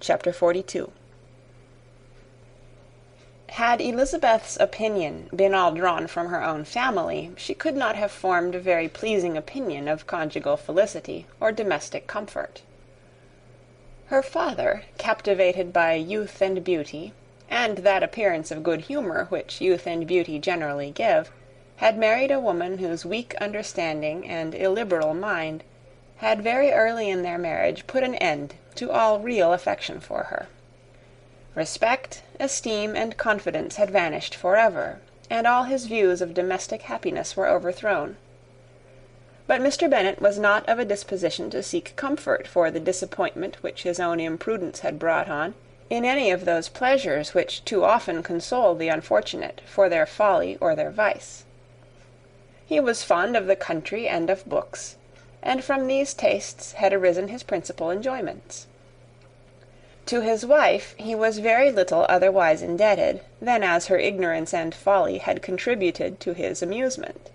Chapter 42. Had Elizabeth's opinion been all drawn from her own family, she could not have formed a very pleasing opinion of conjugal felicity or domestic comfort. Her father, captivated by youth and beauty, and that appearance of good humour which youth and beauty generally give, had married a woman whose weak understanding and illiberal mind had very early in their marriage put an end to all real affection for her. Respect, esteem, and confidence had vanished forever, and all his views of domestic happiness were overthrown. But Mr. Bennet was not of a disposition to seek comfort for the disappointment which his own imprudence had brought on, in any of those pleasures which too often console the unfortunate for their folly or their vice. He was fond of the country and of books, and from these tastes had arisen his principal enjoyments. To his wife he was very little otherwise indebted than as her ignorance and folly had contributed to his amusement.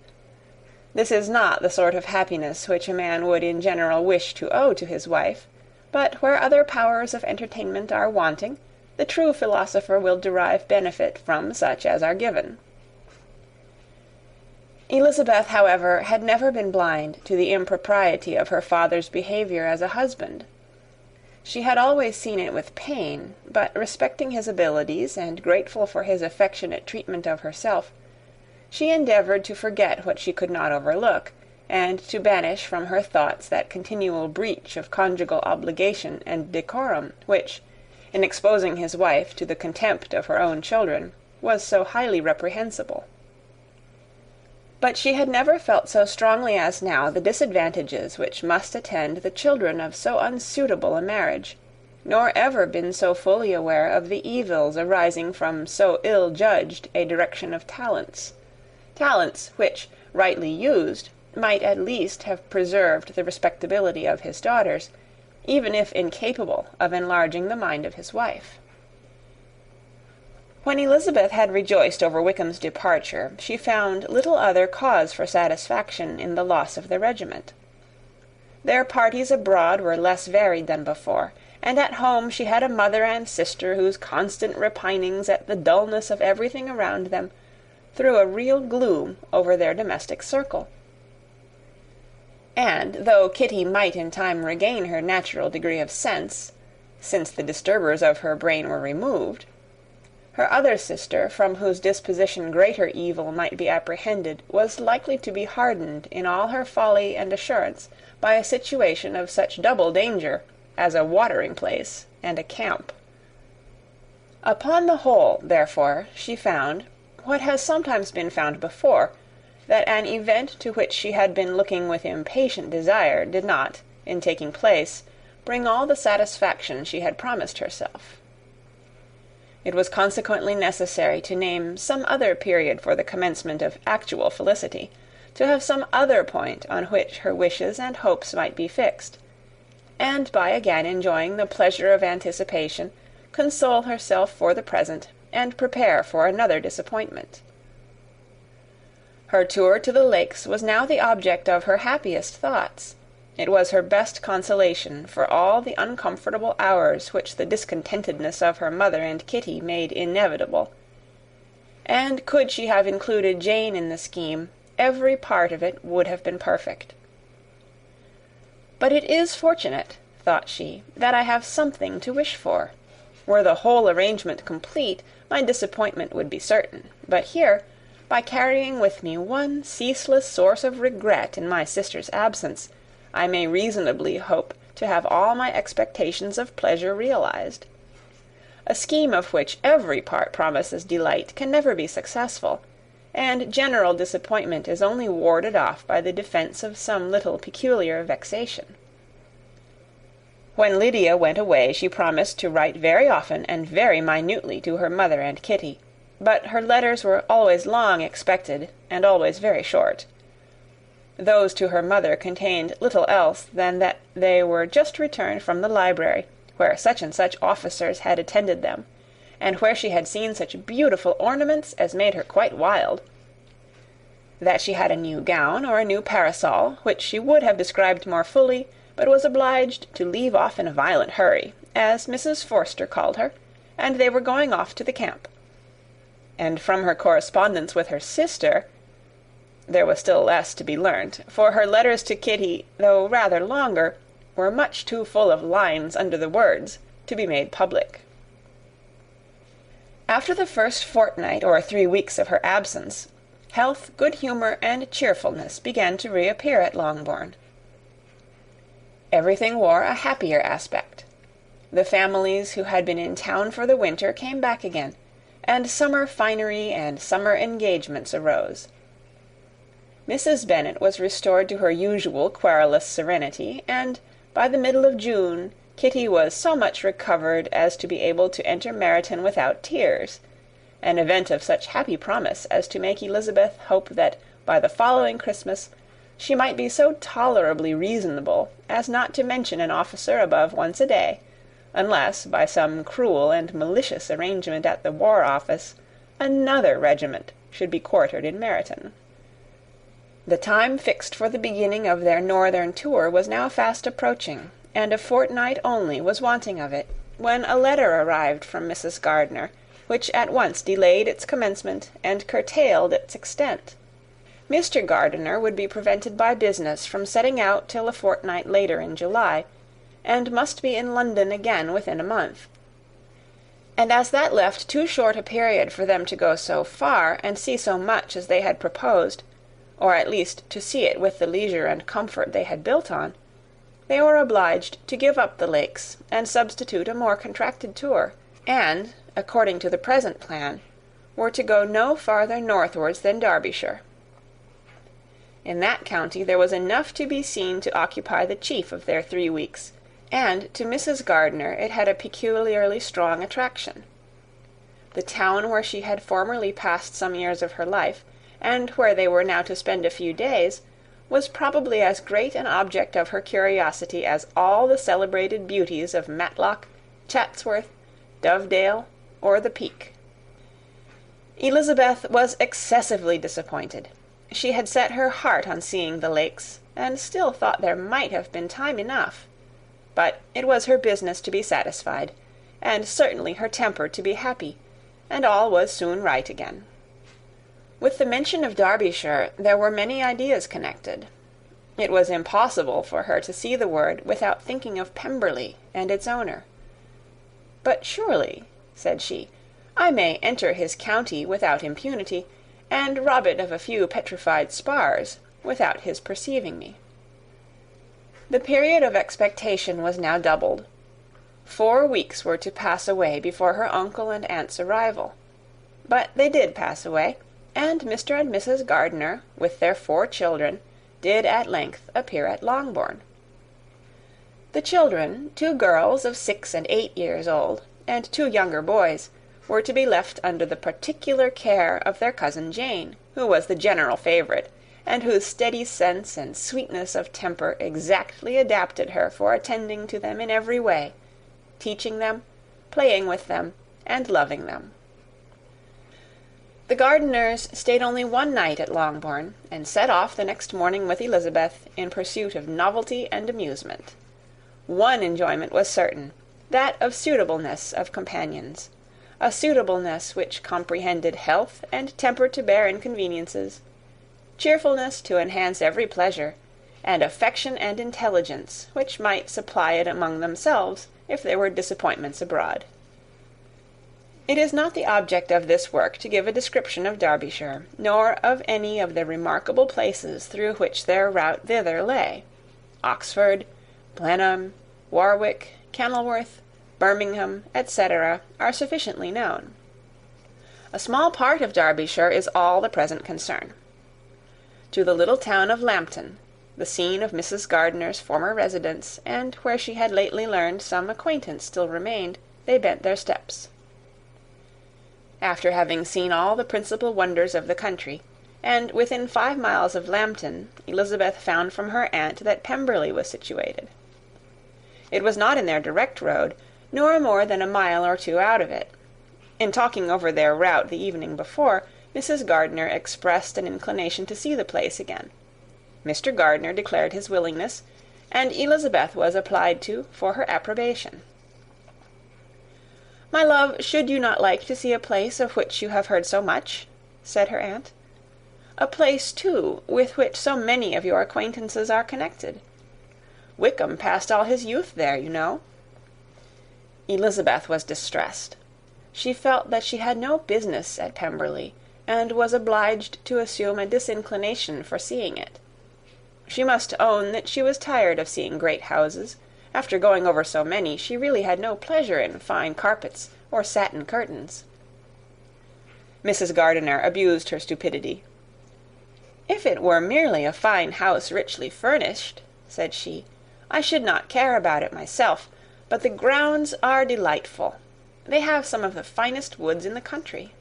This is not the sort of happiness which a man would in general wish to owe to his wife, but where other powers of entertainment are wanting, the true philosopher will derive benefit from such as are given. Elizabeth, however, had never been blind to the impropriety of her father's behaviour as a husband. She had always seen it with pain, but respecting his abilities and grateful for his affectionate treatment of herself, she endeavoured to forget what she could not overlook, and to banish from her thoughts that continual breach of conjugal obligation and decorum which, in exposing his wife to the contempt of her own children, was so highly reprehensible. But she had never felt so strongly as now the disadvantages which must attend the children of so unsuitable a marriage, nor ever been so fully aware of the evils arising from so ill-judged a direction of talents which, rightly used, might at least have preserved the respectability of his daughters, even if incapable of enlarging the mind of his wife. When Elizabeth had rejoiced over Wickham's departure, she found little other cause for satisfaction in the loss of the regiment. Their parties abroad were less varied than before, and at home she had a mother and sister whose constant repinings at the dullness of everything around them threw a real gloom over their domestic circle. And though Kitty might in time regain her natural degree of sense, since the disturbers of her brain were removed, her other sister, from whose disposition greater evil might be apprehended, was likely to be hardened in all her folly and assurance by a situation of such double danger as a watering-place and a camp. Upon the whole, therefore, she found, what has sometimes been found before, that an event to which she had been looking with impatient desire did not, in taking place, bring all the satisfaction she had promised herself. It was consequently necessary to name some other period for the commencement of actual felicity, to have some other point on which her wishes and hopes might be fixed, and by again enjoying the pleasure of anticipation, console herself for the present, and prepare for another disappointment. Her tour to the Lakes was now the object of her happiest thoughts. It was her best consolation for all the uncomfortable hours which the discontentedness of her mother and Kitty made inevitable, and could she have included Jane in the scheme, every part of it would have been perfect. But it is fortunate, thought she, that I have something to wish for. Were the whole arrangement complete, my disappointment would be certain, but here, by carrying with me one ceaseless source of regret in my sister's absence, I may reasonably hope to have all my expectations of pleasure realized. A scheme of which every part promises delight can never be successful, and general disappointment is only warded off by the defence of some little peculiar vexation. When Lydia went away, she promised to write very often and very minutely to her mother and Kitty, but her letters were always long expected, and always very short. Those to her mother contained little else than that they were just returned from the library, where such and such officers had attended them, and where she had seen such beautiful ornaments as made her quite wild. That she had a new gown or a new parasol, which she would have described more fully, but was obliged to leave off in a violent hurry, as Mrs. Forster called her, and they were going off to the camp. And from her correspondence with her sister, there was still less to be learnt, for her letters to Kitty, though rather longer, were much too full of lines under the words to be made public. After the first fortnight or 3 weeks of her absence, health, good humour, and cheerfulness began to reappear at Longbourn. Everything wore a happier aspect. The families who had been in town for the winter came back again, and summer finery and summer engagements arose. Mrs. Bennet was restored to her usual querulous serenity, and by the middle of June Kitty was so much recovered as to be able to enter Meryton without tears, an event of such happy promise as to make Elizabeth hope that by the following Christmas she might be so tolerably reasonable as not to mention an officer above once a day, unless, by some cruel and malicious arrangement at the War Office, another regiment should be quartered in Meryton. The time fixed for the beginning of their northern tour was now fast approaching, and a fortnight only was wanting of it, when a letter arrived from Mrs. Gardiner, which at once delayed its commencement and curtailed its extent. Mr. Gardiner would be prevented by business from setting out till a fortnight later in July, and must be in London again within a month. And as that left too short a period for them to go so far and see so much as they had proposed, or at least to see it with the leisure and comfort they had built on, they were obliged to give up the Lakes and substitute a more contracted tour, and, according to the present plan, were to go no farther northwards than Derbyshire. In that county there was enough to be seen to occupy the chief of their 3 weeks, and to Mrs. Gardiner it had a peculiarly strong attraction. The town where she had formerly passed some years of her life, and where they were now to spend a few days, was probably as great an object of her curiosity as all the celebrated beauties of Matlock, Chatsworth, Dovedale, or the Peak. Elizabeth was excessively disappointed. She had set her heart on seeing the Lakes, and still thought there might have been time enough. But it was her business to be satisfied, and certainly her temper to be happy, and all was soon right again. With the mention of Derbyshire there were many ideas connected. It was impossible for her to see the word without thinking of Pemberley and its owner. "But surely," said she, "I may enter his county without impunity, and rob it of a few petrified spars, without his perceiving me." The period of expectation was now doubled. 4 weeks were to pass away before her uncle and aunt's arrival. But they did pass away, and Mr. and Mrs. Gardiner, with their 4 children, did at length appear at Longbourn. The children, 2 girls of 6 and 8 years old, and 2 younger boys, were to be left under the particular care of their cousin Jane, who was the general favourite, and whose steady sense and sweetness of temper exactly adapted her for attending to them in every way, teaching them, playing with them, and loving them. The Gardiners stayed only 1 night at Longbourn, and set off the next morning with Elizabeth in pursuit of novelty and amusement. One enjoyment was certain, that of suitableness of companions, a suitableness which comprehended health and temper to bear inconveniences, cheerfulness to enhance every pleasure, and affection and intelligence which might supply it among themselves if there were disappointments abroad. It is not the object of this work to give a description of Derbyshire, nor of any of the remarkable places through which their route thither lay. Oxford, Blenheim, Warwick, Kenilworth, Birmingham, etc., are sufficiently known. A small part of Derbyshire is all the present concern. To the little town of Lambton, the scene of Mrs. Gardiner's former residence, and where she had lately learned some acquaintance still remained, they bent their steps. After having seen all the principal wonders of the country, and within 5 miles of Lambton, Elizabeth found from her aunt that Pemberley was situated. It was not in their direct road, nor more than a mile or 2 out of it. In talking over their route the evening before, Mrs. Gardiner expressed an inclination to see the place again. Mr. Gardiner declared his willingness, and Elizabeth was applied to for her approbation. "My love, should you not like to see a place of which you have heard so much?" said her aunt. "A place, too, with which so many of your acquaintances are connected. Wickham passed all his youth there, you know." Elizabeth was distressed. She felt that she had no business at Pemberley, and was obliged to assume a disinclination for seeing it. She must own that she was tired of seeing great houses. After going over so many, she really had no pleasure in fine carpets or satin curtains. Mrs. Gardiner abused her stupidity. "If it were merely a fine house richly furnished," said she, "I should not care about it myself, but the grounds are delightful. They have some of the finest woods in the country."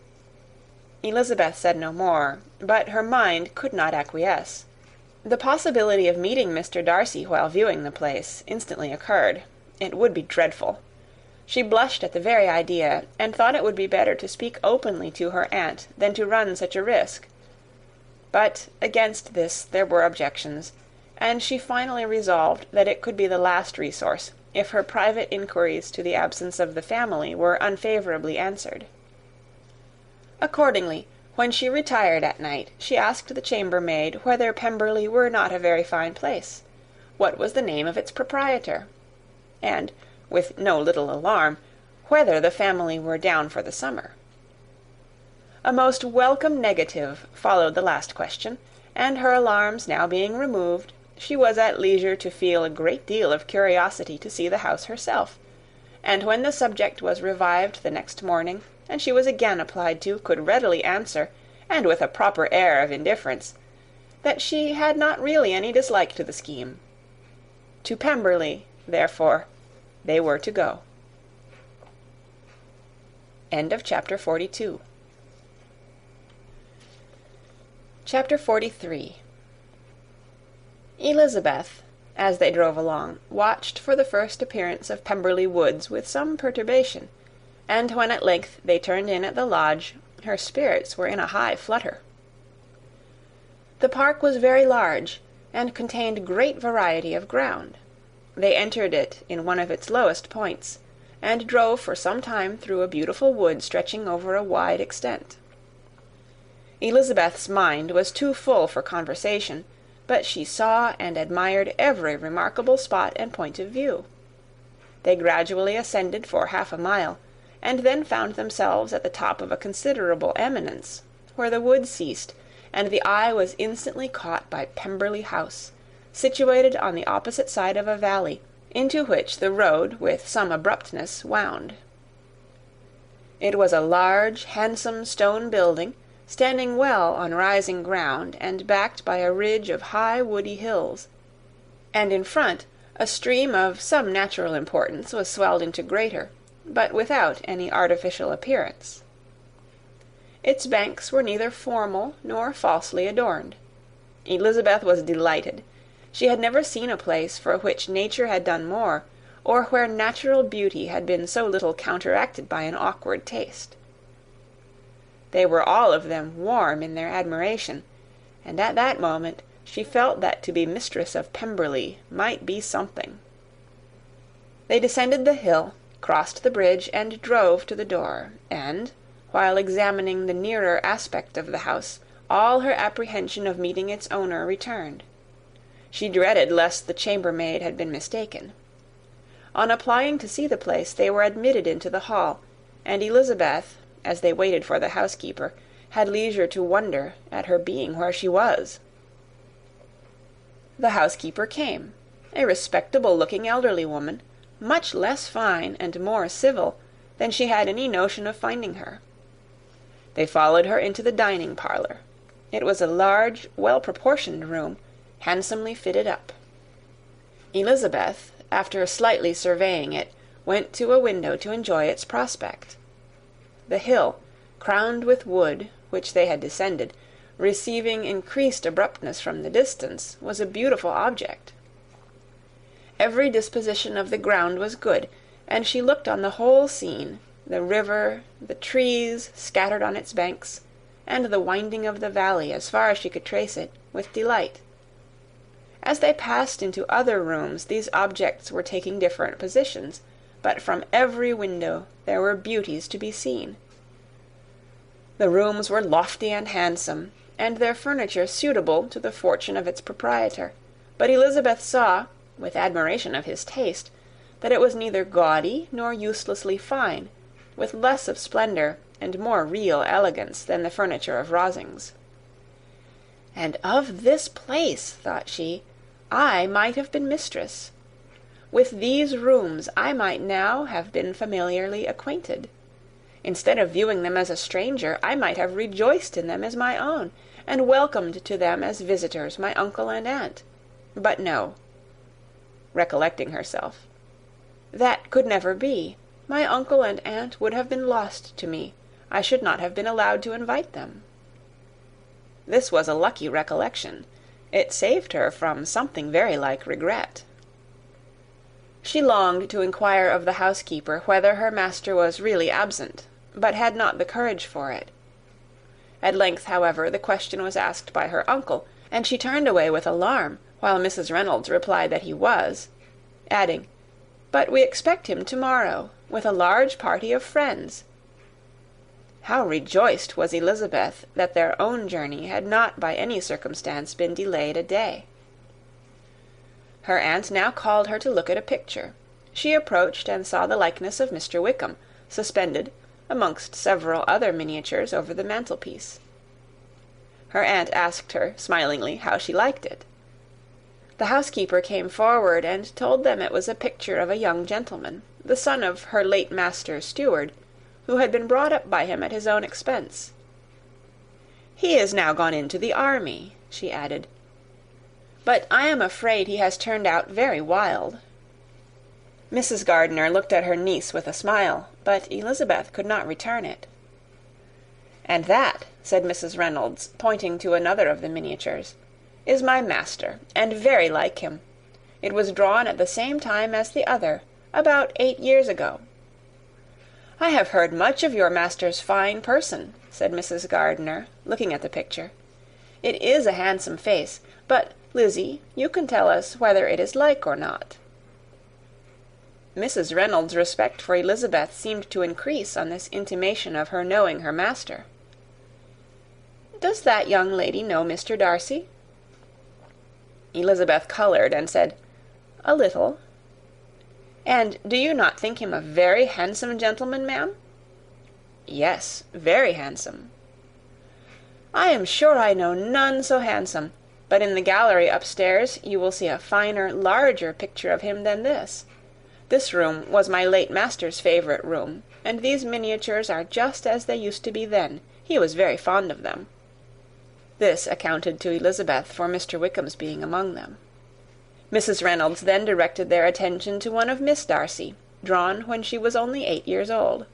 Elizabeth said no more, but her mind could not acquiesce. The possibility of meeting Mr. Darcy while viewing the place instantly occurred. It would be dreadful. She blushed at the very idea, and thought it would be better to speak openly to her aunt than to run such a risk. But against this there were objections, and she finally resolved that it could be the last resource, if her private inquiries to the absence of the family were unfavourably answered. Accordingly, when she retired at night, she asked the chambermaid whether Pemberley were not a very fine place, what was the name of its proprietor, and, with no little alarm, whether the family were down for the summer. A most welcome negative followed the last question, and her alarms now being removed, she was at leisure to feel a great deal of curiosity to see the house herself, and when the subject was revived the next morning, and she was again applied to, could readily answer, and with a proper air of indifference, that she had not really any dislike to the scheme. To Pemberley, therefore, they were to go. End of chapter 42. Chapter 43. Elizabeth, as they drove along, watched for the first appearance of Pemberley Woods with some perturbation, and when at length they turned in at the lodge, her spirits were in a high flutter. The park was very large, and contained great variety of ground. They entered it in one of its lowest points, and drove for some time through a beautiful wood stretching over a wide extent. Elizabeth's mind was too full for conversation, but she saw and admired every remarkable spot and point of view. They gradually ascended for 1/2 mile, and then found themselves at the top of a considerable eminence, where the wood ceased, and the eye was instantly caught by Pemberley House, situated on the opposite side of a valley, into which the road with some abruptness wound. It was a large, handsome stone building, standing well on rising ground, and backed by a ridge of high woody hills, and in front a stream of some natural importance was swelled into greater, but without any artificial appearance. Its banks were neither formal nor falsely adorned. Elizabeth was delighted. She had never seen a place for which nature had done more, or where natural beauty had been so little counteracted by an awkward taste. They were all of them warm in their admiration, and at that moment she felt that to be mistress of Pemberley might be something. They descended the hill, crossed the bridge, and drove to the door, and, while examining the nearer aspect of the house, all her apprehension of meeting its owner returned. She dreaded lest the chambermaid had been mistaken. On applying to see the place, they were admitted into the hall, and Elizabeth, as they waited for the housekeeper, had leisure to wonder at her being where she was. The housekeeper came, a respectable-looking elderly woman, much less fine and more civil than she had any notion of finding her. They followed her into the dining parlour. It was a large, well-proportioned room, handsomely fitted up. Elizabeth, after slightly surveying it, went to a window to enjoy its prospect. The hill, crowned with wood, which they had descended, receiving increased abruptness from the distance, was a beautiful object. Every disposition of the ground was good, and she looked on the whole scene, the river, the trees scattered on its banks, and the winding of the valley as far as she could trace it, with delight. As they passed into other rooms, these objects were taking different positions, but from every window there were beauties to be seen. The rooms were lofty and handsome, and their furniture suitable to the fortune of its proprietor, but Elizabeth saw, with admiration of his taste, that it was neither gaudy nor uselessly fine, with less of splendour and more real elegance than the furniture of Rosings. "And of this place," thought she, "I might have been mistress. With these rooms I might now have been familiarly acquainted. Instead of viewing them as a stranger, I might have rejoiced in them as my own, and welcomed to them as visitors my uncle and aunt. But no," recollecting herself, "that could never be. My uncle and aunt would have been lost to me. I should not have been allowed to invite them." This was a lucky recollection. It saved her from something very like regret. She longed to inquire of the housekeeper whether her master was really absent, but had not the courage for it. At length, however, the question was asked by her uncle, and she turned away with alarm, while Mrs. Reynolds replied that he was, adding, "But we expect him to-morrow, with a large party of friends." How rejoiced was Elizabeth that their own journey had not by any circumstance been delayed a day. Her aunt now called her to look at a picture. She approached and saw the likeness of Mr. Wickham, suspended, amongst several other miniatures, over the mantelpiece. Her aunt asked her, smilingly, how she liked it. The housekeeper came forward and told them it was a picture of a young gentleman, the son of her late master's steward, who had been brought up by him at his own expense. "He is now gone into the army," she added, "but I am afraid he has turned out very wild." Mrs. Gardiner looked at her niece with a smile, but Elizabeth could not return it. "And that," said Mrs. Reynolds, pointing to another of the miniatures, "is my master, and very like him. It was drawn at the same time as the other, about 8 years ago." "I have heard much of your master's fine person," said Mrs. Gardiner, looking at the picture. "It is a handsome face, but, Lizzy, you can tell us whether it is like or not." Mrs. Reynolds' respect for Elizabeth seemed to increase on this intimation of her knowing her master. "Does that young lady know Mr. Darcy?" Elizabeth coloured and said, "A little." "And do you not think him a very handsome gentleman, ma'am?" "Yes, very handsome." "I am sure I know none so handsome, but in the gallery upstairs you will see a finer, larger picture of him than this. This room was my late master's favourite room, and these miniatures are just as they used to be then. He was very fond of them." This accounted to Elizabeth for Mr. Wickham's being among them. Mrs. Reynolds then directed their attention to one of Miss Darcy, drawn when she was only 8 years old.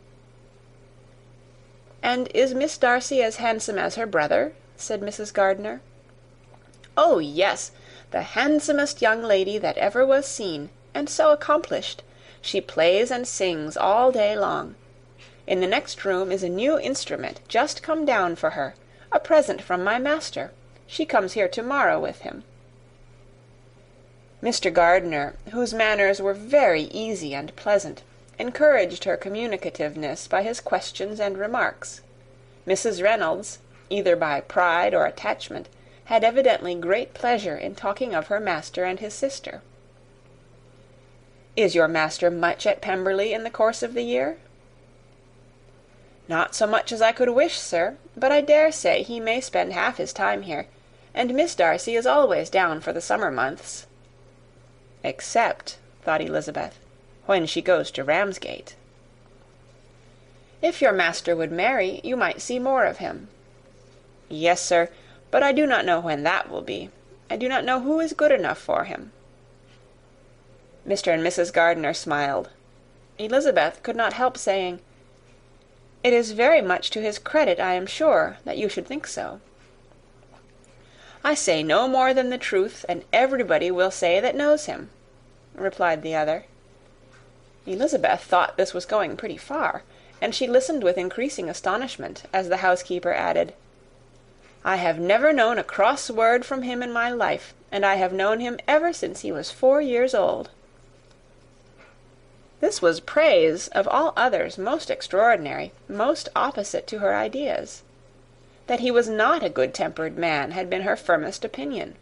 "And is Miss Darcy as handsome as her brother?" said Mrs. Gardiner. "Oh, yes, the handsomest young lady that ever was seen, and so accomplished. She plays and sings all day long. In the next room is a new instrument just come down for her, a present from my master. She comes here to-morrow with him." Mr. Gardiner, whose manners were very easy and pleasant, encouraged her communicativeness by his questions and remarks. Mrs. Reynolds, either by pride or attachment, had evidently great pleasure in talking of her master and his sister. "Is your master much at Pemberley in the course of the year?" "Not so much as I could wish, sir, but I dare say he may spend half his time here, and Miss Darcy is always down for the summer months." "Except," thought Elizabeth, "when she goes to Ramsgate." "If your master would marry, you might see more of him." "Yes, sir, but I do not know when that will be. I do not know who is good enough for him." Mr. and Mrs. Gardiner smiled. Elizabeth could not help saying, "It is very much to his credit, I am sure, that you should think so." "I say no more than the truth, and everybody will say that knows him," replied the other. Elizabeth thought this was going pretty far, and she listened with increasing astonishment as the housekeeper added, "I have never known a cross word from him in my life, and I have known him ever since he was 4 years old." This was praise, of all others, most extraordinary, most opposite to her ideas. That he was not a good-tempered man had been her firmest opinion.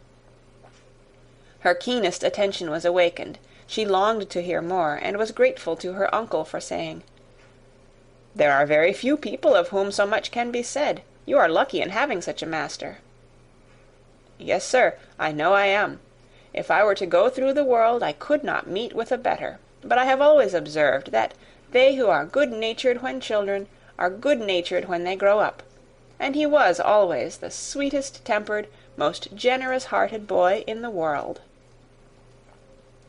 Her keenest attention was awakened. She longed to hear more, and was grateful to her uncle for saying, "There are very few people of whom so much can be said. You are lucky in having such a master." "Yes, sir, I know I am. If I were to go through the world, I could not meet with a better. But I have always observed that they who are good-natured when children are good-natured when they grow up. And he was always the sweetest-tempered, most generous-hearted boy in the world."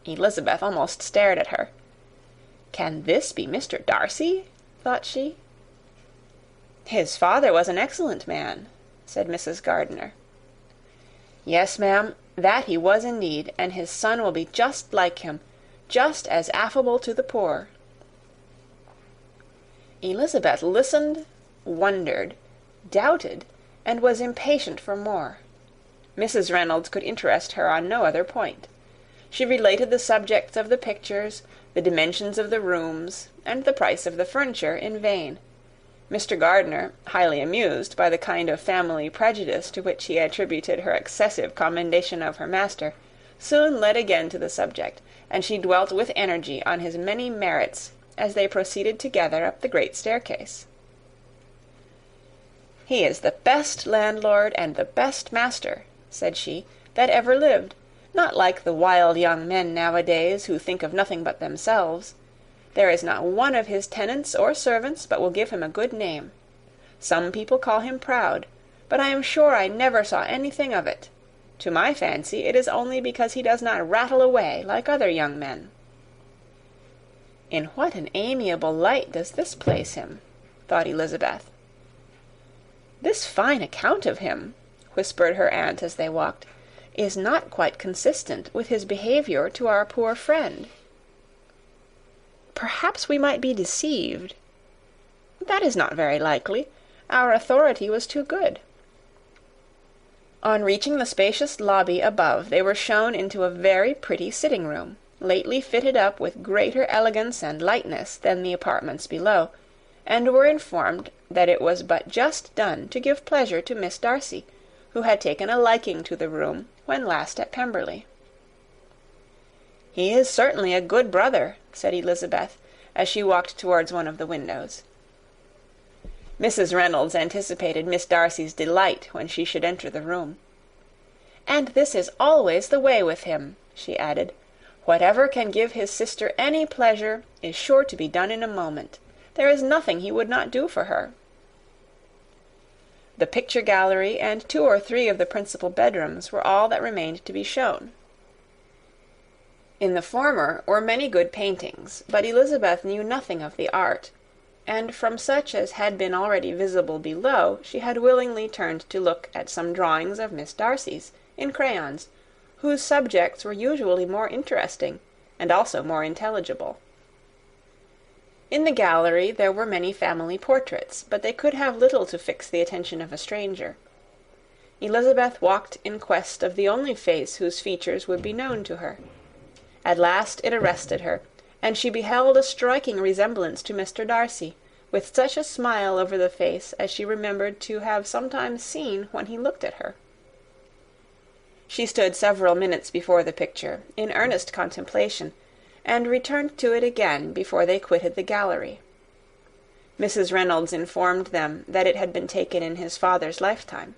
Elizabeth almost stared at her. "Can this be Mr. Darcy?" thought she. "His father was an excellent man," said Mrs. Gardiner. "Yes, ma'am, that he was indeed, and his son will be just like him, just as affable to the poor." Elizabeth listened, wondered, doubted, and was impatient for more. Mrs. Reynolds could interest her on no other point. She related the subjects of the pictures, the dimensions of the rooms, and the price of the furniture in vain. Mr. Gardiner, highly amused by the kind of family prejudice to which he attributed her excessive commendation of her master, soon led again to the subject, and she dwelt with energy on his many merits as they proceeded together up the great staircase. "He is the best landlord and the best master," said she, "that ever lived. Not like the wild young men nowadays, who think of nothing but themselves. There is not one of his tenants or servants but will give him a good name. Some people call him proud, but I am sure I never saw anything of it. To my fancy, it is only because he does not rattle away like other young men." "In what an amiable light does this place him?" thought Elizabeth. "This fine account of him," whispered her aunt as they walked, "is not quite consistent with his behaviour to our poor friend. Perhaps we might be deceived. That is not very likely. Our authority was too good." On reaching the spacious lobby above, they were shown into a very pretty sitting-room, lately fitted up with greater elegance and lightness than the apartments below, and were informed that it was but just done to give pleasure to Miss Darcy, who had taken a liking to the room when last at Pemberley. "He is certainly a good brother," said Elizabeth, as she walked towards one of the windows. Mrs. Reynolds anticipated Miss Darcy's delight when she should enter the room. "And this is always the way with him," she added. "Whatever can give his sister any pleasure is sure to be done in a moment. There is nothing he would not do for her." The picture gallery and 2 or 3 of the principal bedrooms were all that remained to be shown. In the former were many good paintings, but Elizabeth knew nothing of the art, and from such as had been already visible below, she had willingly turned to look at some drawings of Miss Darcy's, in crayons, whose subjects were usually more interesting, and also more intelligible. In the gallery there were many family portraits, but they could have little to fix the attention of a stranger. Elizabeth walked in quest of the only face whose features would be known to her. At last it arrested her, and she beheld a striking resemblance to Mr. Darcy, with such a smile over the face as she remembered to have sometimes seen when he looked at her. She stood several minutes before the picture, in earnest contemplation, and returned to it again before they quitted the gallery. Mrs. Reynolds informed them that it had been taken in his father's lifetime.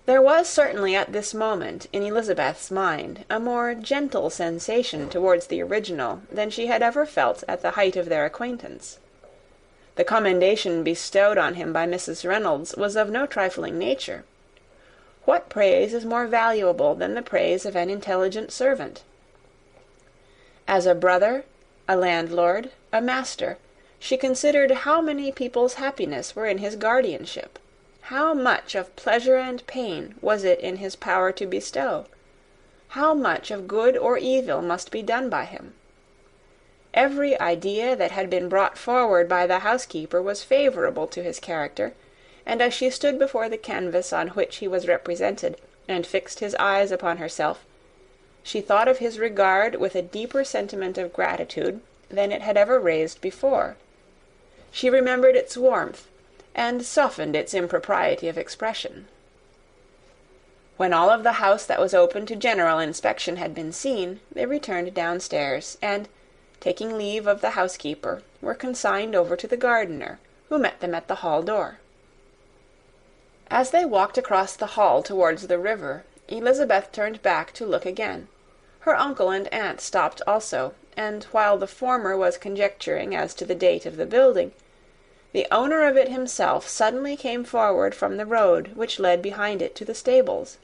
There was certainly at this moment in Elizabeth's mind a more gentle sensation towards the original than she had ever felt at the height of their acquaintance. The commendation bestowed on him by Mrs. Reynolds was of no trifling nature. What praise is more valuable than the praise of an intelligent servant? As a brother, a landlord, a master, she considered how many people's happiness were in his guardianship. How much of pleasure and pain was it in his power to bestow? How much of good or evil must be done by him? Every idea that had been brought forward by the housekeeper was favourable to his character, and as she stood before the canvas on which he was represented, and fixed his eyes upon herself, She thought of his regard with a deeper sentiment of gratitude than it had ever raised before. She remembered its warmth, and softened its impropriety of expression. When all of the house that was open to general inspection had been seen, they returned downstairs, and, taking leave of the housekeeper, were consigned over to the gardener, who met them at the hall door. As they walked across the hall towards the river, Elizabeth turned back to look again. Her uncle and aunt stopped also, and while the former was conjecturing as to the date of the building, the owner of it himself suddenly came forward from the road which led behind it to the stables.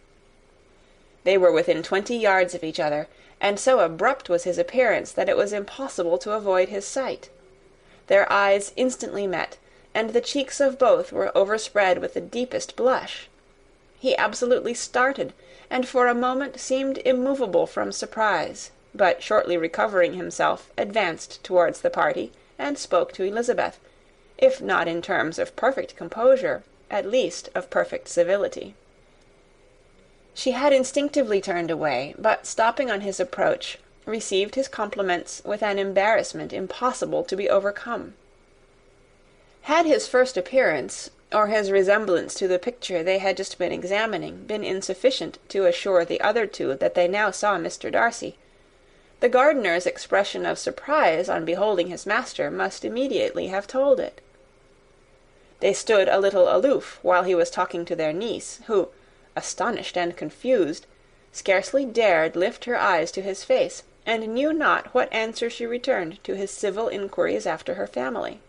They were within 20 yards of each other, and so abrupt was his appearance that it was impossible to avoid his sight. Their eyes instantly met, and the cheeks of both were overspread with the deepest blush. He absolutely started, and for a moment seemed immovable from surprise, but shortly recovering himself, advanced towards the party, and spoke to Elizabeth, if not in terms of perfect composure, at least of perfect civility. She had instinctively turned away, but stopping on his approach, received his compliments with an embarrassment impossible to be overcome. Had his first appearance, or his resemblance to the picture they had just been examining, been insufficient to assure the other two that they now saw Mr. Darcy, the gardener's expression of surprise on beholding his master must immediately have told it. They stood a little aloof while he was talking to their niece, who, astonished and confused, scarcely dared lift her eyes to his face, and knew not what answer she returned to his civil inquiries after her family.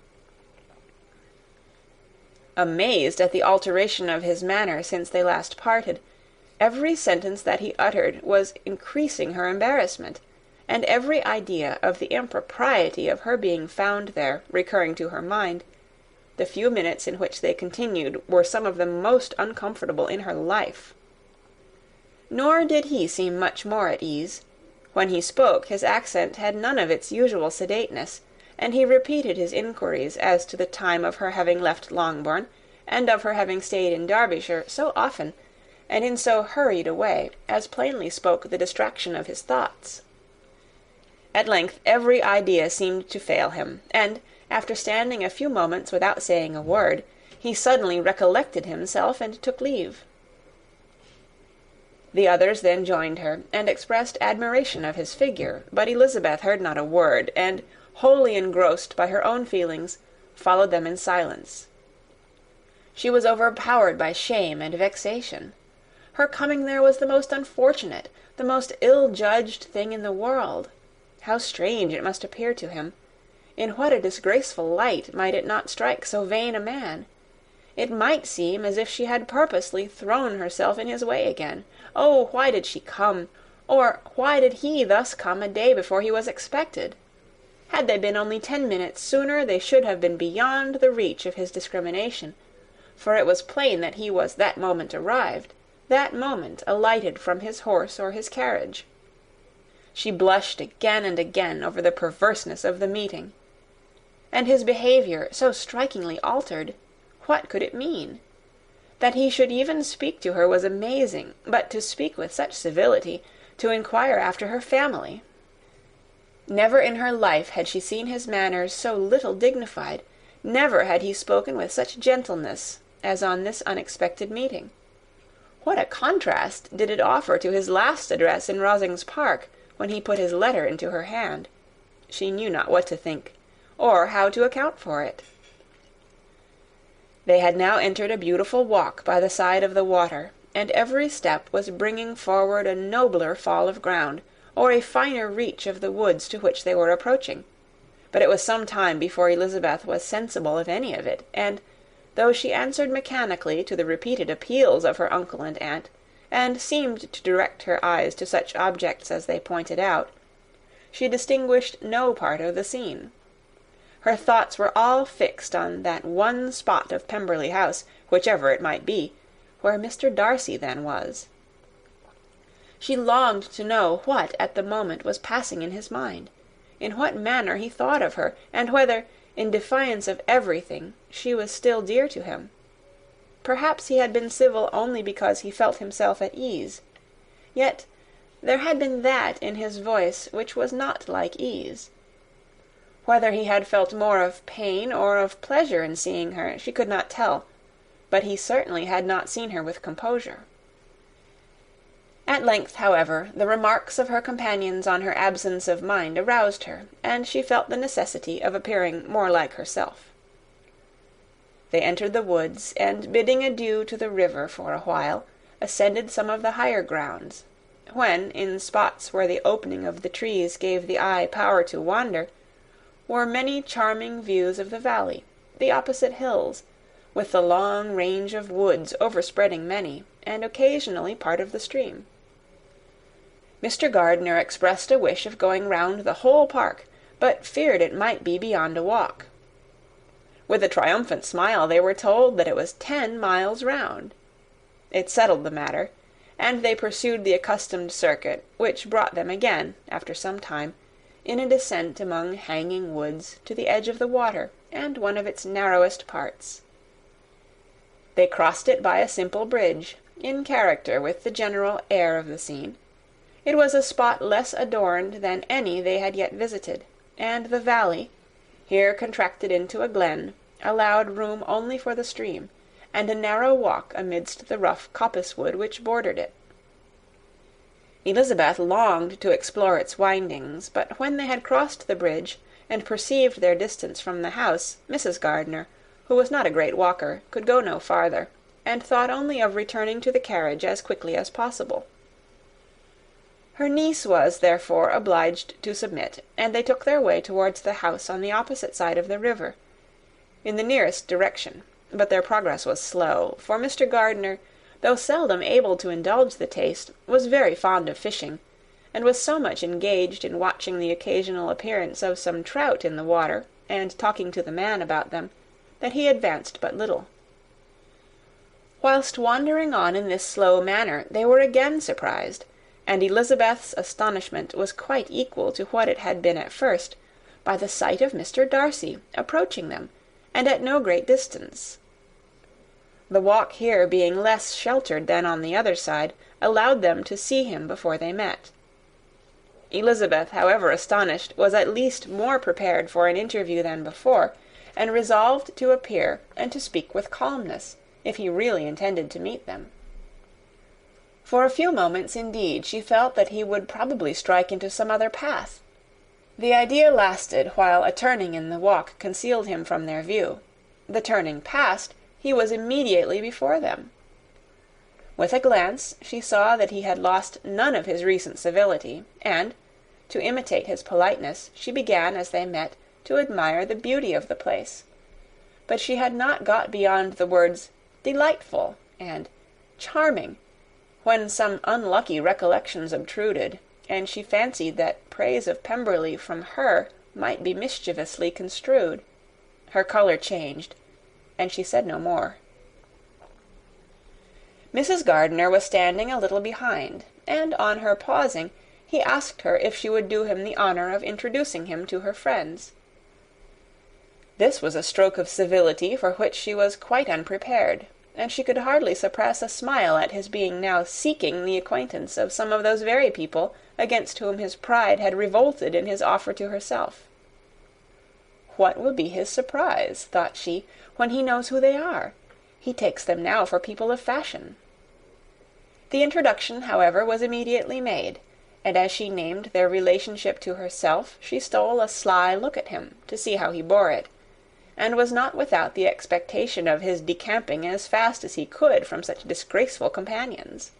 Amazed at the alteration of his manner since they last parted, every sentence that he uttered was increasing her embarrassment, and every idea of the impropriety of her being found there recurring to her mind, the few minutes in which they continued were some of the most uncomfortable in her life. Nor did he seem much more at ease. When he spoke, his accent had none of its usual sedateness, and he repeated his inquiries as to the time of her having left Longbourn, and of her having stayed in Derbyshire so often, and in so hurried a way, as plainly spoke the distraction of his thoughts. At length every idea seemed to fail him, and, after standing a few moments without saying a word, he suddenly recollected himself and took leave. The others then joined her, and expressed admiration of his figure, but Elizabeth heard not a word, and, wholly engrossed by her own feelings, followed them in silence. She was overpowered by shame and vexation. Her coming there was the most unfortunate, the most ill-judged thing in the world. How strange it must appear to him! In what a disgraceful light might it not strike so vain a man! It might seem as if she had purposely thrown herself in his way again. Oh, why did she come? Or why did he thus come a day before he was expected? Had they been only 10 minutes sooner, they should have been beyond the reach of his discrimination, for it was plain that he was that moment arrived, that moment alighted from his horse or his carriage. She blushed again and again over the perverseness of the meeting. And his behaviour, so strikingly altered, what could it mean? That he should even speak to her was amazing, but to speak with such civility, to inquire after her family! Never in her life had she seen his manners so little dignified, never had he spoken with such gentleness as on this unexpected meeting. What a contrast did it offer to his last address in Rosings Park, when he put his letter into her hand! She knew not what to think, or how to account for it. They had now entered a beautiful walk by the side of the water, and every step was bringing forward a nobler fall of ground, or a finer reach of the woods to which they were approaching. But it was some time before Elizabeth was sensible of any of it, and, though she answered mechanically to the repeated appeals of her uncle and aunt, and seemed to direct her eyes to such objects as they pointed out, she distinguished no part of the scene. Her thoughts were all fixed on that one spot of Pemberley House, whichever it might be, where Mr. Darcy then was. She longed to know what at the moment was passing in his mind, in what manner he thought of her, and whether, in defiance of everything, she was still dear to him. Perhaps he had been civil only because he felt himself at ease. Yet There had been that in his voice which was not like ease. Whether he had felt more of pain or of pleasure in seeing her, she could not tell, but he certainly had not seen her with composure. At length, however, the remarks of her companions on her absence of mind aroused her, and she felt the necessity of appearing more like herself. They entered the woods, and bidding adieu to the river for a while, ascended some of the higher grounds, when, in spots where the opening of the trees gave the eye power to wander, were many charming views of the valley, the opposite hills, with the long range of woods overspreading many, and occasionally part of the stream. Mr. Gardiner expressed a wish of going round the whole park, but feared it might be beyond a walk. With a triumphant smile they were told that it was 10 miles round. It settled the matter, and they pursued the accustomed circuit, which brought them again, after some time, in a descent among hanging woods to the edge of the water, and one of its narrowest parts. They crossed it by a simple bridge, in character with the general air of the scene. It was a spot less adorned than any they had yet visited, and the valley, here contracted into a glen, allowed room only for the stream, and a narrow walk amidst the rough coppice-wood which bordered it. Elizabeth longed to explore its windings, but when they had crossed the bridge, and perceived their distance from the house, Mrs. Gardiner, who was not a great walker, could go no farther, and thought only of returning to the carriage as quickly as possible. Her niece was, therefore, obliged to submit, and they took their way towards the house on the opposite side of the river, in the nearest direction, but their progress was slow, for Mr. Gardiner, though seldom able to indulge the taste, was very fond of fishing, and was so much engaged in watching the occasional appearance of some trout in the water, and talking to the man about them, that he advanced but little. Whilst wandering on in this slow manner, they were again surprised, and Elizabeth's astonishment was quite equal to what it had been at first, by the sight of Mr. Darcy approaching them, and at no great distance. The walk here being less sheltered than on the other side, allowed them to see him before they met. Elizabeth, however astonished, was at least more prepared for an interview than before, and resolved to appear and to speak with calmness, if he really intended to meet them. For a few moments, indeed, she felt that he would probably strike into some other path. The idea lasted while a turning in the walk concealed him from their view. The turning past, he was immediately before them. With a glance, she saw that he had lost none of his recent civility, and, to imitate his politeness, she began, as they met, to admire the beauty of the place. But she had not got beyond the words "delightful" and "charming," when some unlucky recollections obtruded, and she fancied that praise of Pemberley from her might be mischievously construed. Her colour changed, and she said no more. Mrs. Gardiner was standing a little behind, and on her pausing, he asked her if she would do him the honour of introducing him to her friends. This was a stroke of civility for which she was quite unprepared, and she could hardly suppress a smile at his being now seeking the acquaintance of some of those very people against whom his pride had revolted in his offer to herself. What will be his surprise, thought she, when he knows who they are? He takes them now for people of fashion. The introduction, however, was immediately made, and as she named their relationship to herself, she stole a sly look at him, to see how he bore it, and was not without the expectation of his decamping as fast as he could from such disgraceful companions.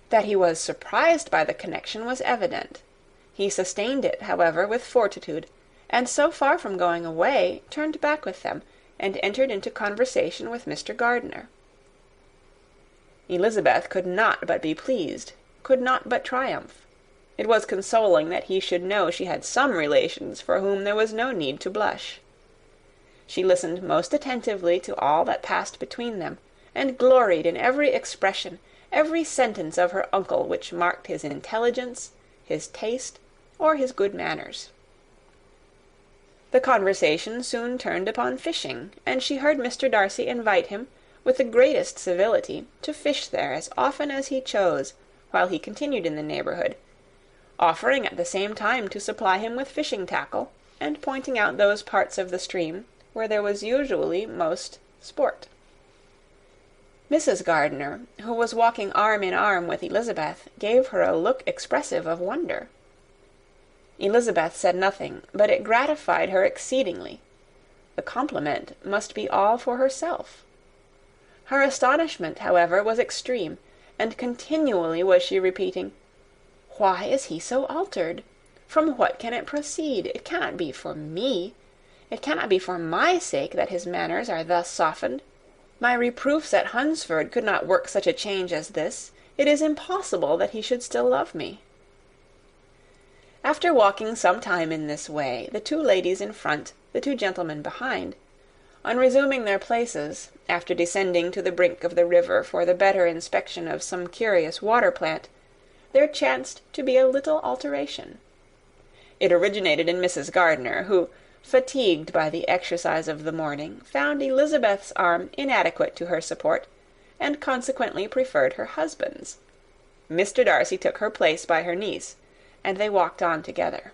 That he was surprised by the connection was evident. He sustained it, however, with fortitude, and so far from going away, turned back with them, and entered into conversation with Mr. Gardiner. Elizabeth could not but be pleased, could not but triumph. It was consoling that he should know she had some relations for whom there was no need to blush. She listened most attentively to all that passed between them, and gloried in every expression, every sentence of her uncle which marked his intelligence, his taste, or his good manners. The conversation soon turned upon fishing, and she heard Mr. Darcy invite him, with the greatest civility, to fish there as often as he chose, while he continued in the neighbourhood, offering at the same time to supply him with fishing tackle, and pointing out those parts of the stream where there was usually most sport. Mrs. Gardiner, who was walking arm in arm with Elizabeth, gave her a look expressive of wonder. Elizabeth said nothing, but it gratified her exceedingly. The compliment must be all for herself. Her astonishment, however, was extreme, and continually was she repeating, "Why is he so altered? From what can it proceed? It cannot be for me. It cannot be for my sake that his manners are thus softened. My reproofs at Hunsford could not work such a change as this. It is impossible that he should still love me." After walking some time in this way, the two ladies in front, the two gentlemen behind, on resuming their places, after descending to the brink of the river for the better inspection of some curious water-plant, there chanced to be a little alteration. It originated in Mrs. Gardiner, who, fatigued by the exercise of the morning, found Elizabeth's arm inadequate to her support, and consequently preferred her husband's. Mr. Darcy took her place by her niece, and they walked on together.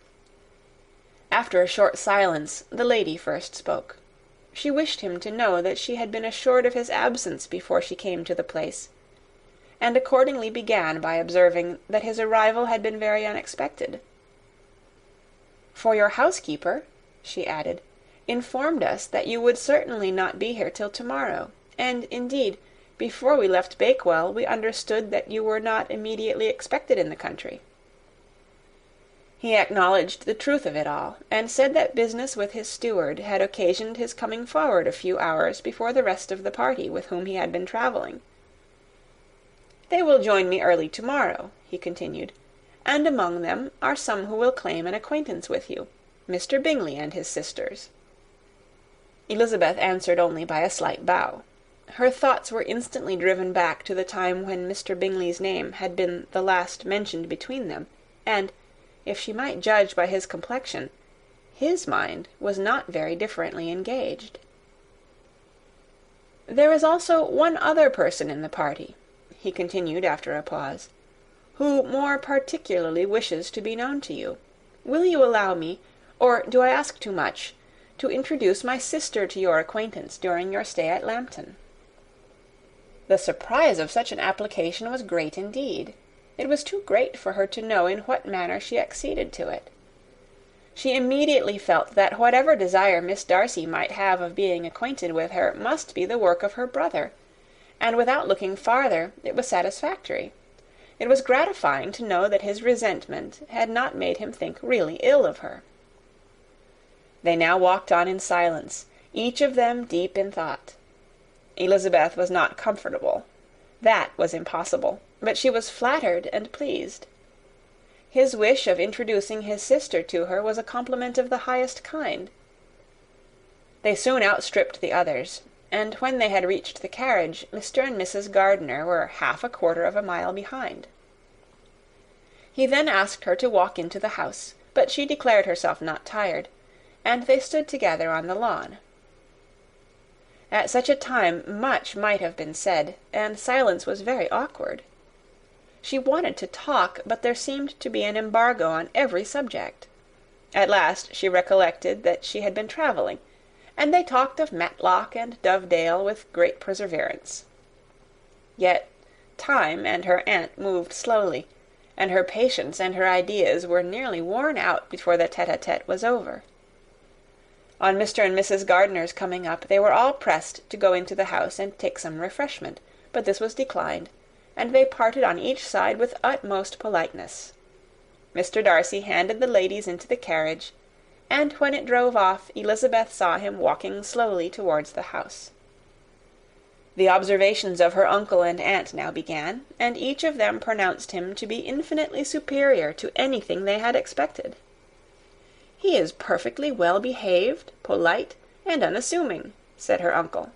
After a short silence, the lady first spoke. She wished him to know that she had been assured of his absence before she came to the place, and accordingly began by observing that his arrival had been very unexpected. "For your housekeeper," she added, "informed us that you would certainly not be here till to-morrow, and, indeed, before we left Bakewell, we understood that you were not immediately expected in the country." He acknowledged the truth of it all, and said that business with his steward had occasioned his coming forward a few hours before the rest of the party with whom he had been travelling. "They will join me early to-morrow," he continued, "and among them are some who will claim an acquaintance with you, Mr. Bingley and his sisters." Elizabeth answered only by a slight bow. Her thoughts were instantly driven back to the time when Mr. Bingley's name had been the last mentioned between them, and, if she might judge by his complexion, his mind was not very differently engaged. "There is also one other person in the party," he continued after a pause, "who more particularly wishes to be known to you. Will you allow me, or do I ask too much, to introduce my sister to your acquaintance during your stay at Lambton?" The surprise of such an application was great indeed. It was too great for her to know in what manner she acceded to it. She immediately felt that whatever desire Miss Darcy might have of being acquainted with her must be the work of her brother, and without looking farther, it was satisfactory. It was gratifying to know that his resentment had not made him think really ill of her. They now walked on in silence, each of them deep in thought. Elizabeth was not comfortable. That was impossible, but she was flattered and pleased. His wish of introducing his sister to her was a compliment of the highest kind. They soon outstripped the others, and when they had reached the carriage, Mr. and Mrs. Gardiner were 1/4 of a mile behind. He then asked her to walk into the house, but she declared herself not tired, and they stood together on the lawn. At such a time much might have been said, and silence was very awkward. She wanted to talk, but there seemed to be an embargo on every subject. At last she recollected that she had been travelling, and they talked of Matlock and Dovedale with great perseverance. Yet time and her aunt moved slowly, and her patience and her ideas were nearly worn out before the tete-a-tete was over. On Mr. and Mrs. Gardiner's coming up, they were all pressed to go into the house and take some refreshment, but this was declined, and they parted on each side with utmost politeness. Mr. Darcy handed the ladies into the carriage, and when it drove off, Elizabeth saw him walking slowly towards the house. The observations of her uncle and aunt now began, and each of them pronounced him to be infinitely superior to anything they had expected. "He is perfectly well behaved, polite, and unassuming," said her uncle.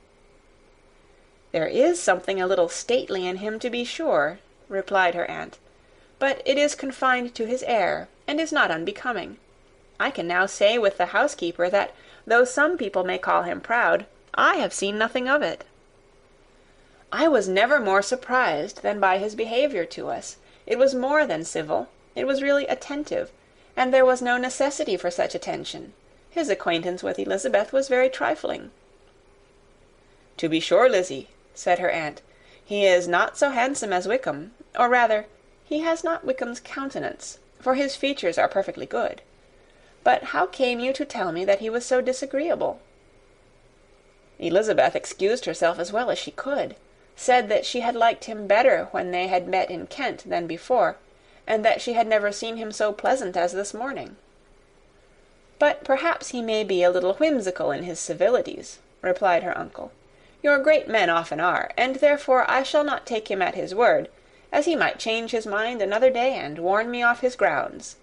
"There is something a little stately in him, to be sure," replied her aunt, "but it is confined to his air, and is not unbecoming. I can now say with the housekeeper that, though some people may call him proud, I have seen nothing of it. I was never more surprised than by his behaviour to us. It was more than civil, it was really attentive, and there was no necessity for such attention. His acquaintance with Elizabeth was very trifling. "To be sure, Lizzy," said her aunt, "he is not so handsome as Wickham, or rather, he has not Wickham's countenance, for his features are perfectly good. But how came you to tell me that he was so disagreeable?" Elizabeth excused herself as well as she could, said that she had liked him better when they had met in Kent than before, and that she had never seen him so pleasant as this morning. "But perhaps he may be a little whimsical in his civilities," replied her uncle. "Your great men often are, and therefore I shall not take him at his word, as he might change his mind another day and warn me off his grounds."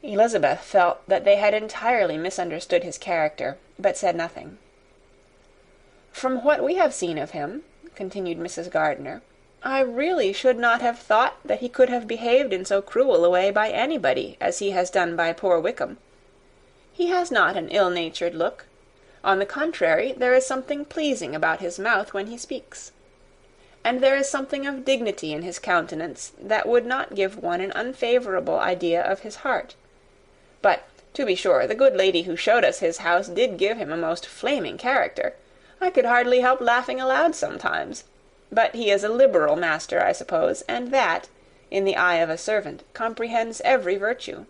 Elizabeth felt that they had entirely misunderstood his character, but said nothing. "From what we have seen of him," continued Mrs. Gardiner, "I really should not have thought that he could have behaved in so cruel a way by anybody as he has done by poor Wickham. He has not an ill-natured look. On the contrary, there is something pleasing about his mouth when he speaks. And there is something of dignity in his countenance that would not give one an unfavourable idea of his heart. But, to be sure, the good lady who showed us his house did give him a most flaming character. I could hardly help laughing aloud sometimes. But he is a liberal master, I suppose, and that, in the eye of a servant, comprehends every virtue."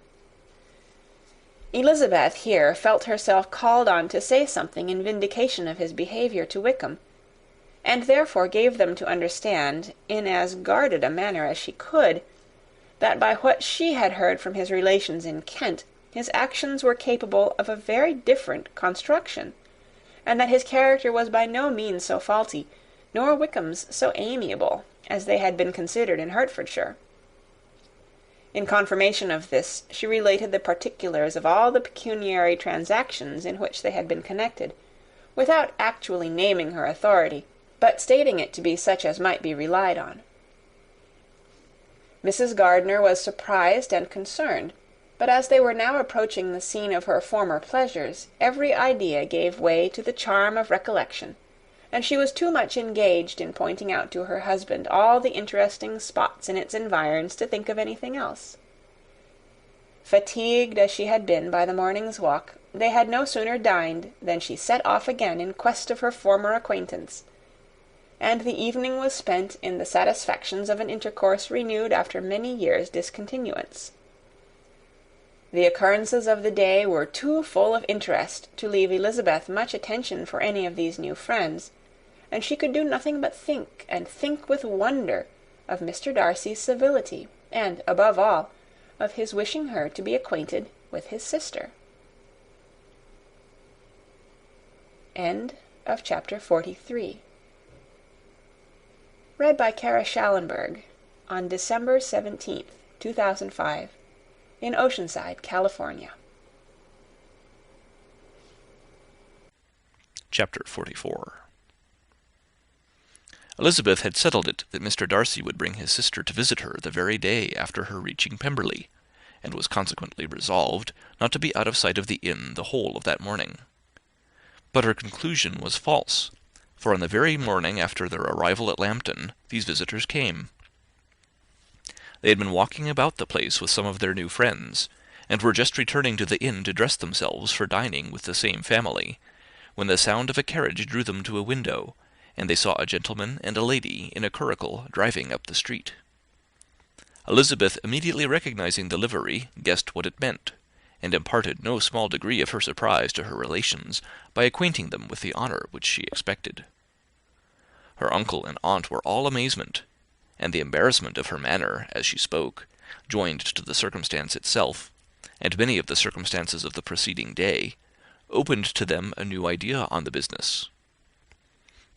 Elizabeth here felt herself called on to say something in vindication of his behaviour to Wickham, and therefore gave them to understand, in as guarded a manner as she could, that by what she had heard from his relations in Kent, his actions were capable of a very different construction, and that his character was by no means so faulty, nor Wickham's so amiable, as they had been considered in Hertfordshire. In confirmation of this, she related the particulars of all the pecuniary transactions in which they had been connected, without actually naming her authority, but stating it to be such as might be relied on. Mrs. Gardiner was surprised and concerned, but as they were now approaching the scene of her former pleasures, every idea gave way to the charm of recollection, and she was too much engaged in pointing out to her husband all the interesting spots in its environs to think of anything else. Fatigued as she had been by the morning's walk, they had no sooner dined than she set off again in quest of her former acquaintance, and the evening was spent in the satisfactions of an intercourse renewed after many years' discontinuance. The occurrences of the day were too full of interest to leave Elizabeth much attention for any of these new friends, and she could do nothing but think, and think with wonder, of Mr. Darcy's civility, and, above all, of his wishing her to be acquainted with his sister. End of chapter 43. Read by Kara Schallenberg on December 17th, 2005, in Oceanside, California. Chapter 44. Elizabeth had settled it that Mr. Darcy would bring his sister to visit her the very day after her reaching Pemberley, and was consequently resolved not to be out of sight of the inn the whole of that morning. But her conclusion was false, for on the very morning after their arrival at Lambton, these visitors came. They had been walking about the place with some of their new friends, and were just returning to the inn to dress themselves for dining with the same family, when the sound of a carriage drew them to a window, and they saw a gentleman and a lady in a curricle driving up the street. Elizabeth, immediately recognizing the livery, guessed what it meant, and imparted no small degree of her surprise to her relations by acquainting them with the honour which she expected. Her uncle and aunt were all amazement, and the embarrassment of her manner as she spoke, joined to the circumstance itself, and many of the circumstances of the preceding day, opened to them a new idea on the business.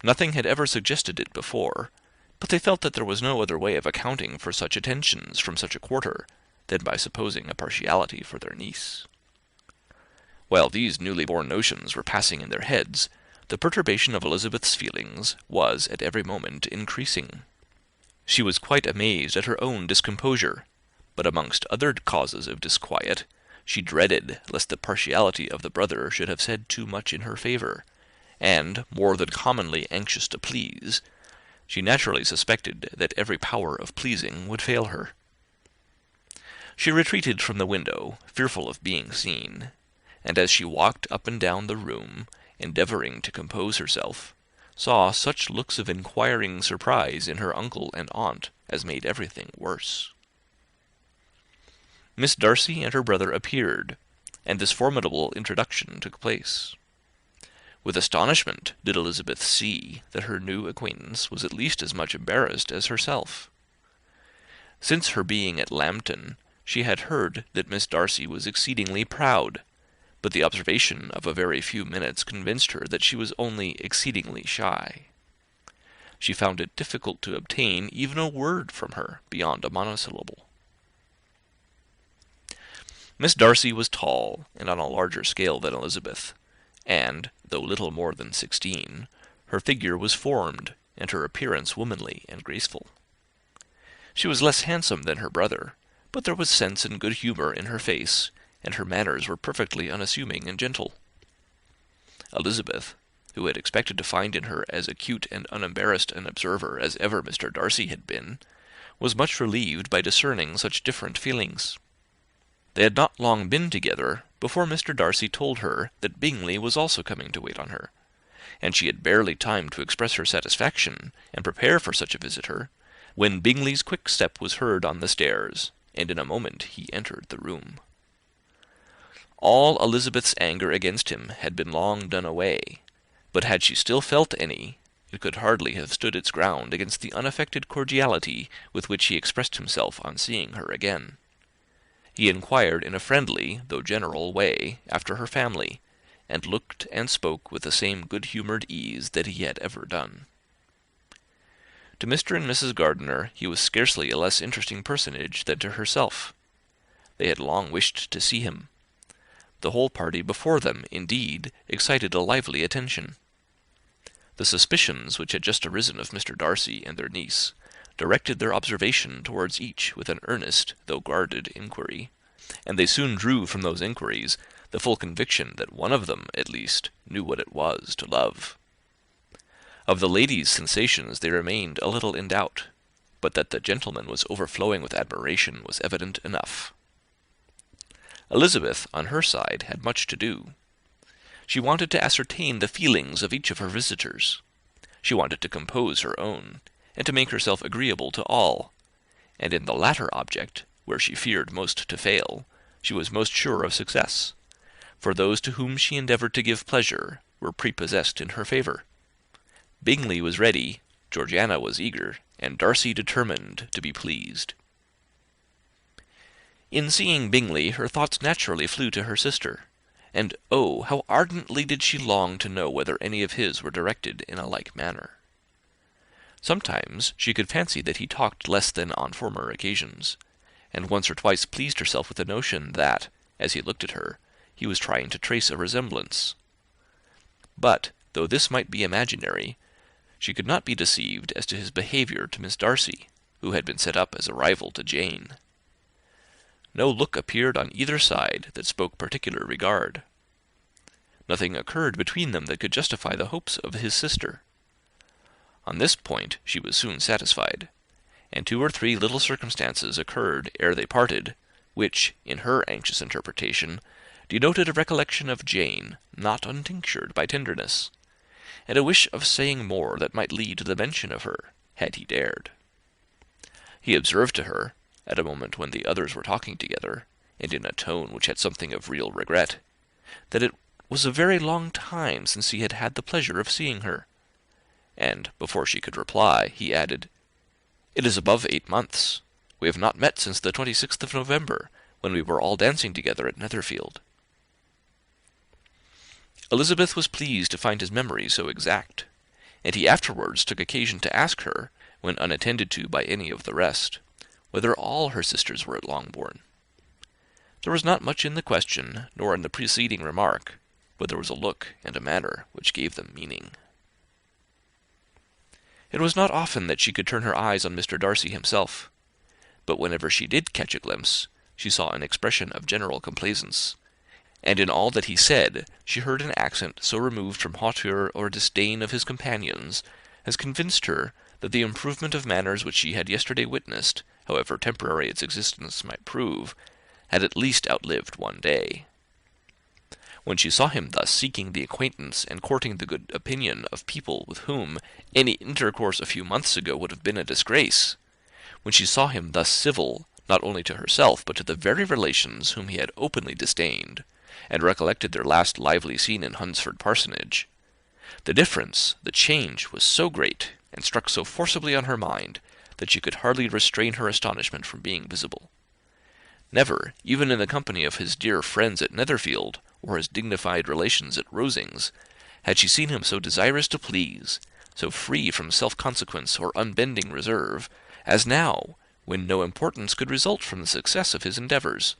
Nothing had ever suggested it before, but they felt that there was no other way of accounting for such attentions from such a quarter than by supposing a partiality for their niece. While these newly born notions were passing in their heads, the perturbation of Elizabeth's feelings was at every moment increasing. She was quite amazed at her own discomposure, but amongst other causes of disquiet, she dreaded lest the partiality of the brother should have said too much in her favour, and, more than commonly anxious to please, she naturally suspected that every power of pleasing would fail her. She retreated from the window, fearful of being seen, and as she walked up and down the room, endeavouring to compose herself, saw such looks of inquiring surprise in her uncle and aunt as made everything worse. Miss Darcy and her brother appeared, and this formidable introduction took place. With astonishment did Elizabeth see that her new acquaintance was at least as much embarrassed as herself. Since her being at Lambton, she had heard that Miss Darcy was exceedingly proud, but the observation of a very few minutes convinced her that she was only exceedingly shy. She found it difficult to obtain even a word from her beyond a monosyllable. Miss Darcy was tall, and on a larger scale than Elizabeth, and, though little more than 16, her figure was formed, and her appearance womanly and graceful. She was less handsome than her brother, but there was sense and good humour in her face, and her manners were perfectly unassuming and gentle. Elizabeth, who had expected to find in her as acute and unembarrassed an observer as ever Mr. Darcy had been, was much relieved by discerning such different feelings. They had not long been together before Mr. Darcy told her that Bingley was also coming to wait on her, and she had barely time to express her satisfaction and prepare for such a visitor, when Bingley's quick step was heard on the stairs, and in a moment he entered the room. All Elizabeth's anger against him had been long done away, but had she still felt any, it could hardly have stood its ground against the unaffected cordiality with which he expressed himself on seeing her again. He inquired in a friendly, though general way, after her family, and looked and spoke with the same good-humoured ease that he had ever done. To Mr. and Mrs. Gardiner he was scarcely a less interesting personage than to herself. They had long wished to see him. The whole party before them, indeed, excited a lively attention. The suspicions which had just arisen of Mr. Darcy and their niece directed their observation towards each with an earnest, though guarded, inquiry, and they soon drew from those inquiries the full conviction that one of them, at least, knew what it was to love. Of the lady's sensations they remained a little in doubt, but that the gentleman was overflowing with admiration was evident enough. Elizabeth, on her side, had much to do. She wanted to ascertain the feelings of each of her visitors. She wanted to compose her own, and to make herself agreeable to all, and in the latter object, where she feared most to fail, she was most sure of success, for those to whom she endeavoured to give pleasure were prepossessed in her favour. Bingley was ready, Georgiana was eager, and Darcy determined to be pleased. In seeing Bingley, her thoughts naturally flew to her sister, and oh, how ardently did she long to know whether any of his were directed in a like manner. Sometimes she could fancy that he talked less than on former occasions, and once or twice pleased herself with the notion that, as he looked at her, he was trying to trace a resemblance. But, though this might be imaginary, she could not be deceived as to his behaviour to Miss Darcy, who had been set up as a rival to Jane. No look appeared on either side that spoke particular regard. Nothing occurred between them that could justify the hopes of his sister. On this point she was soon satisfied, and 2 or 3 little circumstances occurred ere they parted, which, in her anxious interpretation, denoted a recollection of Jane not untinctured by tenderness, and a wish of saying more that might lead to the mention of her, had he dared. He observed to her, at a moment when the others were talking together, and in a tone which had something of real regret, that it was a very long time since he had had the pleasure of seeing her, and, before she could reply, he added, "It is above 8 months. We have not met since the 26th of November, when we were all dancing together at Netherfield." Elizabeth was pleased to find his memory so exact, and he afterwards took occasion to ask her, when unattended to by any of the rest, whether all her sisters were at Longbourn. There was not much in the question, nor in the preceding remark, but there was a look and a manner which gave them meaning. It was not often that she could turn her eyes on Mr. Darcy himself, but whenever she did catch a glimpse, she saw an expression of general complaisance, and in all that he said she heard an accent so removed from hauteur or disdain of his companions as convinced her that the improvement of manners which she had yesterday witnessed, however temporary its existence might prove, had at least outlived one day. When she saw him thus seeking the acquaintance and courting the good opinion of people with whom any intercourse a few months ago would have been a disgrace, when she saw him thus civil, not only to herself, but to the very relations whom he had openly disdained, and recollected their last lively scene in Hunsford Parsonage, the difference, the change, was so great, and struck so forcibly on her mind, that she could hardly restrain her astonishment from being visible. Never, even in the company of his dear friends at Netherfield, or his dignified relations at Rosings, had she seen him so desirous to please, so free from self-consequence or unbending reserve, as now, when no importance could result from the success of his endeavours,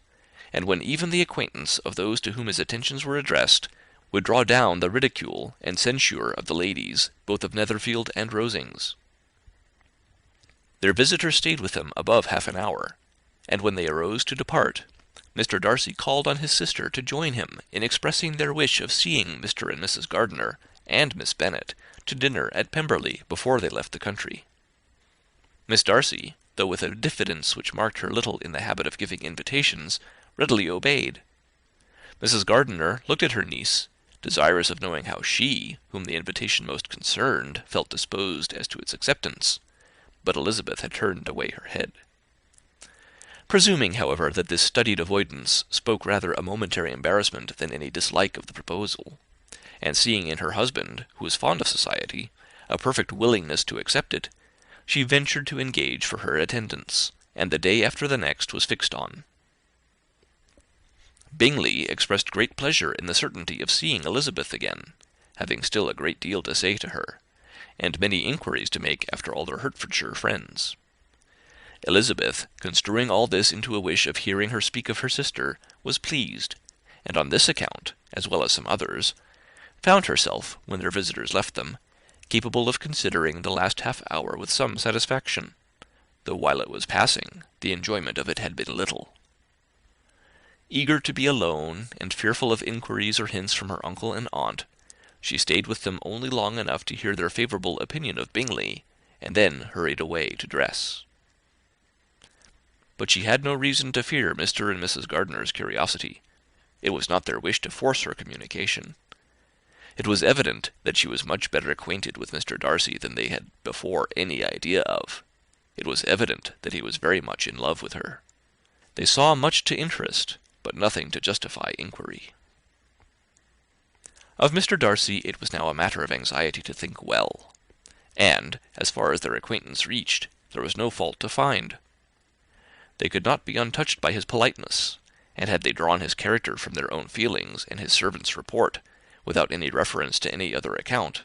and when even the acquaintance of those to whom his attentions were addressed would draw down the ridicule and censure of the ladies, both of Netherfield and Rosings. Their visitor stayed with them above half an hour, and when they arose to depart, Mr. Darcy called on his sister to join him in expressing their wish of seeing Mr. and Mrs. Gardiner and Miss Bennet to dinner at Pemberley before they left the country. Miss Darcy, though with a diffidence which marked her little in the habit of giving invitations, readily obeyed. Mrs. Gardiner looked at her niece, desirous of knowing how she, whom the invitation most concerned, felt disposed as to its acceptance, but Elizabeth had turned away her head. Presuming, however, that this studied avoidance spoke rather a momentary embarrassment than any dislike of the proposal, and seeing in her husband, who was fond of society, a perfect willingness to accept it, she ventured to engage for her attendance, and the day after the next was fixed on. Bingley expressed great pleasure in the certainty of seeing Elizabeth again, having still a great deal to say to her, and many inquiries to make after all their Hertfordshire friends. Elizabeth, construing all this into a wish of hearing her speak of her sister, was pleased, and on this account, as well as some others, found herself, when their visitors left them, capable of considering the last half-hour with some satisfaction, though while it was passing, the enjoyment of it had been little. Eager to be alone, and fearful of inquiries or hints from her uncle and aunt, she stayed with them only long enough to hear their favourable opinion of Bingley, and then hurried away to dress. But she had no reason to fear Mr. and Mrs. Gardiner's curiosity. It was not their wish to force her communication. It was evident that she was much better acquainted with Mr. Darcy than they had before any idea of. It was evident that he was very much in love with her. They saw much to interest, but nothing to justify inquiry. Of Mr. Darcy it was now a matter of anxiety to think well, and, as far as their acquaintance reached, there was no fault to find. They could not be untouched by his politeness, and had they drawn his character from their own feelings and his servant's report, without any reference to any other account,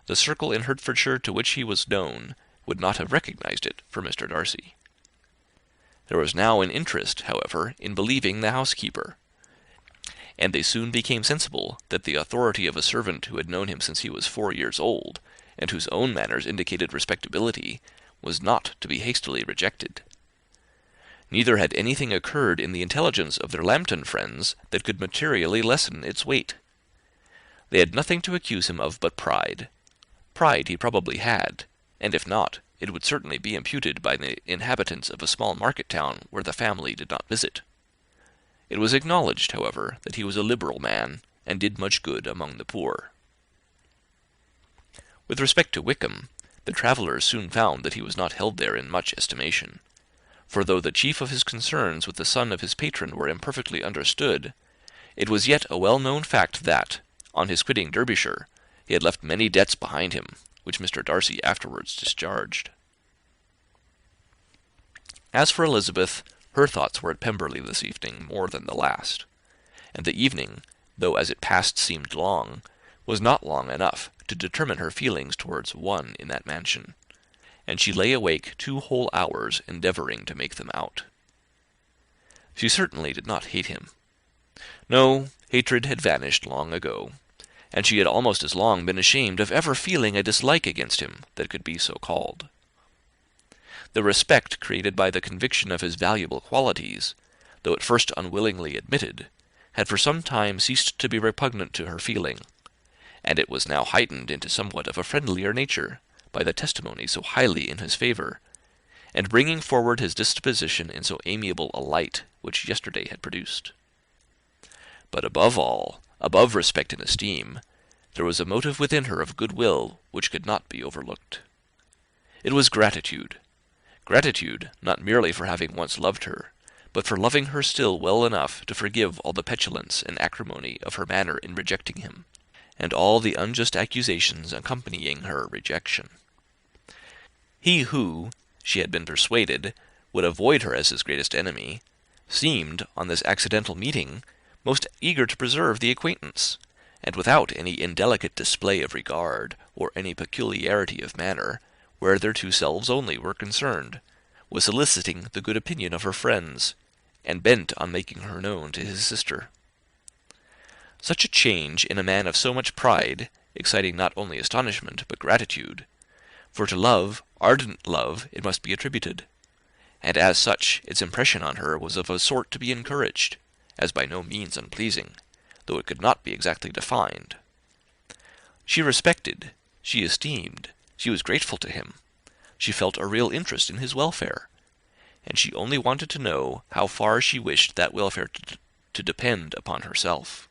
the circle in Hertfordshire to which he was known would not have recognized it for Mr. Darcy. There was now an interest, however, in believing the housekeeper, and they soon became sensible that the authority of a servant who had known him since he was 4 years old, and whose own manners indicated respectability, was not to be hastily rejected. Neither had anything occurred in the intelligence of their Lambton friends that could materially lessen its weight. They had nothing to accuse him of but pride. Pride he probably had, and if not, it would certainly be imputed by the inhabitants of a small market town where the family did not visit. It was acknowledged, however, that he was a liberal man, and did much good among the poor. With respect to Wickham, the travellers soon found that he was not held there in much estimation, for though the chief of his concerns with the son of his patron were imperfectly understood, it was yet a well-known fact that, on his quitting Derbyshire, he had left many debts behind him, which Mr. Darcy afterwards discharged. As for Elizabeth, her thoughts were at Pemberley this evening more than the last, and the evening, though as it passed seemed long, was not long enough to determine her feelings towards one in that mansion, and she lay awake 2 whole hours endeavouring to make them out. She certainly did not hate him. No, hatred had vanished long ago, and she had almost as long been ashamed of ever feeling a dislike against him that could be so called. The respect created by the conviction of his valuable qualities, though at first unwillingly admitted, had for some time ceased to be repugnant to her feeling, and it was now heightened into somewhat of a friendlier nature, by the testimony so highly in his favour, and bringing forward his disposition in so amiable a light which yesterday had produced. But above all, above respect and esteem, there was a motive within her of goodwill which could not be overlooked. It was gratitude. Gratitude, not merely for having once loved her, but for loving her still well enough to forgive all the petulance and acrimony of her manner in rejecting him, and all the unjust accusations accompanying her rejection. He who, she had been persuaded, would avoid her as his greatest enemy, seemed, on this accidental meeting, most eager to preserve the acquaintance, and without any indelicate display of regard, or any peculiarity of manner, where their two selves only were concerned, was soliciting the good opinion of her friends, and bent on making her known to his sister. Such a change in a man of so much pride, exciting not only astonishment but gratitude, for to love, ardent love, it must be attributed, and as such its impression on her was of a sort to be encouraged, as by no means unpleasing, though it could not be exactly defined. She respected, she esteemed, she was grateful to him, she felt a real interest in his welfare, and she only wanted to know how far she wished that welfare to depend upon herself,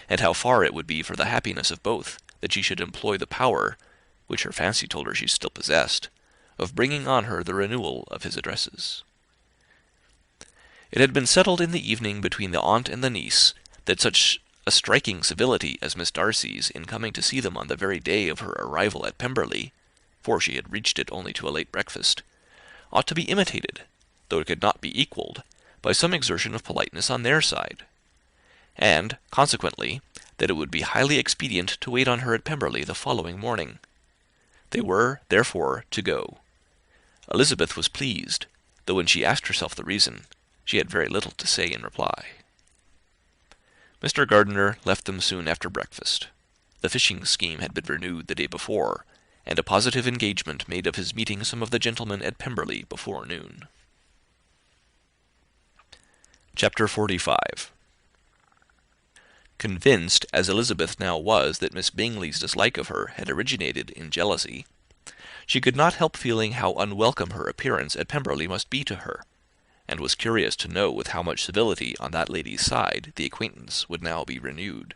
and how far it would be for the happiness of both that she should employ the power, which her fancy told her she still possessed, of bringing on her the renewal of his addresses. It had been settled in the evening between the aunt and the niece that such a striking civility as Miss Darcy's in coming to see them on the very day of her arrival at Pemberley, for she had reached it only to a late breakfast, ought to be imitated, though it could not be equalled, by some exertion of politeness on their side, and, consequently, that it would be highly expedient to wait on her at Pemberley the following morning. They were, therefore, to go. Elizabeth was pleased, though when she asked herself the reason, she had very little to say in reply. Mr. Gardiner left them soon after breakfast. The fishing scheme had been renewed the day before, and a positive engagement made of his meeting some of the gentlemen at Pemberley before noon. Chapter 45. Convinced as Elizabeth now was that Miss Bingley's dislike of her had originated in jealousy, she could not help feeling how unwelcome her appearance at Pemberley must be to her, and was curious to know with how much civility on that lady's side the acquaintance would now be renewed.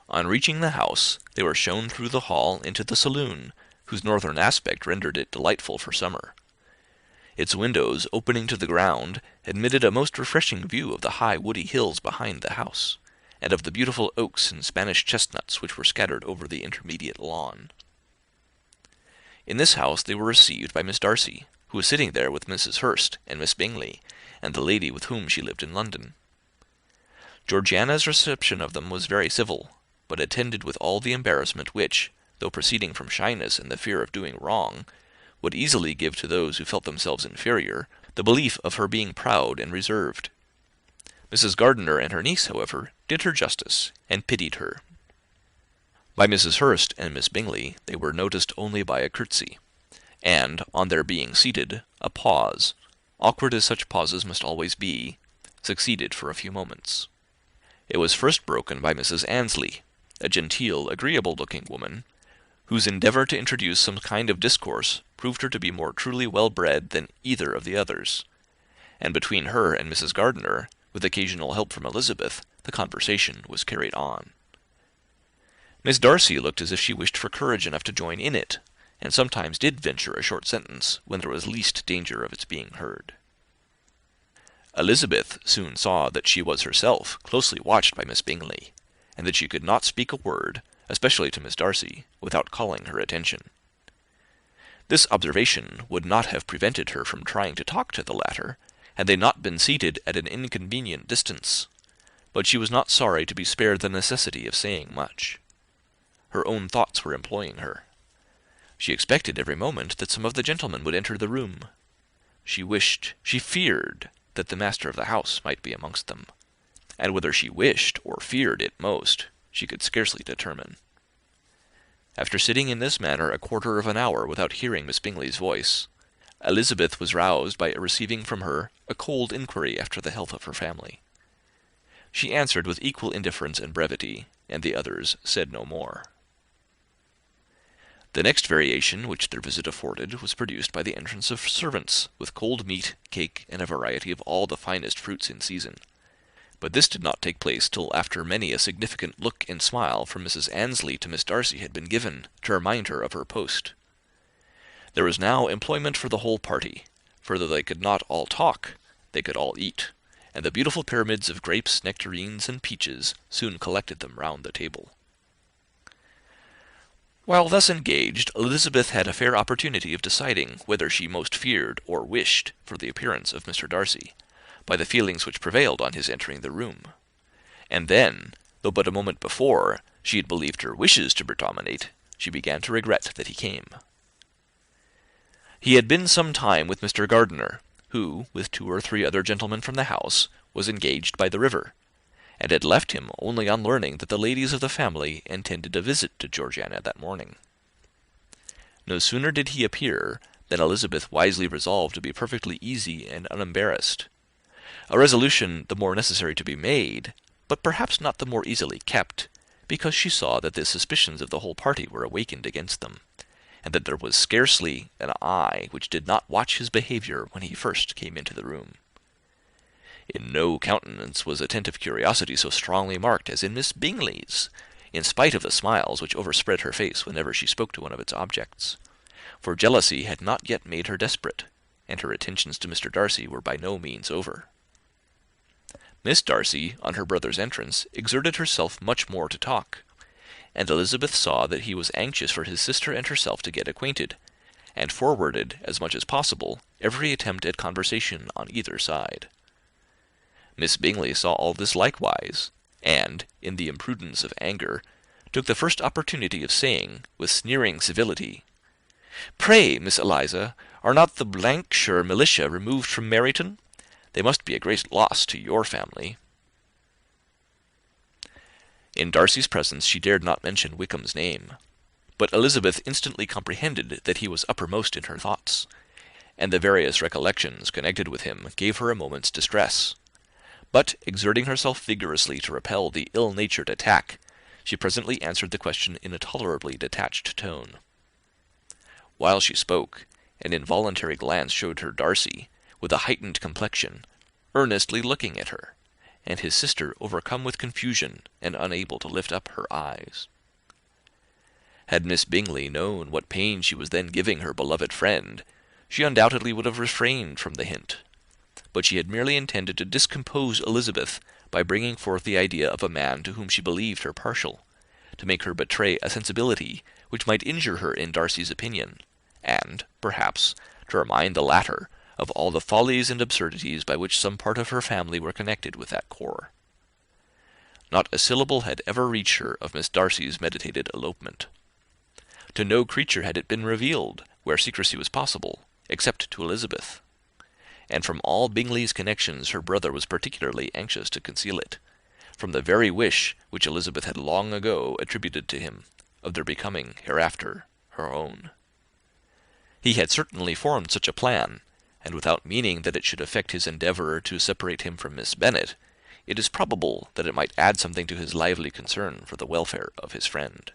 On reaching the house, they were shown through the hall into the saloon, whose northern aspect rendered it delightful for summer. Its windows, opening to the ground, admitted a most refreshing view of the high woody hills behind the house, and of the beautiful oaks and Spanish chestnuts which were scattered over the intermediate lawn. In this house they were received by Miss Darcy, who was sitting there with Mrs. Hurst and Miss Bingley, and the lady with whom she lived in London. Georgiana's reception of them was very civil, but attended with all the embarrassment which, though proceeding from shyness and the fear of doing wrong, would easily give to those who felt themselves inferior the belief of her being proud and reserved. Mrs. Gardiner and her niece, however, did her justice, and pitied her. By Mrs. Hurst and Miss Bingley they were noticed only by a curtsy, and, on their being seated, a pause, awkward as such pauses must always be, succeeded for a few moments. It was first broken by Mrs. Annesley, a genteel, agreeable-looking woman, whose endeavour to introduce some kind of discourse proved her to be more truly well-bred than either of the others, and between her and Mrs. Gardiner, with occasional help from Elizabeth, the conversation was carried on. Miss Darcy looked as if she wished for courage enough to join in it, and sometimes did venture a short sentence when there was least danger of its being heard. Elizabeth soon saw that she was herself closely watched by Miss Bingley, and that she could not speak a word, especially to Miss Darcy, without calling her attention. This observation would not have prevented her from trying to talk to the latter, had they not been seated at an inconvenient distance, but she was not sorry to be spared the necessity of saying much. Her own thoughts were employing her. She expected every moment that some of the gentlemen would enter the room. She wished, she feared, that the master of the house might be amongst them, and whether she wished or feared it most, she could scarcely determine. After sitting in this manner a quarter of an hour without hearing Miss Bingley's voice, Elizabeth was roused by receiving from her a cold inquiry after the health of her family. She answered with equal indifference and brevity, and the others said no more. The next variation which their visit afforded was produced by the entrance of servants, with cold meat, cake, and a variety of all the finest fruits in season. But this did not take place till after many a significant look and smile from Mrs. Annesley to Miss Darcy had been given, to remind her of her post. There was now employment for the whole party, for though they could not all talk, they could all eat, and the beautiful pyramids of grapes, nectarines, and peaches soon collected them round the table. While thus engaged, Elizabeth had a fair opportunity of deciding whether she most feared or wished for the appearance of Mr. Darcy, by the feelings which prevailed on his entering the room. And then, though but a moment before she had believed her wishes to predominate, she began to regret that he came. He had been some time with Mr. Gardiner, who, with 2 or 3 other gentlemen from the house, was engaged by the river, and had left him only on learning that the ladies of the family intended a visit to Georgiana that morning. No sooner did he appear than Elizabeth wisely resolved to be perfectly easy and unembarrassed, a resolution the more necessary to be made, but perhaps not the more easily kept, because she saw that the suspicions of the whole party were awakened against them, and that there was scarcely an eye which did not watch his behaviour when he first came into the room. In no countenance was attentive curiosity so strongly marked as in Miss Bingley's, in spite of the smiles which overspread her face whenever she spoke to one of its objects, for jealousy had not yet made her desperate, and her attentions to Mr. Darcy were by no means over. Miss Darcy, on her brother's entrance, exerted herself much more to talk, and Elizabeth saw that he was anxious for his sister and herself to get acquainted, and forwarded, as much as possible, every attempt at conversation on either side. Miss Bingley saw all this likewise, and, in the imprudence of anger, took the first opportunity of saying, with sneering civility, "Pray, Miss Eliza, are not the shire militia removed from Meryton? They must be a great loss to your family." In Darcy's presence she dared not mention Wickham's name, but Elizabeth instantly comprehended that he was uppermost in her thoughts, and the various recollections connected with him gave her a moment's distress. But, exerting herself vigorously to repel the ill-natured attack, she presently answered the question in a tolerably detached tone. While she spoke, an involuntary glance showed her Darcy, with a heightened complexion, earnestly looking at her, and his sister overcome with confusion and unable to lift up her eyes. Had Miss Bingley known what pain she was then giving her beloved friend, she undoubtedly would have refrained from the hint, but she had merely intended to discompose Elizabeth by bringing forth the idea of a man to whom she believed her partial, to make her betray a sensibility which might injure her in Darcy's opinion, and, perhaps, to remind the latter of all the follies and absurdities by which some part of her family were connected with that corps. Not a syllable had ever reached her of Miss Darcy's meditated elopement. To no creature had it been revealed, where secrecy was possible, except to Elizabeth, and from all Bingley's connections her brother was particularly anxious to conceal it, from the very wish which Elizabeth had long ago attributed to him, of their becoming hereafter her own. He had certainly formed such a plan, and without meaning that it should affect his endeavour to separate him from Miss Bennet, it is probable that it might add something to his lively concern for the welfare of his friend.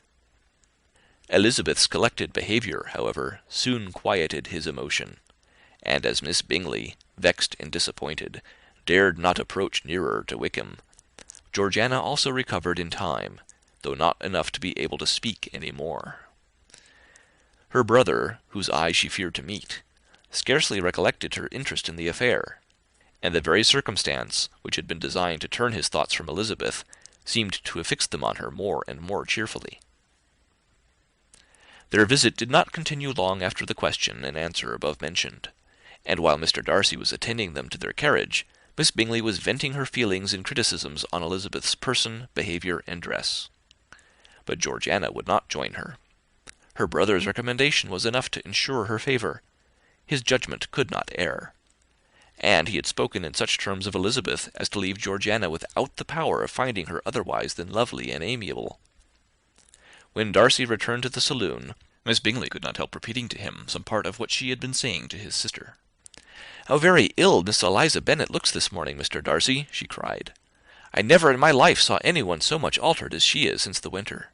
Elizabeth's collected behaviour, however, soon quieted his emotion, and as Miss Bingley, vexed and disappointed, dared not approach nearer to Wickham, Georgiana also recovered in time, though not enough to be able to speak any more. Her brother, whose eye she feared to meet, scarcely recollected her interest in the affair, and the very circumstance which had been designed to turn his thoughts from Elizabeth seemed to have fixed them on her more and more cheerfully. Their visit did not continue long after the question and answer above mentioned, and while Mr. Darcy was attending them to their carriage, Miss Bingley was venting her feelings in criticisms on Elizabeth's person, behaviour, and dress. But Georgiana would not join her. Her brother's recommendation was enough to ensure her favour. His judgment could not err, and he had spoken in such terms of Elizabeth as to leave Georgiana without the power of finding her otherwise than lovely and amiable. When Darcy returned to the saloon, Miss Bingley could not help repeating to him some part of what she had been saying to his sister. "How very ill Miss Eliza Bennet looks this morning, Mr. Darcy," she cried. "I never in my life saw anyone so much altered as she is since the winter.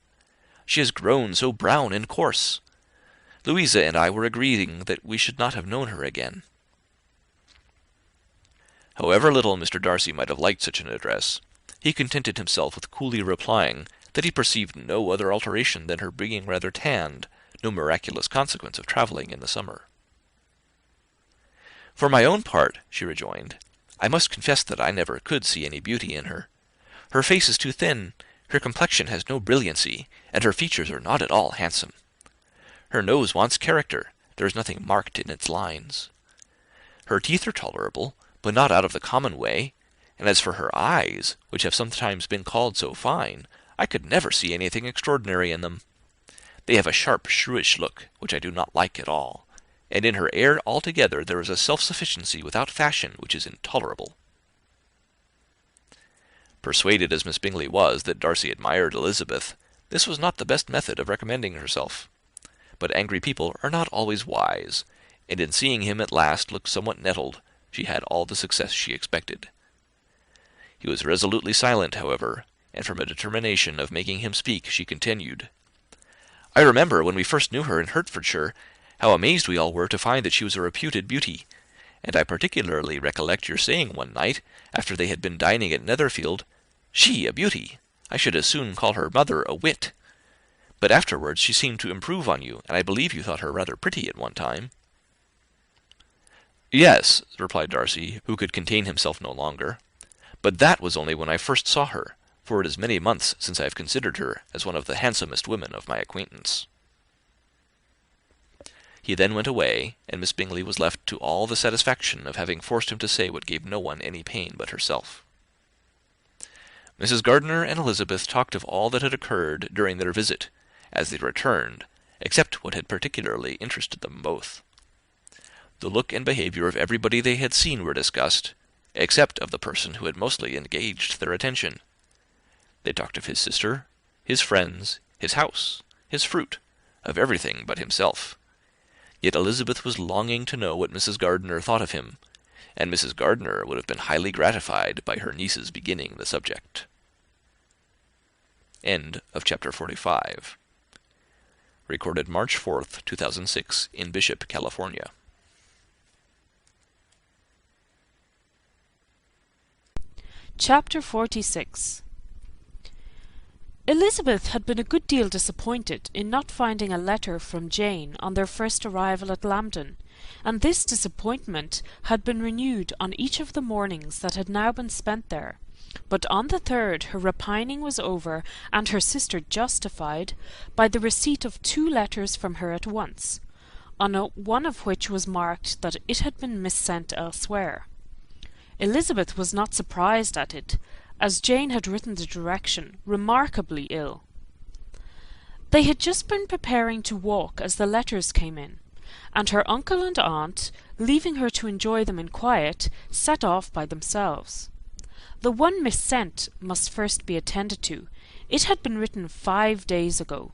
She has grown so brown and coarse. Louisa and I were agreeing that we should not have known her again." However little Mr. Darcy might have liked such an address, he contented himself with coolly replying that he perceived no other alteration than her being rather tanned, no miraculous consequence of travelling in the summer. "For my own part," she rejoined, "I must confess that I never could see any beauty in her. Her face is too thin, her complexion has no brilliancy, and her features are not at all handsome. Her nose wants character, there is nothing marked in its lines. Her teeth are tolerable, but not out of the common way, and as for her eyes, which have sometimes been called so fine, I could never see anything extraordinary in them. They have a sharp, shrewish look, which I do not like at all, and in her air altogether there is a self-sufficiency without fashion which is intolerable." Persuaded as Miss Bingley was that Darcy admired Elizabeth, this was not the best method of recommending herself. But angry people are not always wise, and in seeing him at last look somewhat nettled, she had all the success she expected. He was resolutely silent, however, and from a determination of making him speak, she continued, "I remember, when we first knew her in Hertfordshire, how amazed we all were to find that she was a reputed beauty, and I particularly recollect your saying one night, after they had been dining at Netherfield, 'She a beauty! I should as soon call her mother a wit.' But afterwards she seemed to improve on you, and I believe you thought her rather pretty at one time." "Yes," replied Darcy, who could contain himself no longer, "but that was only when I first saw her, for it is many months since I have considered her as one of the handsomest women of my acquaintance." He then went away, and Miss Bingley was left to all the satisfaction of having forced him to say what gave no one any pain but herself. Mrs. Gardiner and Elizabeth talked of all that had occurred during their visit, as they returned, except what had particularly interested them both. The look and behaviour of everybody they had seen were discussed, except of the person who had mostly engaged their attention. They talked of his sister, his friends, his house, his fruit, of everything but himself. Yet Elizabeth was longing to know what Mrs. Gardiner thought of him, and Mrs. Gardiner would have been highly gratified by her niece's beginning the subject. End of chapter 45. Recorded March 4th, 2006, in Bishop, California. Chapter 46. Elizabeth had been a good deal disappointed in not finding a letter from Jane on their first arrival at Lambton, and this disappointment had been renewed on each of the mornings that had now been spent there. But on the third her repining was over, and her sister justified, by the receipt of 2 letters from her at once, on one of which was marked that it had been missent elsewhere. Elizabeth was not surprised at it, as Jane had written the direction remarkably ill. They had just been preparing to walk as the letters came in, and her uncle and aunt, leaving her to enjoy them in quiet, set off by themselves. The one missent must first be attended to. It had been written 5 days ago.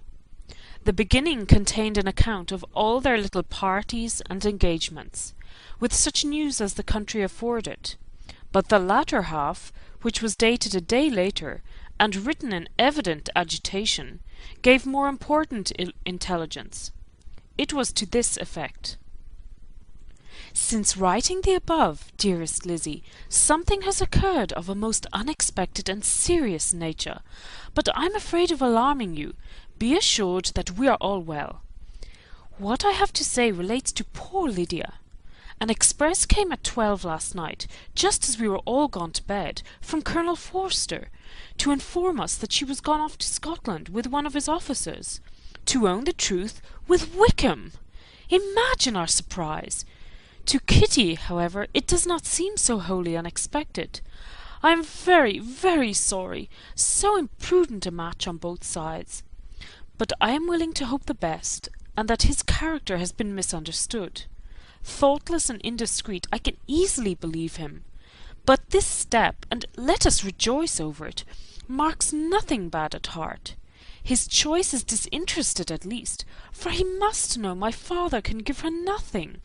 The beginning contained an account of all their little parties and engagements, with such news as the country afforded, but the latter half, which was dated a day later, and written in evident agitation, gave more important intelligence. It was to this effect: "Since writing the above, dearest Lizzie, something has occurred of a most unexpected and serious nature, but I am afraid of alarming you. Be assured that we are all well. What I have to say relates to poor Lydia. An express came at 12 last night, just as we were all gone to bed, from Colonel Forster, to inform us that she was gone off to Scotland with one of his officers. To own the truth, with Wickham! Imagine our surprise! To Kitty, however, it does not seem so wholly unexpected. I am very, very sorry. So imprudent a match on both sides. But I am willing to hope the best, and that his character has been misunderstood. Thoughtless and indiscreet, I can easily believe him. But this step, and let us rejoice over it, marks nothing bad at heart. His choice is disinterested at least, for he must know my father can give her nothing.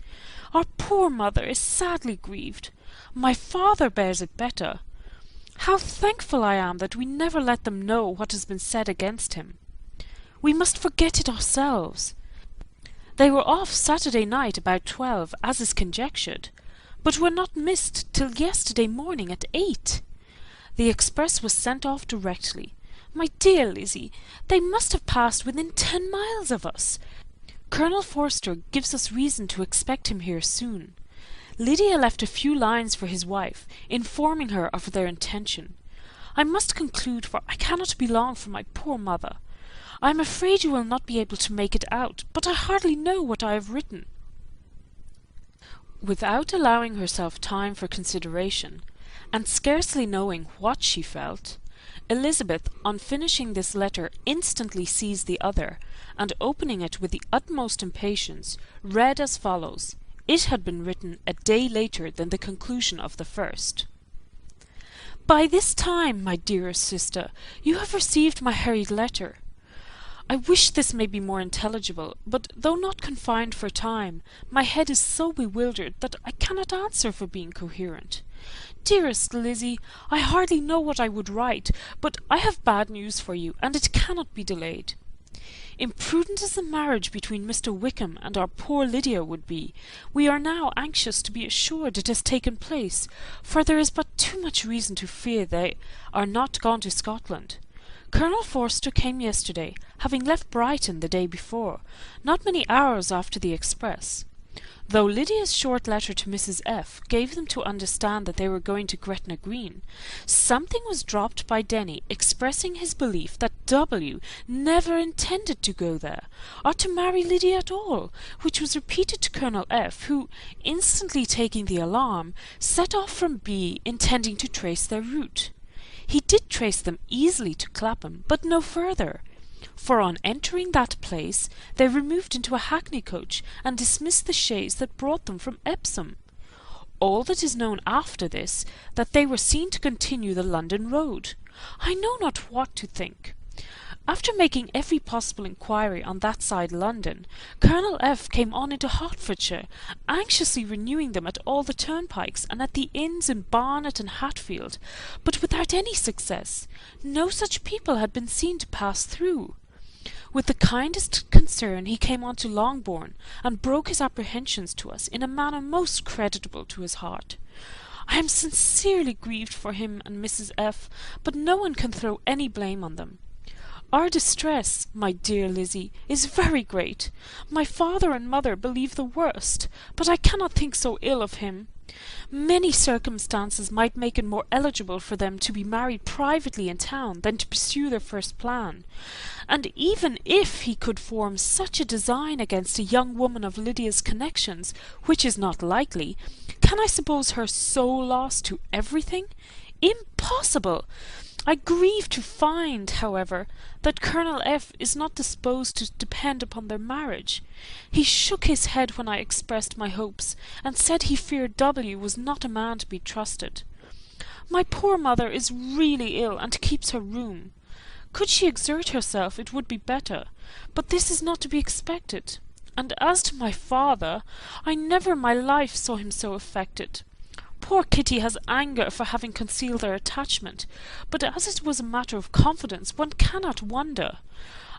Our poor mother is sadly grieved. My father bears it better. How thankful I am that we never let them know what has been said against him. We must forget it ourselves. They were off Saturday night about 12, as is conjectured, but were not missed till yesterday morning at 8. The express was sent off directly. My dear Lizzie, they must have passed within 10 miles of us. Colonel Forster gives us reason to expect him here soon. Lydia left a few lines for his wife, informing her of their intention. I must conclude, for I cannot be long from my poor mother. I am afraid you will not be able to make it out, but I hardly know what I have written. Without allowing herself time for consideration, and scarcely knowing what she felt, Elizabeth, on finishing this letter, instantly seized the other, and opening it with the utmost impatience, read as follows. It had been written a day later than the conclusion of the first. By this time, my dearest sister, you have received my hurried letter. I wish this may be more intelligible, but though not confined for time, my head is so bewildered that I cannot answer for being coherent. Dearest Lizzie, I hardly know what I would write, but I have bad news for you, and it cannot be delayed. Imprudent as the marriage between Mr. Wickham and our poor Lydia would be, we are now anxious to be assured it has taken place, for there is but too much reason to fear they are not gone to Scotland. Colonel Forster came yesterday, having left Brighton the day before, not many hours after the express. Though Lydia's short letter to Mrs. F. gave them to understand that they were going to Gretna Green, something was dropped by Denny expressing his belief that W. never intended to go there, or to marry Lydia at all, which was repeated to Colonel F., who, instantly taking the alarm, set off from B., intending to trace their route. He did trace them easily to Clapham, but no further, for on entering that place they removed into a hackney coach and dismissed the chaise that brought them from Epsom. All that is known after this, that they were seen to continue the London road. I know not what to think. After making every possible inquiry on that side London, Colonel F. came on into Hertfordshire, anxiously renewing them at all the turnpikes and at the inns in Barnet and Hatfield, but without any success. No such people had been seen to pass through. With the kindest concern he came on to Longbourn, and broke his apprehensions to us in a manner most creditable to his heart. I am sincerely grieved for him and Mrs. F., but no one can throw any blame on them. Our distress, my dear Lizzie, is very great. My father and mother believe the worst, but I cannot think so ill of him. Many circumstances might make it more eligible for them to be married privately in town than to pursue their first plan. And even if he could form such a design against a young woman of Lydia's connections, which is not likely, can I suppose her so lost to everything? Impossible! I grieve to find, however, that Colonel F. is not disposed to depend upon their marriage. He shook his head when I expressed my hopes, and said he feared W. was not a man to be trusted. My poor mother is really ill, and keeps her room. Could she exert herself, it would be better, but this is not to be expected. And as to my father, I never in my life saw him so affected. Poor Kitty has anger for having concealed their attachment, but as it was a matter of confidence, one cannot wonder.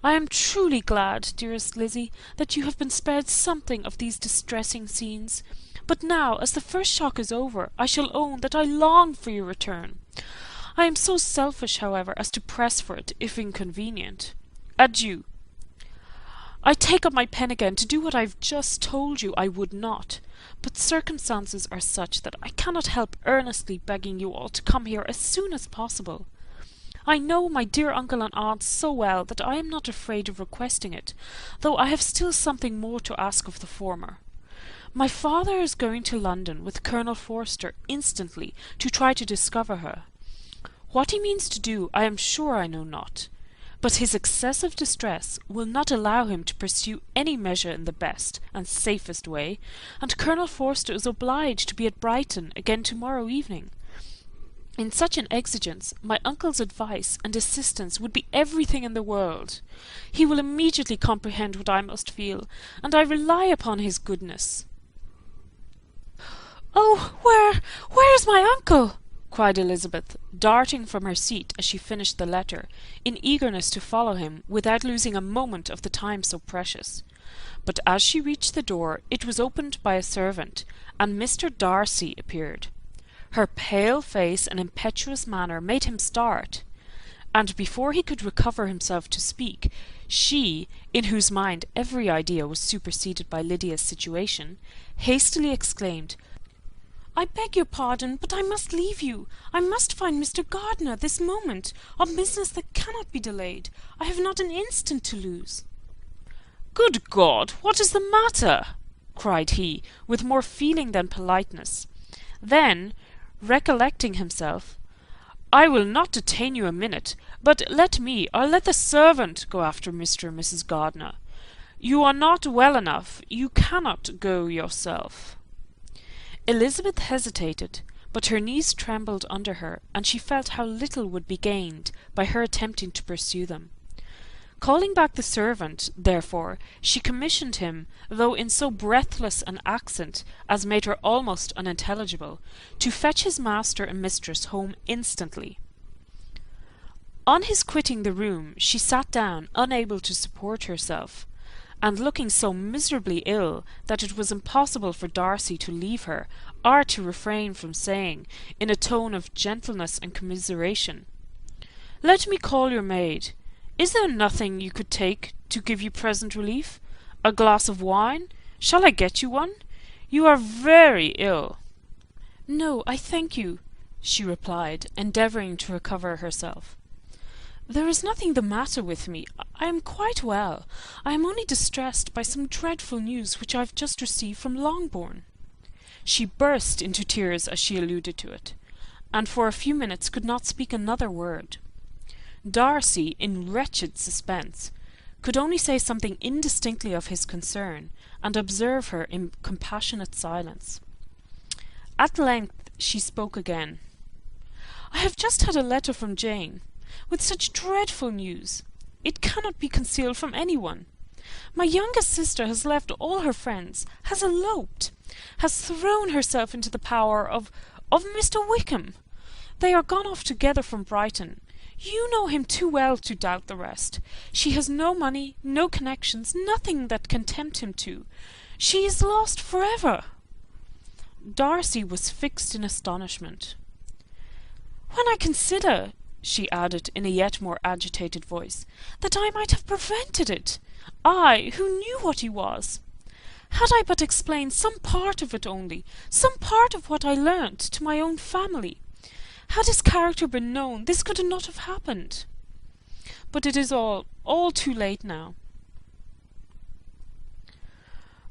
I am truly glad, dearest Lizzie, that you have been spared something of these distressing scenes. But now, as the first shock is over, I shall own that I long for your return. I am so selfish, however, as to press for it, if inconvenient. Adieu. I take up my pen again to do what I have just told you I would not, but circumstances are such that I cannot help earnestly begging you all to come here as soon as possible. I know my dear uncle and aunt so well that I am not afraid of requesting it, though I have still something more to ask of the former. My father is going to London with Colonel Forster instantly to try to discover her. What he means to do I am sure I know not, but his excessive distress will not allow him to pursue any measure in the best and safest way, and Colonel Forster is obliged to be at Brighton again to-morrow evening. In such an exigence, my uncle's advice and assistance would be everything in the world. He will immediately comprehend what I must feel, and I rely upon his goodness. "Oh, where is my uncle?" cried Elizabeth, darting from her seat as she finished the letter, in eagerness to follow him, without losing a moment of the time so precious. But as she reached the door, it was opened by a servant, and Mr. Darcy appeared. Her pale face and impetuous manner made him start, and before he could recover himself to speak, she, in whose mind every idea was superseded by Lydia's situation, hastily exclaimed, "I beg your pardon, but I must leave you. I must find Mr. Gardiner this moment, on business that cannot be delayed. I have not an instant to lose." "Good God, what is the matter?" cried he, with more feeling than politeness. Then, recollecting himself, "I will not detain you a minute, but let me, or let the servant, go after Mr. and Mrs. Gardiner. You are not well enough. You cannot go yourself." Elizabeth hesitated, but her knees trembled under her, and she felt how little would be gained by her attempting to pursue them. Calling back the servant, therefore, she commissioned him, though in so breathless an accent as made her almost unintelligible, to fetch his master and mistress home instantly. On his quitting the room, she sat down, unable to support herself, and looking so miserably ill that it was impossible for Darcy to leave her, or to refrain from saying, in a tone of gentleness and commiseration, "Let me call your maid. Is there nothing you could take to give you present relief? A glass of wine? Shall I get you one? You are very ill." "No, I thank you," she replied, endeavouring to recover herself. "There is nothing the matter with me. I am quite well. I am only distressed by some dreadful news which I have just received from Longbourn." She burst into tears as she alluded to it, and for a few minutes could not speak another word. Darcy, in wretched suspense, could only say something indistinctly of his concern, and observe her in compassionate silence. At length she spoke again. "I have just had a letter from Jane, with such dreadful news. It cannot be concealed from anyone. My youngest sister has left all her friends, has eloped, has thrown herself into the power of Mr. Wickham. They are gone off together from Brighton. You know him too well to doubt the rest. She has no money, no connections, nothing that can tempt him to. She is lost forever." Darcy was fixed in astonishment. "When I consider," she added in a yet more agitated voice, "that I might have prevented it, I, who knew what he was. Had I but explained some part of it only, some part of what I learnt, to my own family, had his character been known, this could not have happened. But it is all too late now."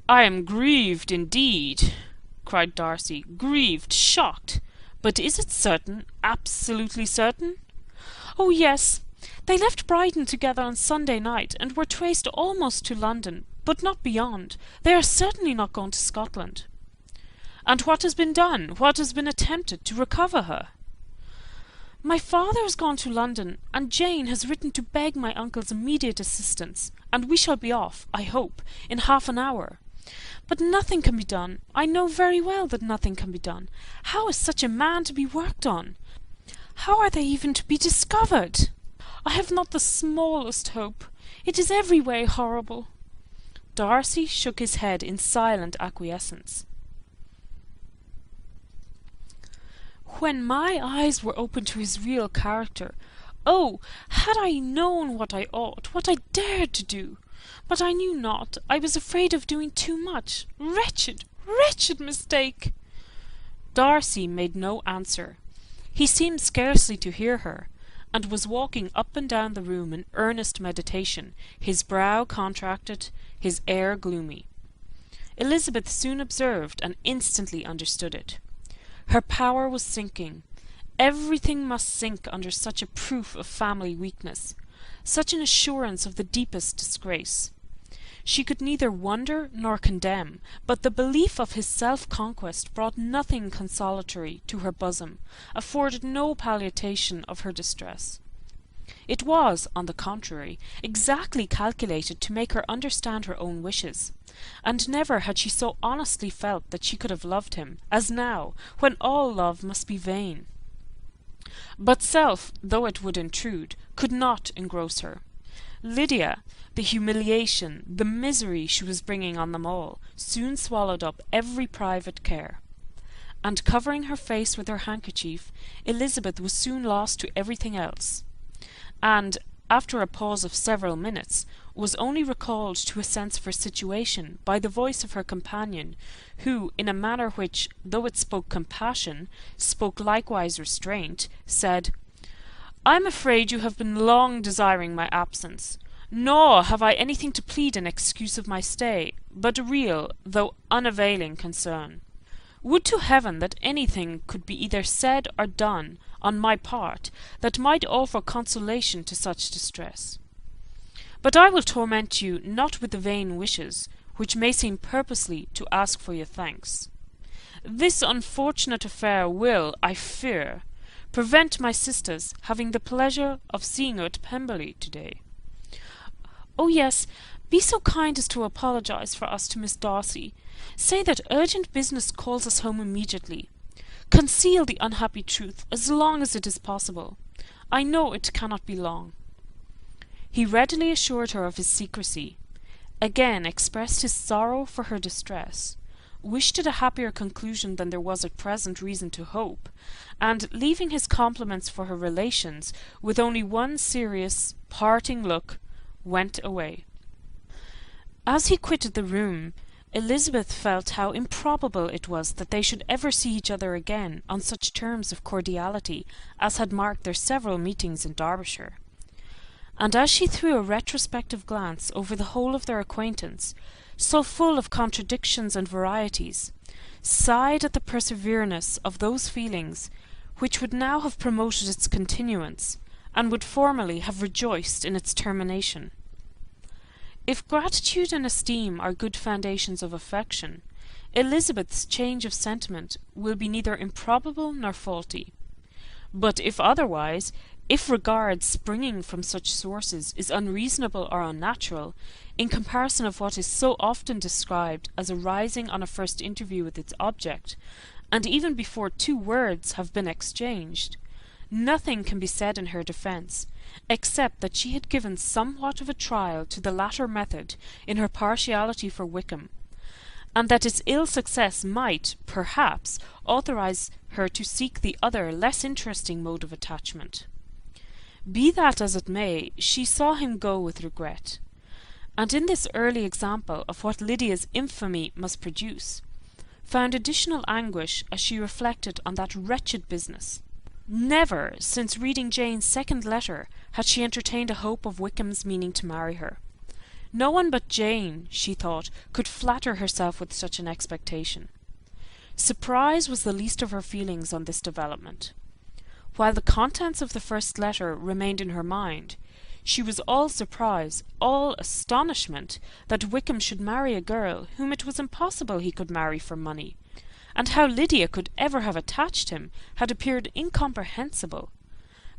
"I am grieved indeed," cried Darcy, "grieved, shocked. But is it certain, absolutely certain?" "Oh, yes. They left Brighton together on Sunday night, and were traced almost to London, but not beyond. They are certainly not gone to Scotland." "And what has been done, what has been attempted to recover her?" "My father has gone to London, and Jane has written to beg my uncle's immediate assistance, and we shall be off, I hope, in half an hour. But nothing can be done. I know very well that nothing can be done. How is such a man to be worked on? How are they even to be discovered? I have not the smallest hope. It is every way horrible." Darcy shook his head in silent acquiescence. "When my eyes were opened to his real character, oh, had I known what I ought, what I dared to do! But I knew not. I was afraid of doing too much. Wretched, wretched mistake!" Darcy made no answer. He seemed scarcely to hear her, and was walking up and down the room in earnest meditation, his brow contracted, his air gloomy. Elizabeth soon observed and instantly understood it. Her power was sinking. Everything must sink under such a proof of family weakness, such an assurance of the deepest disgrace. She could neither wonder nor condemn, but the belief of his self-conquest brought nothing consolatory to her bosom, afforded no palliation of her distress. It was, on the contrary, exactly calculated to make her understand her own wishes, and never had she so honestly felt that she could have loved him, as now, when all love must be vain. But self, though it would intrude, could not engross her. Lydia, the humiliation, the misery she was bringing on them all, soon swallowed up every private care. And covering her face with her handkerchief, Elizabeth was soon lost to everything else, and, after a pause of several minutes, was only recalled to a sense of her situation by the voice of her companion, who, in a manner which, though it spoke compassion, spoke likewise restraint, said, "I am afraid you have been long desiring my absence, nor have I anything to plead in excuse of my stay, but a real, though unavailing concern. Would to heaven that anything could be either said or done, on my part, that might offer consolation to such distress. But I will torment you not with the vain wishes, which may seem purposely to ask for your thanks. This unfortunate affair will, I fear, prevent my sisters having the pleasure of seeing you at Pemberley to-day. Oh yes, be so kind as to apologize for us to Miss Darcy. Say that urgent business calls us home immediately. Conceal the unhappy truth as long as it is possible. I know it cannot be long." He readily assured her of his secrecy, again expressed his sorrow for her distress, wished it a happier conclusion than there was at present reason to hope, and, leaving his compliments for her relations, with only one serious, parting look, went away. As he quitted the room, Elizabeth felt how improbable it was that they should ever see each other again on such terms of cordiality as had marked their several meetings in Derbyshire. And as she threw a retrospective glance over the whole of their acquaintance, so full of contradictions and varieties, sighed at the persevereness of those feelings which would now have promoted its continuance, and would formerly have rejoiced in its termination. If gratitude and esteem are good foundations of affection, Elizabeth's change of sentiment will be neither improbable nor faulty. But if otherwise, if regard springing from such sources is unreasonable or unnatural, in comparison of what is so often described as arising on a first interview with its object, and even before 2 words have been exchanged, nothing can be said in her defence, except that she had given somewhat of a trial to the latter method in her partiality for Wickham, and that its ill success might, perhaps, authorize her to seek the other less interesting mode of attachment. Be that as it may, she saw him go with regret, and in this early example of what Lydia's infamy must produce, found additional anguish as she reflected on that wretched business. Never, since reading Jane's second letter, had she entertained a hope of Wickham's meaning to marry her. No one but Jane, she thought, could flatter herself with such an expectation. Surprise was the least of her feelings on this development. While the contents of the first letter remained in her mind, she was all surprise, all astonishment, that Wickham should marry a girl whom it was impossible he could marry for money, and how Lydia could ever have attached him had appeared incomprehensible.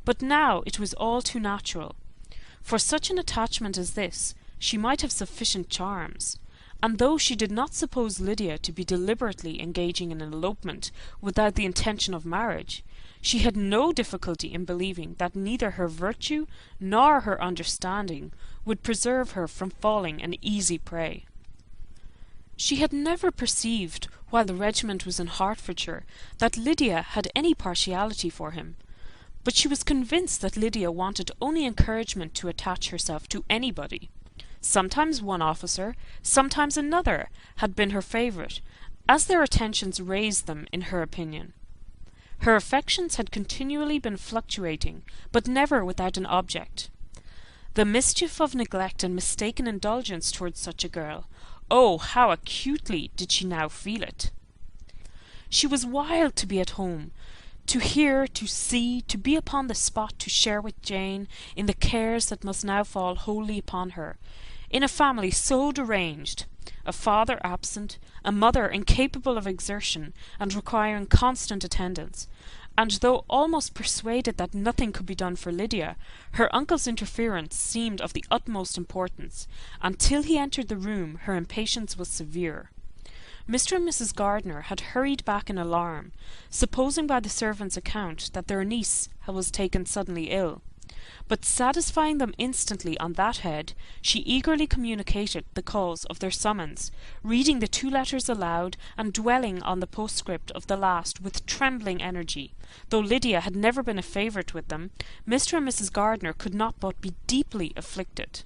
But now it was all too natural. For such an attachment as this, she might have sufficient charms, and though she did not suppose Lydia to be deliberately engaging in an elopement without the intention of marriage, she had no difficulty in believing that neither her virtue nor her understanding would preserve her from falling an easy prey. She had never perceived, while the regiment was in Hertfordshire, that Lydia had any partiality for him, but she was convinced that Lydia wanted only encouragement to attach herself to anybody. Sometimes one officer, sometimes another, had been her favourite, as their attentions raised them in her opinion. Her affections had continually been fluctuating, but never without an object. The mischief of neglect and mistaken indulgence towards such a girl, oh, how acutely did she now feel it! She was wild to be at home, to hear, to see, to be upon the spot to share with Jane in the cares that must now fall wholly upon her, in a family so deranged, a father absent, a mother incapable of exertion and requiring constant attendance, and though almost persuaded that nothing could be done for Lydia, her uncle's interference seemed of the utmost importance, and till he entered the room her impatience was severe. Mr. and Mrs. Gardiner had hurried back in alarm, supposing by the servant's account that their niece was taken suddenly ill, but satisfying them instantly on that head, she eagerly communicated the cause of their summons, reading the 2 letters aloud, and dwelling on the postscript of the last with trembling energy. Though Lydia had never been a favourite with them, Mr. and Mrs. Gardiner could not but be deeply afflicted.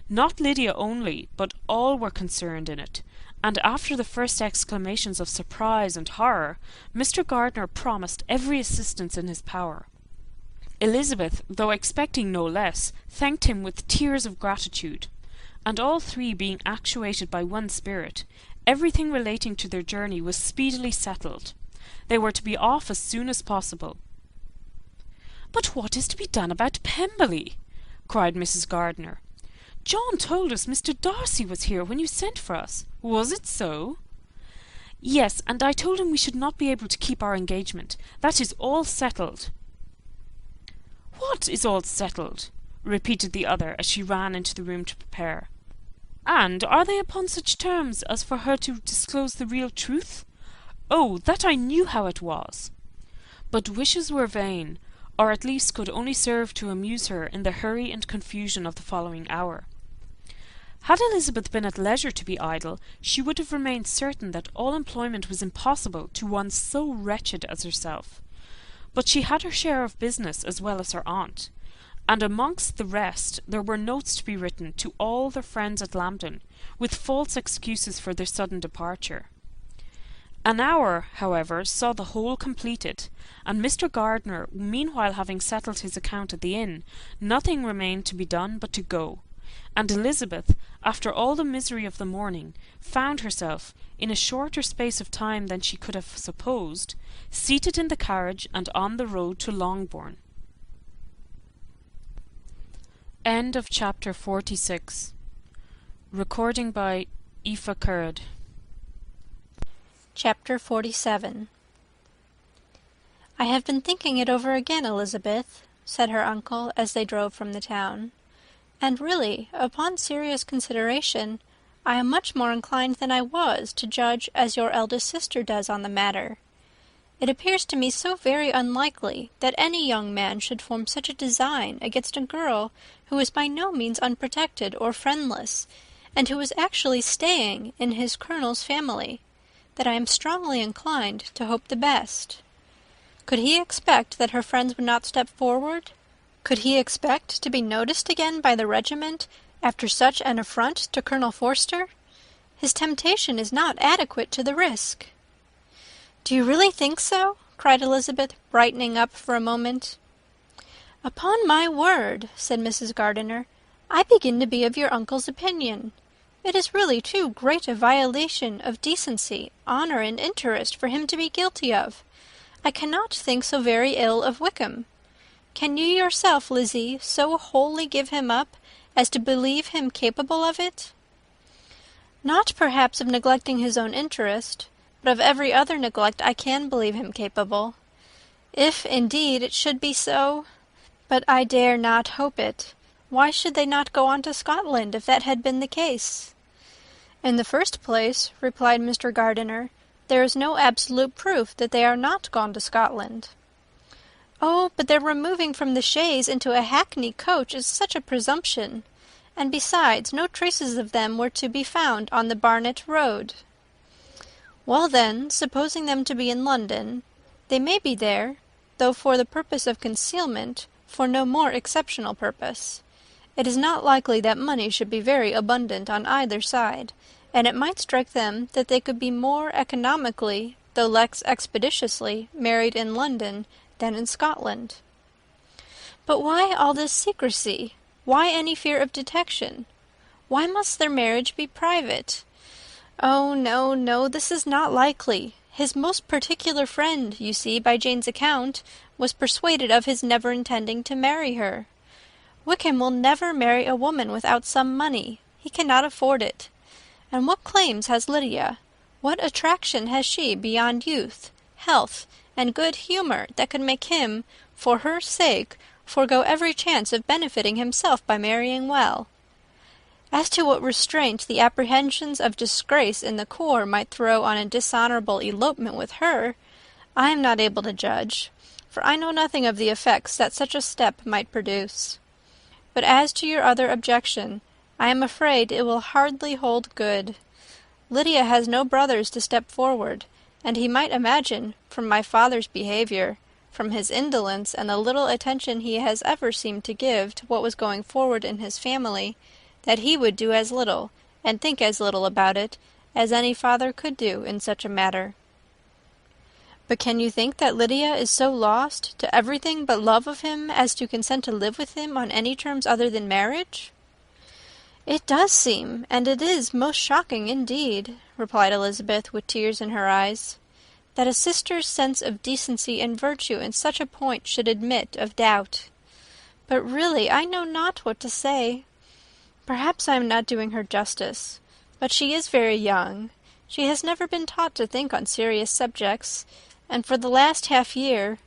Not Lydia only, but all were concerned in it, and after the first exclamations of surprise and horror, Mr. Gardiner promised every assistance in his power. Elizabeth, though expecting no less, thanked him with tears of gratitude, and all 3 being actuated by one spirit, everything relating to their journey was speedily settled. They were to be off as soon as possible. "But what is to be done about Pemberley?" cried Mrs. Gardiner. "John told us Mr. Darcy was here when you sent for us. Was it so?" "Yes, and I told him we should not be able to keep our engagement. That is all settled." "What is all settled?" repeated the other as she ran into the room to prepare. "And are they upon such terms as for her to disclose the real truth? Oh, that I knew how it was!" But wishes were vain, or at least could only serve to amuse her in the hurry and confusion of the following hour. Had Elizabeth been at leisure to be idle, she would have remained certain that all employment was impossible to one so wretched as herself. But she had her share of business as well as her aunt, and amongst the rest there were notes to be written to all their friends at Lambton, with false excuses for their sudden departure. An hour, however, saw the whole completed, and Mr. Gardiner, meanwhile having settled his account at the inn, nothing remained to be done but to go, and Elizabeth, after all the misery of the morning, found herself, in a shorter space of time than she could have supposed, seated in the carriage and on the road to Longbourn. End of chapter 46. Recording by Aoife Curd. Chapter 47. "I have been thinking it over again, Elizabeth," said her uncle as they drove from the town, "and really, upon serious consideration, I am much more inclined than I was to judge as your eldest sister does on the matter. It appears to me so very unlikely that any young man should form such a design against a girl who is by no means unprotected or friendless, and who is actually staying in his colonel's family, that I am strongly inclined to hope the best. Could he expect that her friends would not step forward? Could he expect to be noticed again by the regiment after such an affront to Colonel Forster? His temptation is not adequate to the risk." "Do you really think so?" cried Elizabeth, brightening up for a moment. "Upon my word," said Mrs. Gardiner, "I begin to be of your uncle's opinion. It is really too great a violation of decency, honour, and interest for him to be guilty of. I cannot think so very ill of Wickham. Can you yourself, Lizzie, so wholly give him up as to believe him capable of it?" "Not perhaps of neglecting his own interest, but of every other neglect I can believe him capable. If, indeed, it should be so, but I dare not hope it. Why should they not go on to Scotland if that had been the case?" "In the first place," replied Mr. Gardiner, "there is no absolute proof that they are not gone to Scotland." "Oh, but their removing from the chaise into a hackney coach is such a presumption. And besides, no traces of them were to be found on the Barnet road." "Well then, supposing them to be in London, they may be there, though for the purpose of concealment, for no more exceptional purpose. It is not likely that money should be very abundant on either side, and it might strike them that they could be more economically, though less expeditiously, married in London than in Scotland." "But why all this secrecy? Why any fear of detection? Why must their marriage be private? Oh, no, no, this is not likely. His most particular friend, you see, by Jane's account, was persuaded of his never intending to marry her. Wickham will never marry a woman without some money. He cannot afford it. And what claims has Lydia? What attraction has she beyond youth, health, and good humour that could make him, for her sake, forego every chance of benefiting himself by marrying well? As to what restraint the apprehensions of disgrace in the corps might throw on a dishonourable elopement with her, I am not able to judge, for I know nothing of the effects that such a step might produce. But as to your other objection, I am afraid it will hardly hold good. Lydia has no brothers to step forward, and he might imagine, from my father's behaviour, from his indolence and the little attention he has ever seemed to give to what was going forward in his family, that he would do as little, and think as little about it, as any father could do in such a matter. But can you think that Lydia is so lost to everything but love of him as to consent to live with him on any terms other than marriage? It does seem, and it is most shocking indeed, replied Elizabeth, with tears in her eyes, that a sister's sense of decency and virtue in such a point should admit of doubt. But really I know not what to say. Perhaps I am not doing her justice, but she is very young. She has never been taught to think on serious subjects, and for the last half-year,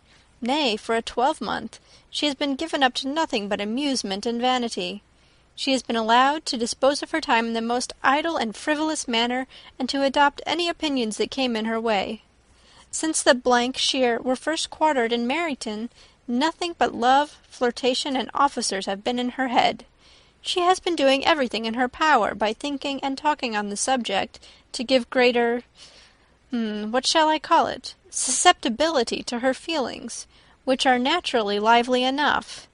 nay, for a 12-month, she has been given up to nothing but amusement and vanity. She has been allowed to dispose of her time in the most idle and frivolous manner, and to adopt any opinions that came in her way. Since the Shear were first quartered in Meryton, nothing but love, flirtation, and officers have been in her head. She has been doing everything in her power by thinking and talking on the subject to give greater, what shall I call it, susceptibility to her feelings, which are naturally lively enough.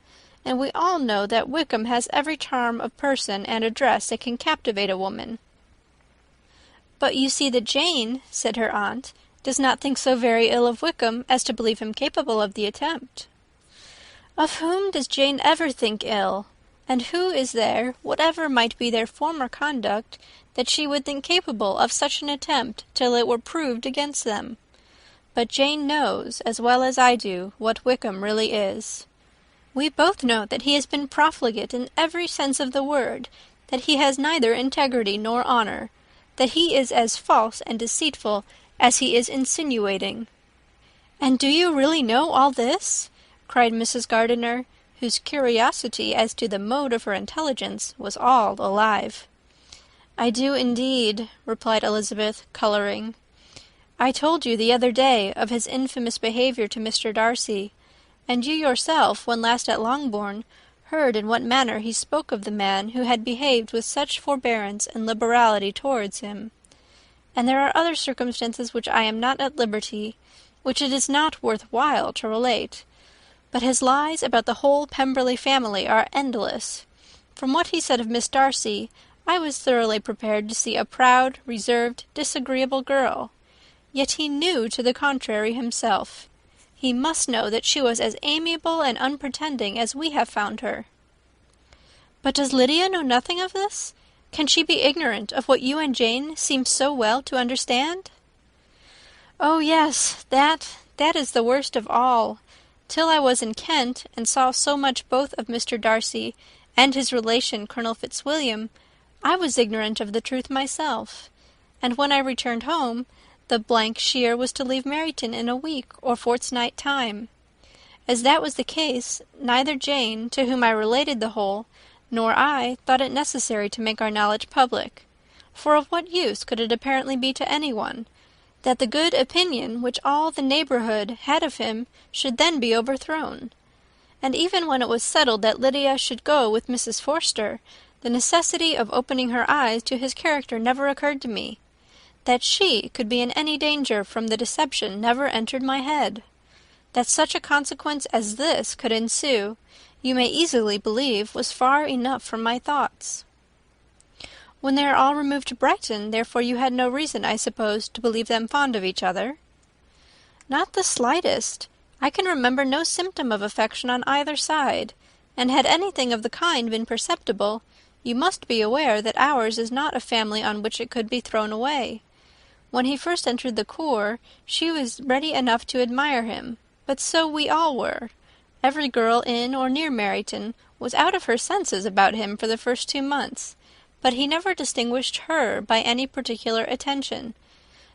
And we all know that Wickham has every charm of person and address that can captivate a woman. But you see that Jane, said her aunt, does not think so very ill of Wickham as to believe him capable of the attempt. Of whom does Jane ever think ill? And who is there, whatever might be their former conduct, that she would think capable of such an attempt till it were proved against them? But Jane knows, as well as I do, what Wickham really is. We both know that he has been profligate in every sense of the word, that he has neither integrity nor honour, that he is as false and deceitful as he is insinuating. And do you really know all this? Cried Mrs. Gardiner, whose curiosity as to the mode of her intelligence was all alive. I do indeed, replied Elizabeth, colouring. I told you the other day of his infamous behaviour to Mr. Darcy, and you yourself, when last at Longbourn, heard in what manner he spoke of the man who had behaved with such forbearance and liberality towards him. And there are other circumstances which I am not at liberty, which it is not worth while to relate. But his lies about the whole Pemberley family are endless. From what he said of Miss Darcy, I was thoroughly prepared to see a proud, reserved, disagreeable girl. Yet he knew to the contrary himself. He must know that she was as amiable and unpretending as we have found her. But does Lydia know nothing of this? Can she be ignorant of what you and Jane seem so well to understand? Oh, yes, that is the worst of all. Till I was in Kent, and saw so much both of Mr. Darcy and his relation Colonel Fitzwilliam, I was ignorant of the truth myself. And when I returned home, the Shear was to leave Meryton in a week or fortnight time. As that was the case, neither Jane, to whom I related the whole, nor I thought it necessary to make our knowledge public. For of what use could it apparently be to anyone, that the good opinion which all the neighbourhood had of him should then be overthrown? And even when it was settled that Lydia should go with Mrs. Forster, the necessity of opening her eyes to his character never occurred to me. That she could be in any danger from the deception never entered my head. That such a consequence as this could ensue, you may easily believe, was far enough from my thoughts. When they are all removed to Brighton, therefore you had no reason, I suppose, to believe them fond of each other? Not the slightest. I can remember no symptom of affection on either side, and had anything of the kind been perceptible, you must be aware that ours is not a family on which it could be thrown away. When he first entered the corps, she was ready enough to admire him, but so we all were. Every girl in or near Meryton was out of her senses about him for the first 2 months, but he never distinguished her by any particular attention,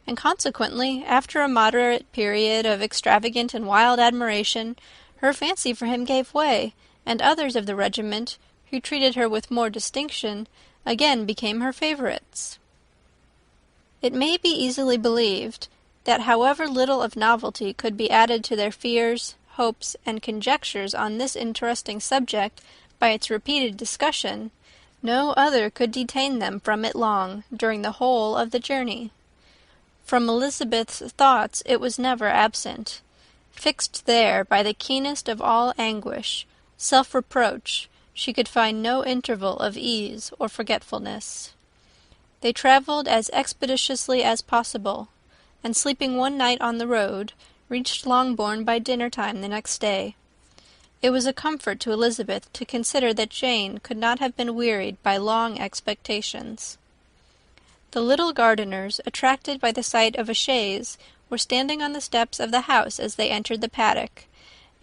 and consequently, after a moderate period of extravagant and wild admiration, her fancy for him gave way, and others of the regiment, who treated her with more distinction, again became her favourites. It may be easily believed that however little of novelty could be added to their fears, hopes, and conjectures on this interesting subject by its repeated discussion, no other could detain them from it long during the whole of the journey. From Elizabeth's thoughts it was never absent. Fixed there by the keenest of all anguish, self-reproach, she could find no interval of ease or forgetfulness. They travelled as expeditiously as possible, and sleeping one night on the road, reached Longbourn by dinner-time the next day. It was a comfort to Elizabeth to consider that Jane could not have been wearied by long expectations. The little Gardiners, attracted by the sight of a chaise, were standing on the steps of the house as they entered the paddock,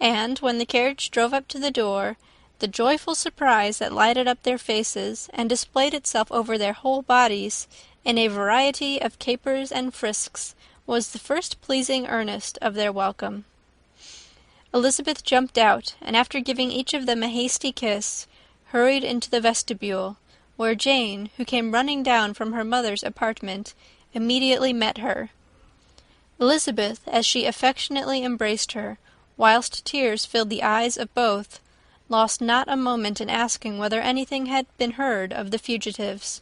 and, when the carriage drove up to the door, the joyful surprise that lighted up their faces and displayed itself over their whole bodies in a variety of capers and frisks was the first pleasing earnest of their welcome. Elizabeth jumped out, and after giving each of them a hasty kiss, hurried into the vestibule, where Jane, who came running down from her mother's apartment, immediately met her. Elizabeth, as she affectionately embraced her, whilst tears filled the eyes of both, lost not a moment in asking whether anything had been heard of the fugitives.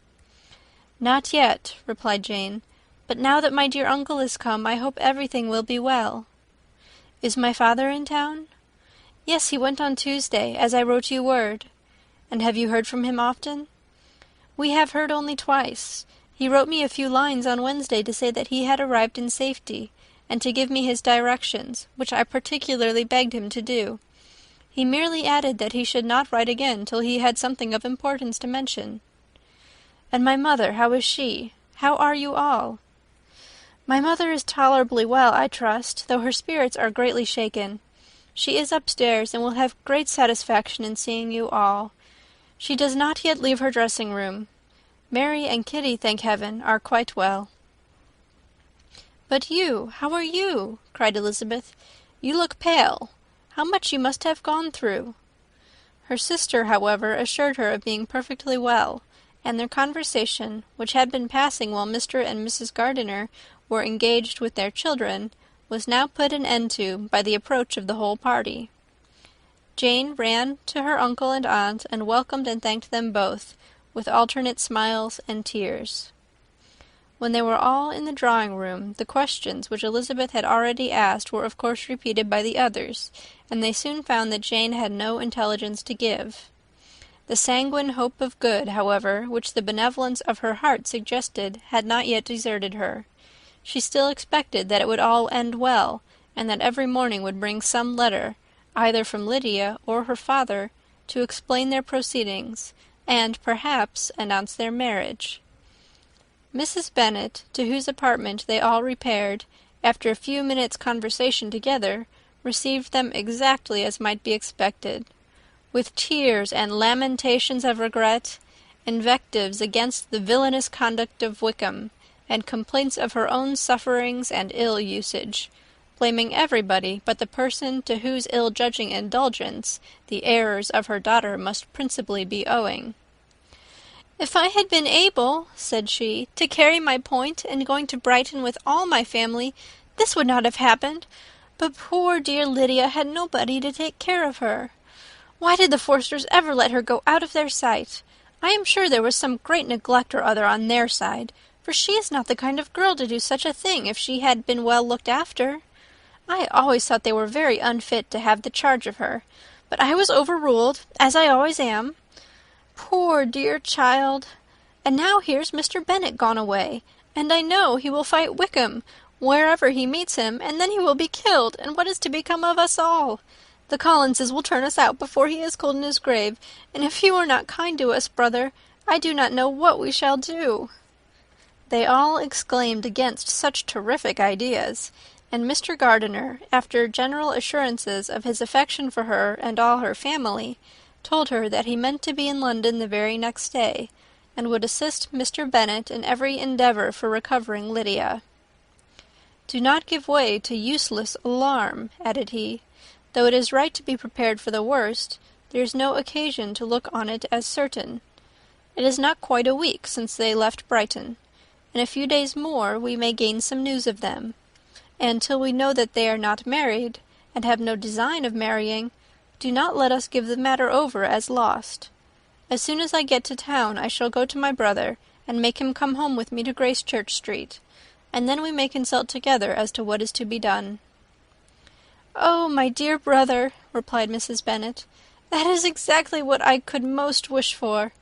"Not yet," replied Jane, "but now that my dear uncle is come, I hope everything will be well." "Is my father in town?" "Yes, he went on Tuesday, as I wrote you word." "And have you heard from him often?" "We have heard only twice. He wrote me a few lines on Wednesday to say that he had arrived in safety, and to give me his directions, which I particularly begged him to do. He merely added that he should not write again till he had something of importance to mention." "And my mother, how is she? How are you all?" "My mother is tolerably well, I trust, though her spirits are greatly shaken. She is upstairs, and will have great satisfaction in seeing you all. She does not yet leave her dressing-room. Mary and Kitty, thank heaven, are quite well." "But you, how are you?" cried Elizabeth. "You look pale. How much you must have gone through." Her sister, however, assured her of being perfectly well, and their conversation, which had been passing while Mr. and Mrs. Gardiner were engaged with their children, was now put an end to by the approach of the whole party. Jane ran to her uncle and aunt, and welcomed and thanked them both, with alternate smiles and tears. When they were all in the drawing-room, the questions which Elizabeth had already asked were of course repeated by the others, and they soon found that Jane had no intelligence to give. The sanguine hope of good, however, which the benevolence of her heart suggested, had not yet deserted her. She still expected that it would all end well, and that every morning would bring some letter, either from Lydia or her father, to explain their proceedings, and, perhaps, announce their marriage. Mrs. Bennet, to whose apartment they all repaired, after a few minutes' conversation together, received them exactly as might be expected. With tears and lamentations of regret, invectives against the villainous conduct of Wickham, and complaints of her own sufferings and ill usage, blaming everybody but the person to whose ill-judging indulgence the errors of her daughter must principally be owing. "If I had been able," said she, "to carry my point in going to Brighton with all my family, this would not have happened. But poor dear Lydia had nobody to take care of her. Why did the Forsters ever let her go out of their sight? I am sure there was some great neglect or other on their side, for she is not the kind of girl to do such a thing if she had been well looked after. I always thought they were very unfit to have the charge of her, but I was overruled, as I always am. Poor dear child! And now here's Mr. Bennet gone away, and I know he will fight Wickham wherever he meets him, and then he will be killed, and what is to become of us all? The Collinses will turn us out before he is cold in his grave, and if you are not kind to us, brother, I do not know what we shall do." They all exclaimed against such terrific ideas, and Mr. Gardiner, after general assurances of his affection for her and all her family, told her that he meant to be in London the very next day, and would assist Mr. Bennet in every endeavour for recovering Lydia. "Do not give way to useless alarm," added he. "Though it is right to be prepared for the worst, there is no occasion to look on it as certain. It is not quite a week since they left Brighton. In a few days more we may gain some news of them, and till we know that they are not married, and have no design of marrying, do not let us give the matter over as lost. As soon as I get to town, I shall go to my brother, and make him come home with me to Gracechurch Street, and then we may consult together as to what is to be done." "Oh, my dear brother," replied Mrs. Bennet, "that is exactly what I could most wish for.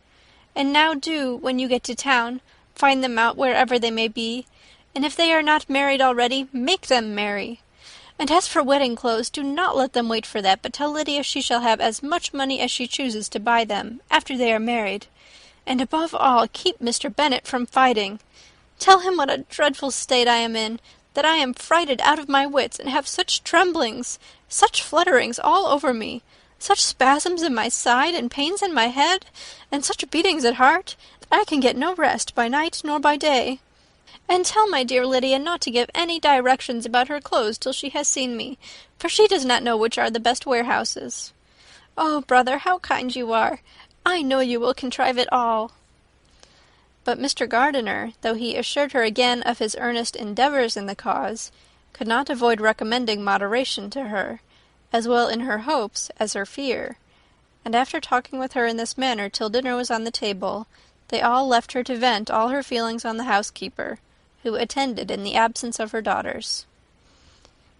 And now do, when you get to town, find them out wherever they may be, and if they are not married already, make them marry. And as for wedding clothes, do not let them wait for that, but tell Lydia she shall have as much money as she chooses to buy them, after they are married. And above all, keep Mr. Bennet from fighting. Tell him what a dreadful state I am in, that I am frighted out of my wits, and have such tremblings, such flutterings all over me, such spasms in my side, and pains in my head, and such beatings at heart, that I can get no rest by night nor by day. And tell my dear Lydia not to give any directions about her clothes till she has seen me, for she does not know which are the best warehouses. Oh, brother, how kind you are! I know you will contrive it all." But Mr. Gardiner, though he assured her again of his earnest endeavours in the cause, could not avoid recommending moderation to her, as well in her hopes as her fear, and after talking with her in this manner till dinner was on the table, they all left her to vent all her feelings on the housekeeper, who attended in the absence of her daughters.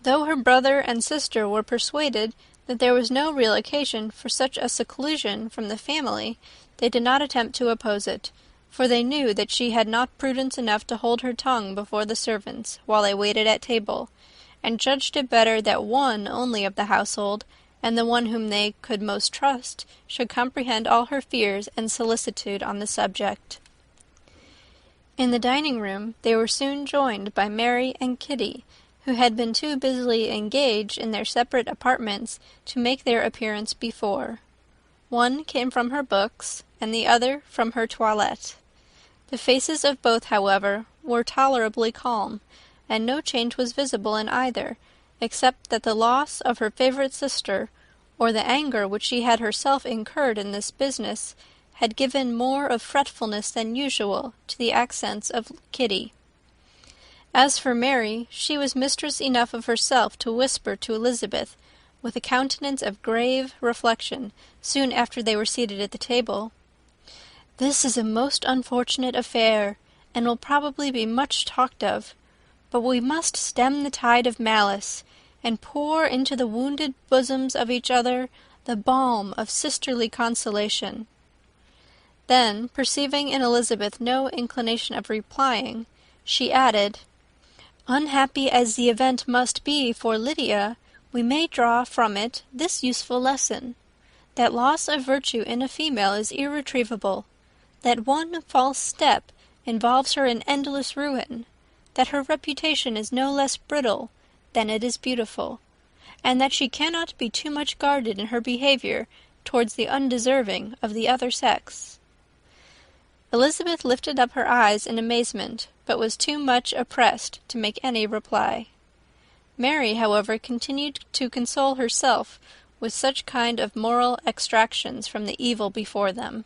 Though her brother and sister were persuaded that there was no real occasion for such a seclusion from the family, they did not attempt to oppose it, for they knew that she had not prudence enough to hold her tongue before the servants while they waited at table, and judged it better that one only of the household, and the one whom they could most trust, should comprehend all her fears and solicitude on the subject. In the dining-room they were soon joined by Mary and Kitty, who had been too busily engaged in their separate apartments to make their appearance before. One came from her books, and the other from her toilette. The faces of both, however, were tolerably calm, and no change was visible in either, except that the loss of her favourite sister, or the anger which she had herself incurred in this business, had given more of fretfulness than usual to the accents of Kitty. As for Mary, she was mistress enough of herself to whisper to Elizabeth, with a countenance of grave reflection, soon after they were seated at the table, "This is a most unfortunate affair, and will probably be much talked of, but we must stem the tide of malice, and pour into the wounded bosoms of each other the balm of sisterly consolation." Then, perceiving in Elizabeth no inclination of replying, she added, "Unhappy as the event must be for Lydia, we may draw from it this useful lesson, that loss of virtue in a female is irretrievable, that one false step involves her in endless ruin, that her reputation is no less brittle than it is beautiful, and that she cannot be too much guarded in her behaviour towards the undeserving of the other sex." Elizabeth lifted up her eyes in amazement, but was too much oppressed to make any reply. Mary, however, continued to console herself with such kind of moral extractions from the evil before them.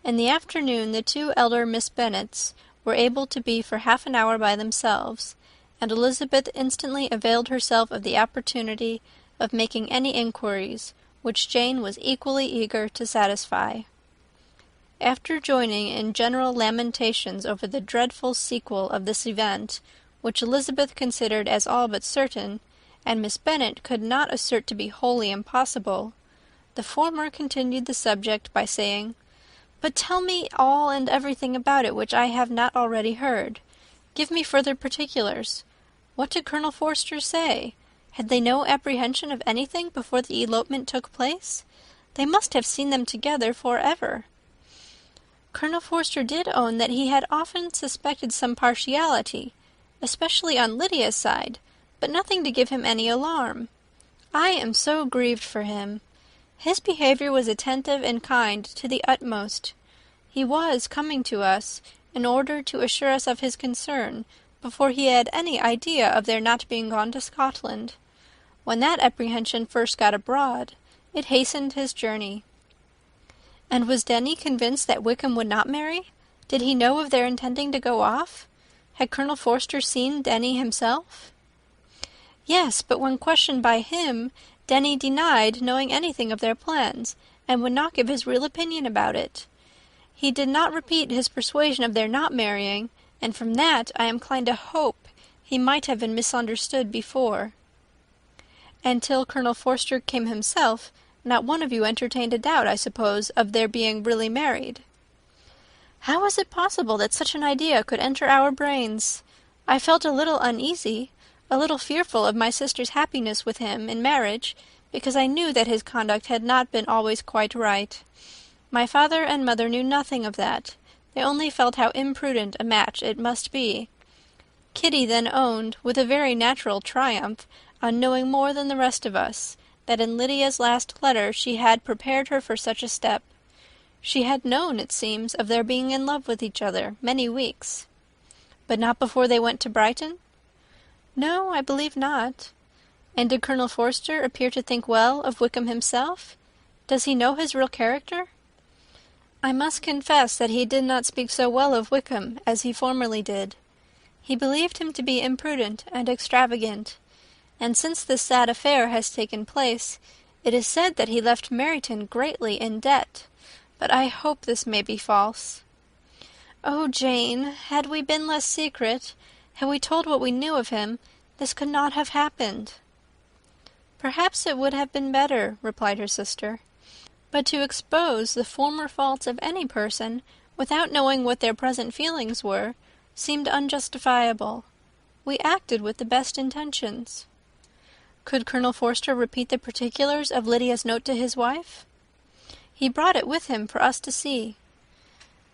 In the afternoon the two elder Miss Bennets were able to be for half an hour by themselves, and Elizabeth instantly availed herself of the opportunity of making any inquiries, which Jane was equally eager to satisfy. After joining in general lamentations over the dreadful sequel of this event, which Elizabeth considered as all but certain, and Miss Bennet could not assert to be wholly impossible, the former continued the subject by saying, "But tell me all and everything about it which I have not already heard. Give me further particulars. What did Colonel Forster say? Had they no apprehension of anything before the elopement took place? They must have seen them together for ever." "Colonel Forster did own that he had often suspected some partiality, especially on Lydia's side, but nothing to give him any alarm. I am so grieved for him. His behaviour was attentive and kind to the utmost. He was coming to us in order to assure us of his concern before he had any idea of their not being gone to Scotland. When that apprehension first got abroad, it hastened his journey." "And was Denny convinced that Wickham would not marry? Did he know of their intending to go off? Had Colonel Forster seen Denny himself?" Yes, but when questioned by him, Denny denied knowing anything of their plans, and would not give his real opinion about it. He did not repeat his persuasion of their not marrying, and from that I am inclined to hope he might have been misunderstood before. And till Colonel Forster came himself, not one of you entertained a doubt, I suppose, of their being really married. How was it possible that such an idea could enter our brains? I felt a little uneasy, a little fearful of my sister's happiness with him in marriage, because I knew that his conduct had not been always quite right. My father and mother knew nothing of that. They only felt how imprudent a match it must be. Kitty then owned, with a very natural triumph, on knowing more than the rest of us, that in Lydia's last letter she had prepared her for such a step. She had known, it seems, of their being in love with each other many weeks. But not before they went to Brighton? No, I believe not. And did Colonel Forster appear to think well of Wickham himself? Does he know his real character? I must confess that he did not speak so well of Wickham as he formerly did. He believed him to be imprudent and extravagant, and since this sad affair has taken place, it is said that he left Meryton greatly in debt, but I hope this may be false. Oh, Jane, had we been less secret, had we told what we knew of him, this could not have happened. Perhaps it would have been better, replied her sister. But to expose the former faults of any person, without knowing what their present feelings were, seemed unjustifiable. We acted with the best intentions. Could Colonel Forster repeat the particulars of Lydia's note to his wife? He brought it with him for us to see.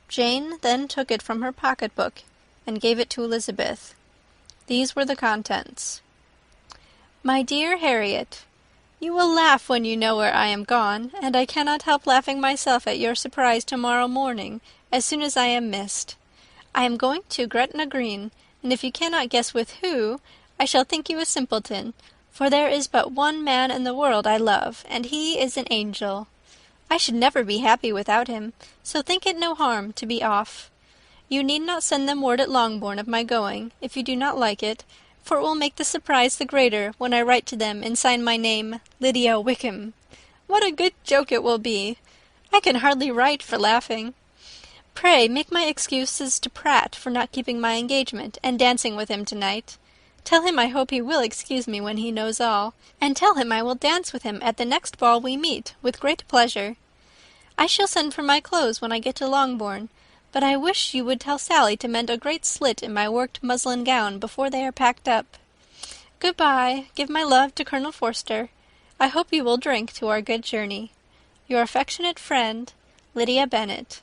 Jane then took it from her pocket-book and gave it to Elizabeth. These were the contents. My dear Harriet, you will laugh when you know where I am gone, and I cannot help laughing myself at your surprise tomorrow morning, as soon as I am missed. I am going to Gretna Green, and if you cannot guess with who, I shall think you a simpleton, for there is but one man in the world I love, and he is an angel. I should never be happy without him, so think it no harm to be off. You need not send them word at Longbourn of my going, if you do not like it, for it will make the surprise the greater when I write to them and sign my name Lydia Wickham. What a good joke it will be! I can hardly write for laughing. Pray make my excuses to Pratt for not keeping my engagement and dancing with him tonight. Tell him I hope he will excuse me when he knows all, and tell him I will dance with him at the next ball we meet, with great pleasure. I shall send for my clothes when I get to Longbourn, but I wish you would tell Sally to mend a great slit in my worked muslin gown before they are packed up. Good-bye. Give my love to Colonel Forster. I hope you will drink to our good journey. Your affectionate friend, Lydia Bennet.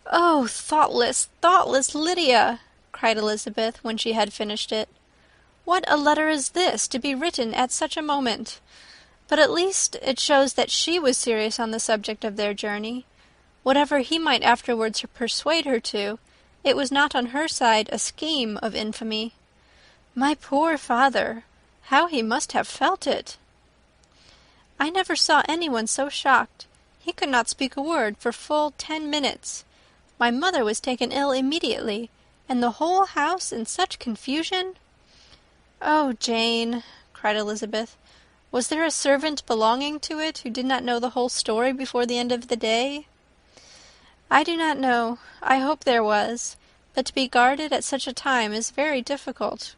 Oh, thoughtless, thoughtless Lydia! Cried Elizabeth, when she had finished it. What a letter is this, to be written at such a moment! But at least it shows that she was serious on the subject of their journey. Whatever he might afterwards persuade her to, it was not on her side a scheme of infamy. My poor father! How he must have felt it! I never saw anyone so shocked. He could not speak a word for full 10 minutes. My mother was taken ill immediately, and the whole house in such confusion. Oh, Jane, cried Elizabeth, was there a servant belonging to it who did not know the whole story before the end of the day? I do not know. I hope there was, but to be guarded at such a time is very difficult.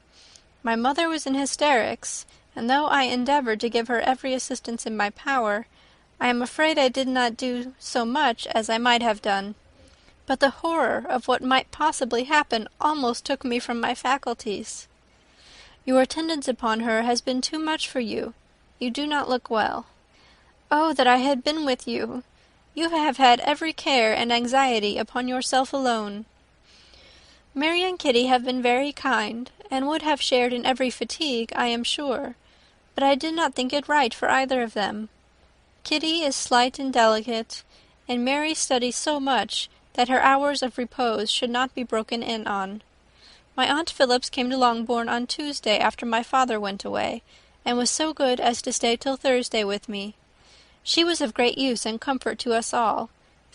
My mother was in hysterics, and though I endeavoured to give her every assistance in my power, I am afraid I did not do so much as I might have done. But the horror of what might possibly happen almost took me from my faculties. Your attendance upon her has been too much for you. You do not look well. Oh, that I had been with you! You have had every care and anxiety upon yourself alone. Mary and Kitty have been very kind, and would have shared in every fatigue, I am sure, but I did not think it right for either of them. Kitty is slight and delicate, and Mary studies so much that her hours of repose should not be broken in on. My Aunt Phillips came to Longbourn on Tuesday after my father went away, and was so good as to stay till Thursday with me. She was of great use and comfort to us all,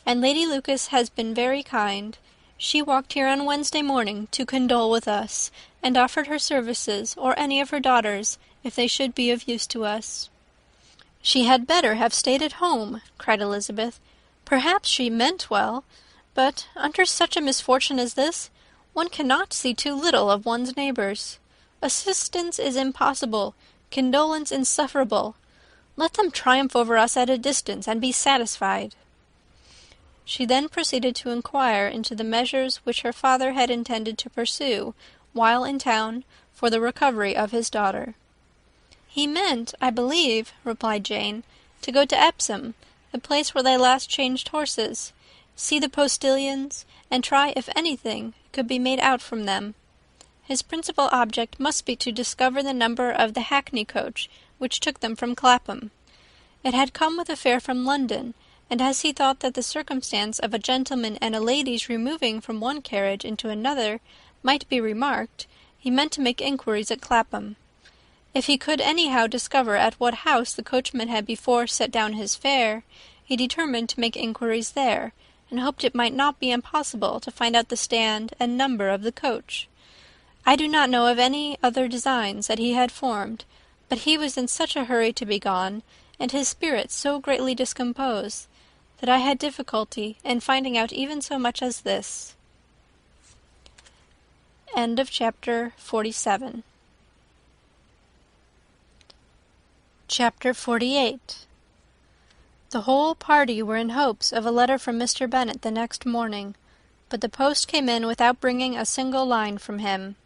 and Lady Lucas has been very kind. She walked here on Wednesday morning to condole with us, and offered her services, or any of her daughters, if they should be of use to us." "She had better have stayed at home," cried Elizabeth. "Perhaps she meant well, but under such a misfortune as this, one cannot see too little of one's neighbours. Assistance is impossible, condolence insufferable. Let them triumph over us at a distance, and be satisfied." She then proceeded to inquire into the measures which her father had intended to pursue, while in town, for the recovery of his daughter. "He meant, I believe," replied Jane, "to go to Epsom, the place where they last changed horses, see the postilions, and try if anything could be made out from them. His principal object must be to discover the number of the hackney coach which took them from Clapham. It had come with a fare from London, and as he thought that the circumstance of a gentleman and a lady's removing from one carriage into another might be remarked, he meant to make inquiries at Clapham. If he could anyhow discover at what house the coachman had before set down his fare, he determined to make inquiries there, and hoped it might not be impossible to find out the stand and number of the coach. I do not know of any other designs that he had formed, but he was in such a hurry to be gone, and his spirits so greatly discomposed, that I had difficulty in finding out even so much as this." End of chapter 47. Chapter 48. The whole party were in hopes of a letter from Mr. Bennet the next morning, but the post came in without bringing a single line from him.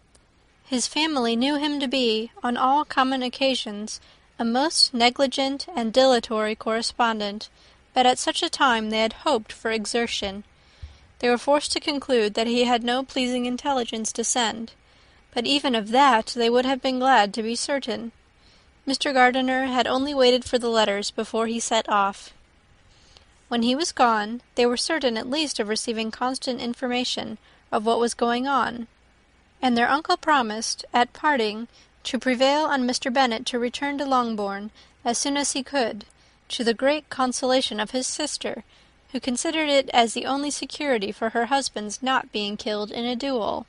His family knew him to be, on all common occasions, a most negligent and dilatory correspondent, but at such a time they had hoped for exertion. They were forced to conclude that he had no pleasing intelligence to send, but even of that they would have been glad to be certain. Mr. Gardiner had only waited for the letters before he set off. When he was gone, they were certain at least of receiving constant information of what was going on, and their uncle promised, at parting, to prevail on Mr. Bennet to return to Longbourn as soon as he could, to the great consolation of his sister, who considered it as the only security for her husband's not being killed in a duel.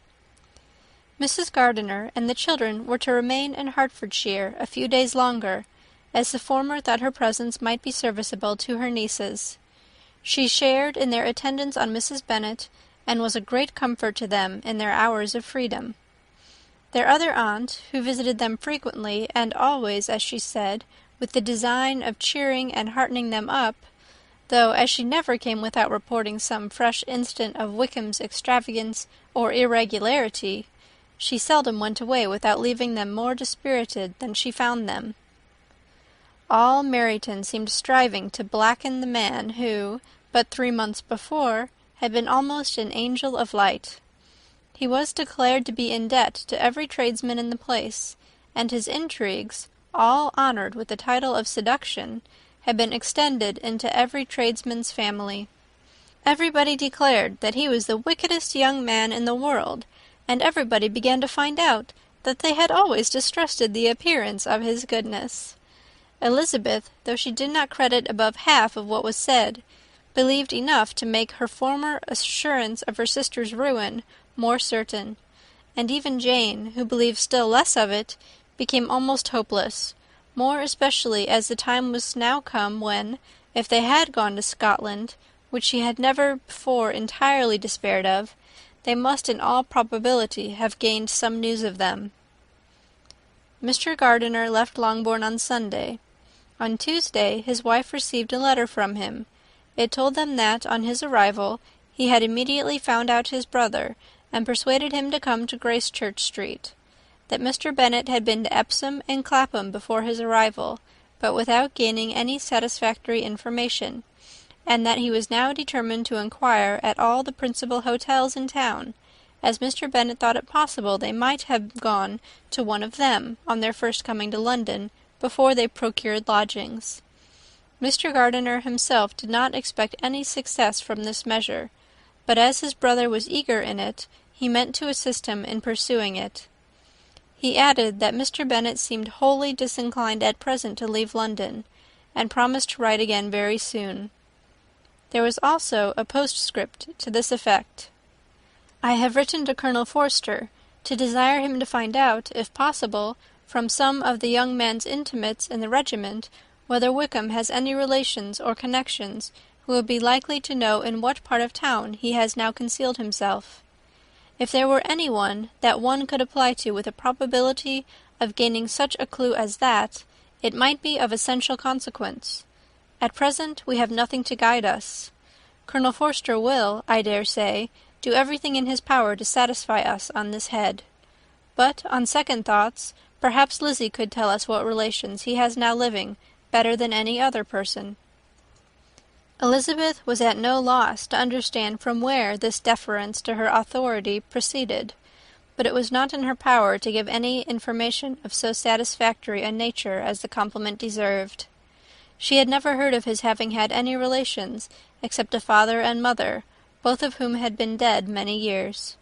Mrs. Gardiner and the children were to remain in Hertfordshire a few days longer, as the former thought her presence might be serviceable to her nieces. She shared in their attendance on Mrs. Bennet, and was a great comfort to them in their hours of freedom. Their other aunt, who visited them frequently, and always, as she said, with the design of cheering and heartening them up, though as she never came without reporting some fresh instance of Wickham's extravagance or irregularity, she seldom went away without leaving them more dispirited than she found them. All Meryton seemed striving to blacken the man who, but 3 months before, had been almost an angel of light. He was declared to be in debt to every tradesman in the place, and his intrigues, all honoured with the title of seduction, had been extended into every tradesman's family. Everybody declared that he was the wickedest young man in the world, and everybody began to find out that they had always distrusted the appearance of his goodness. Elizabeth, though she did not credit above half of what was said, believed enough to make her former assurance of her sister's ruin more certain, and even Jane, who believed still less of it, became almost hopeless, more especially as the time was now come when, if they had gone to Scotland, which she had never before entirely despaired of, they must in all probability have gained some news of them. Mr. Gardiner left Longbourn on Sunday. On Tuesday his wife received a letter from him. It told them that, on his arrival, he had immediately found out his brother, and persuaded him to come to Gracechurch Street; that Mr. Bennet had been to Epsom and Clapham before his arrival, but without gaining any satisfactory information, and that he was now determined to inquire at all the principal hotels in town, as Mr. Bennet thought it possible they might have gone to one of them, on their first coming to London, before they procured lodgings. Mr. Gardiner himself did not expect any success from this measure, but as his brother was eager in it, he meant to assist him in pursuing it. He added that Mr. Bennet seemed wholly disinclined at present to leave London, and promised to write again very soon. There was also a postscript to this effect: "I have written to Colonel Forster to desire him to find out, if possible, from some of the young man's intimates in the regiment, whether Wickham has any relations or connections who would be likely to know in what part of town he has now concealed himself. If there were any one that one could apply to with a probability of gaining such a clue as that, it might be of essential consequence. At present we have nothing to guide us. Colonel Forster will, I dare say, do everything in his power to satisfy us on this head. But, on second thoughts, perhaps Lizzie could tell us what relations he has now living better than any other person. Elizabeth was at no loss to understand from where this deference to her authority proceeded, but it was not in her power to give any information of so satisfactory a nature as the compliment deserved. She had never heard of his having had any relations except a father and mother, both of whom had been dead many years.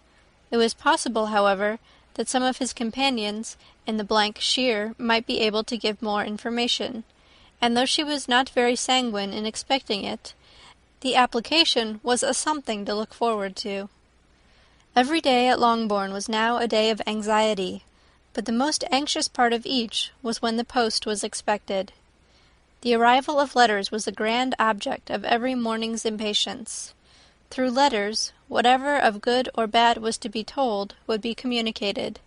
It was possible, however, that some of his companions in the shire might be able to give more information, and though she was not very sanguine in expecting it, the application was a something to look forward to. Every day at Longbourn was now a day of anxiety, but the most anxious part of each was when the post was expected. The arrival of letters was the grand object of every morning's impatience. Through letters, whatever of good or bad was to be told would be communicated,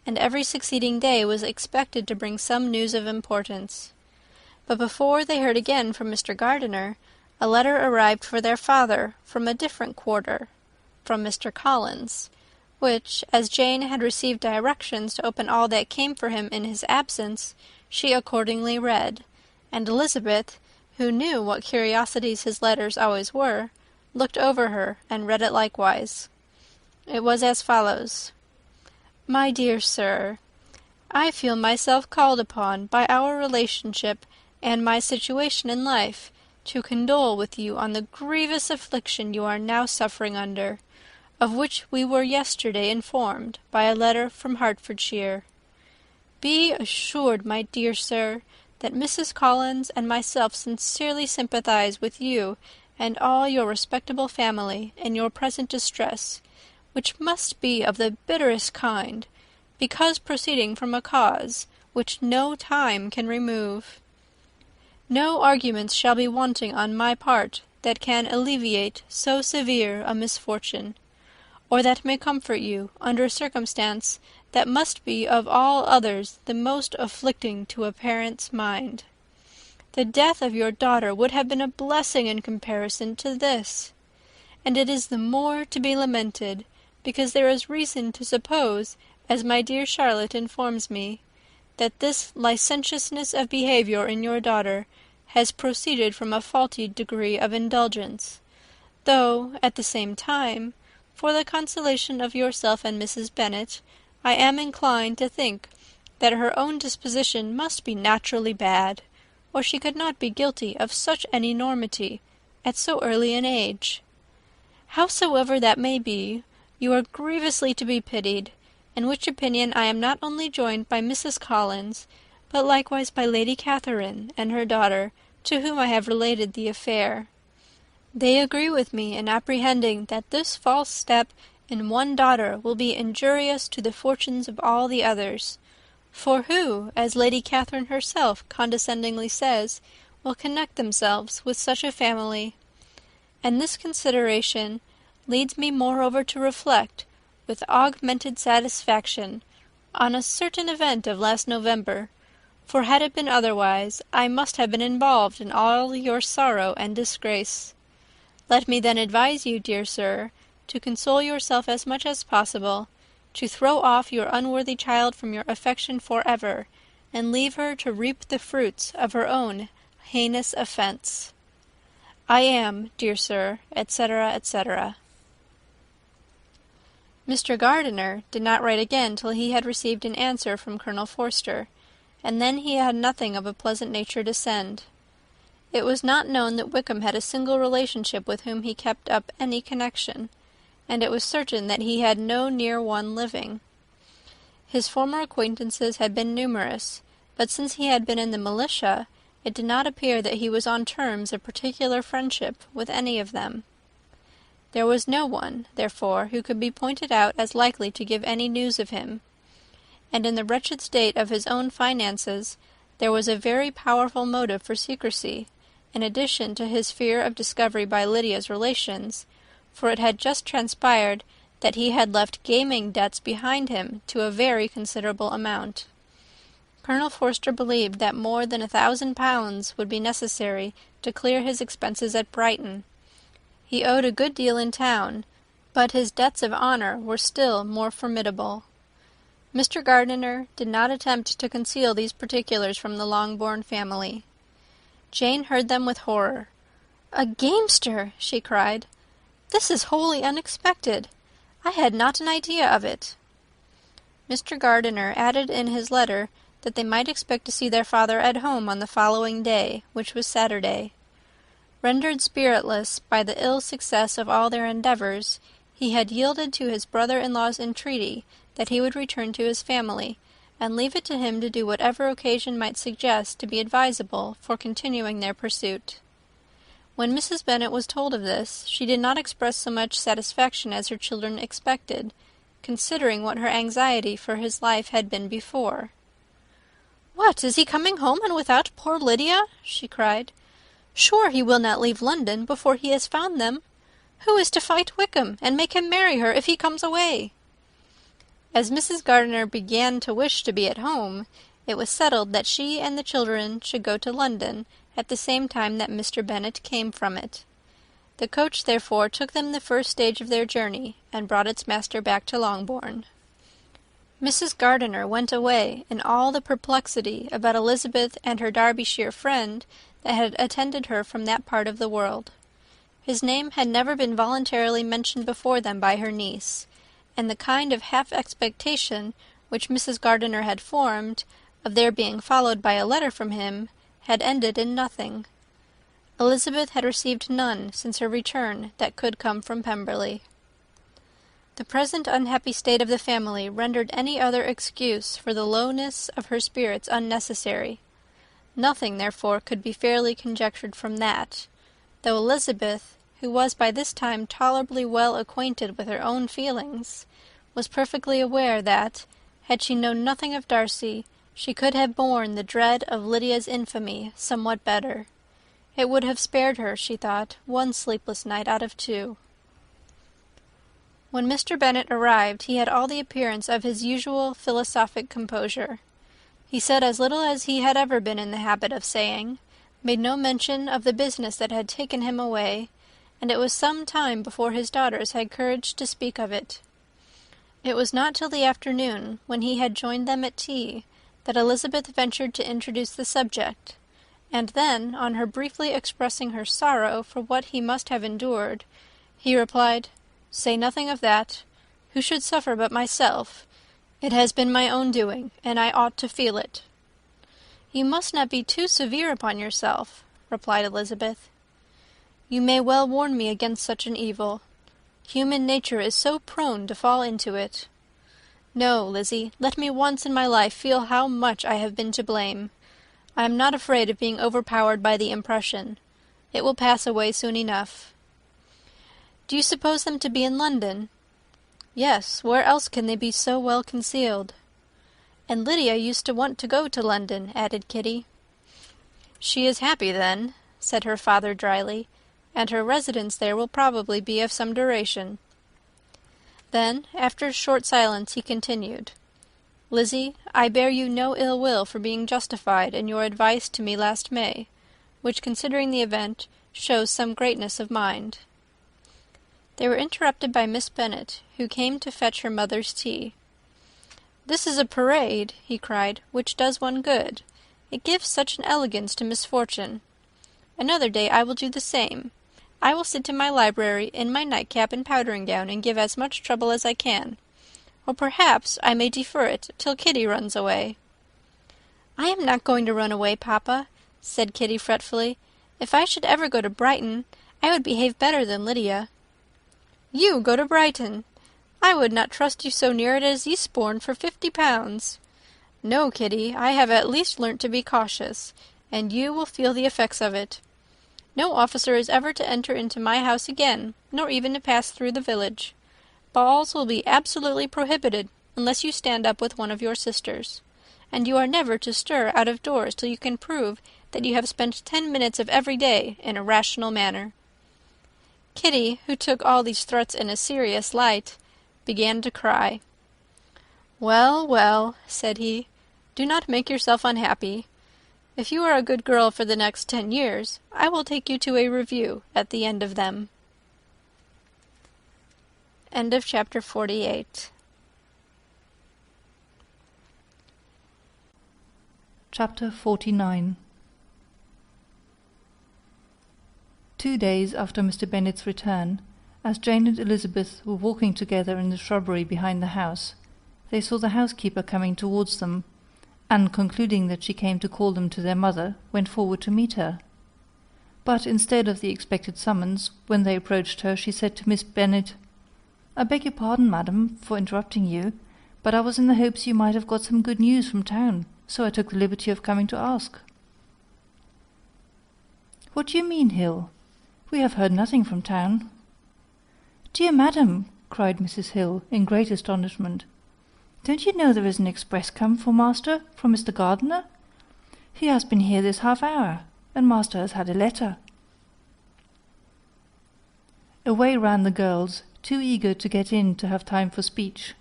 and every succeeding day was expected to bring some news of importance. But before they heard again from Mr. Gardiner, a letter arrived for their father from a different quarter, from Mr. Collins, which, as Jane had received directions to open all that came for him in his absence, she accordingly read, and Elizabeth, who knew what curiosities his letters always were, looked over her and read it likewise. It was as follows: My dear Sir, I feel myself called upon by our relationship and my situation in life to condole with you on the grievous affliction you are now suffering under, of which we were yesterday informed by a letter from Hertfordshire. Be assured, my dear sir, that Mrs. Collins and myself sincerely sympathize with you and all your respectable family in your present distress, which must be of the bitterest kind, because proceeding from a cause which no time can remove. No arguments shall be wanting on my part that can alleviate so severe a misfortune, or that may comfort you under a circumstance that must be of all others the most afflicting to a parent's mind. The death of your daughter would have been a blessing in comparison to this, and it is the more to be lamented, because there is reason to suppose, as my dear Charlotte informs me, that this licentiousness of behaviour in your daughter has proceeded from a faulty degree of indulgence, though, at the same time, for the consolation of yourself and Mrs. Bennet, I am inclined to think that her own disposition must be naturally bad, or she could not be guilty of such an enormity at so early an age. Howsoever that may be, you are grievously to be pitied, in which opinion I am not only joined by Mrs. Collins, but likewise by Lady Catherine and her daughter, to whom I have related the affair. They agree with me in apprehending that this false step in one daughter will be injurious to the fortunes of all the others, for who, as Lady Catherine herself condescendingly says, will connect themselves with such a family? And this consideration leads me moreover to reflect, with augmented satisfaction, on a certain event of last November, for had it been otherwise, I must have been involved in all your sorrow and disgrace. Let me then advise you, dear sir, to console yourself as much as possible, to throw off your unworthy child from your affection for ever, and leave her to reap the fruits of her own heinous offence. I am, dear sir, etc., etc. Mr. Gardiner did not write again till he had received an answer from Colonel Forster, and then he had nothing of a pleasant nature to send. It was not known that Wickham had a single relationship with whom he kept up any connection, and it was certain that he had no near one living. His former acquaintances had been numerous, but since he had been in the militia, it did not appear that he was on terms of particular friendship with any of them. There was no one, therefore, who could be pointed out as likely to give any news of him. And in the wretched state of his own finances, there was a very powerful motive for secrecy, in addition to his fear of discovery by Lydia's relations, for it had just transpired that he had left gaming debts behind him to a very considerable amount. Colonel Forster believed that more than £1,000 would be necessary to clear his expenses at Brighton. He owed a good deal in town, but his debts of honour were still more formidable. Mr. Gardiner did not attempt to conceal these particulars from the Longbourn family. Jane heard them with horror. "A gamester!" she cried. "This is wholly unexpected. I had not an idea of it." Mr. Gardiner added in his letter that they might expect to see their father at home on the following day, which was Saturday. Rendered spiritless by the ill success of all their endeavours, he had yielded to his brother-in-law's entreaty that he would return to his family, and leave it to him to do whatever occasion might suggest to be advisable for continuing their pursuit. When Mrs. Bennet was told of this, she did not express so much satisfaction as her children expected, considering what her anxiety for his life had been before. "What, is he coming home, and without poor Lydia?" she cried. "Sure he will not leave London before he has found them. Who is to fight Wickham, and make him marry her if he comes away?" As Mrs. Gardiner began to wish to be at home, it was settled that she and the children should go to London at the same time that Mr. Bennet came from it. The coach therefore took them the first stage of their journey, and brought its master back to Longbourn. Mrs. Gardiner went away in all the perplexity about Elizabeth and her Derbyshire friend that had attended her from that part of the world. His name had never been voluntarily mentioned before them by her niece, and the kind of half-expectation which Mrs. Gardiner had formed, of their being followed by a letter from him, had ended in nothing. Elizabeth had received none since her return that could come from Pemberley. The present unhappy state of the family rendered any other excuse for the lowness of her spirits unnecessary. Nothing, therefore, could be fairly conjectured from that, though Elizabeth, who was by this time tolerably well acquainted with her own feelings, was perfectly aware that, had she known nothing of Darcy, she could have borne the dread of Lydia's infamy somewhat better. It would have spared her, she thought, one sleepless night out of 2. When Mr. Bennet arrived, he had all the appearance of his usual philosophic composure. He said as little as he had ever been in the habit of saying, made no mention of the business that had taken him away, and it was some time before his daughters had courage to speak of it. It was not till the afternoon, when he had joined them at tea, that Elizabeth ventured to introduce the subject, and then, on her briefly expressing her sorrow for what he must have endured, he replied, "Say nothing of that. Who should suffer but myself? It has been my own doing, and I ought to feel it." "You must not be too severe upon yourself," replied Elizabeth. "You may well warn me against such an evil. Human nature is so prone to fall into it. No, Lizzie, let me once in my life feel how much I have been to blame. I am not afraid of being overpowered by the impression. It will pass away soon enough." "Do you suppose them to be in London?" "Yes, where else can they be so well concealed?" "And Lydia used to want to go to London," added Kitty. "She is happy, then," said her father dryly, "and her residence there will probably be of some duration." Then, after a short silence, he continued, "Lizzie, I bear you no ill will for being justified in your advice to me last May, which, considering the event, shows some greatness of mind." They were interrupted by Miss Bennet, who came to fetch her mother's tea. "This is a parade," he cried, "which does one good. It gives such an elegance to misfortune. Another day I will do the same. I will sit in my library in my nightcap and powdering gown, and give as much trouble as I can. Or perhaps I may defer it till Kitty runs away." "I am not going to run away, papa," said Kitty fretfully. "If I should ever go to Brighton, I would behave better than Lydia." "You go to Brighton! I would not trust you so near it as Eastbourne for £50. No, Kitty, I have at least learnt to be cautious, and you will feel the effects of it. No officer is ever to enter into my house again, nor even to pass through the village. Balls will be absolutely prohibited, unless you stand up with one of your sisters. And you are never to stir out of doors till you can prove that you have spent 10 minutes of every day in a rational manner." Kitty, who took all these threats in a serious light, began to cry. "Well, well," said he, "do not make yourself unhappy. If you are a good girl for the next 10 years, I will take you to a review at the end of them." End of chapter 48. Chapter 49. 2 days after Mr. Bennet's return, as Jane and Elizabeth were walking together in the shrubbery behind the house, they saw the housekeeper coming towards them, and concluding that she came to call them to their mother, went forward to meet her. But instead of the expected summons, when they approached her, she said to Miss Bennet, "I beg your pardon, madam, for interrupting you, but I was in the hopes you might have got some good news from town, so I took the liberty of coming to ask." "What do you mean, Hill? We have heard nothing from town." "Dear madam," cried Mrs. Hill, in great astonishment, "don't you know there is an express come for master from Mr. Gardiner? He has been here this half-hour, and master has had a letter." Away ran the girls, too eager to get in to have time for speech.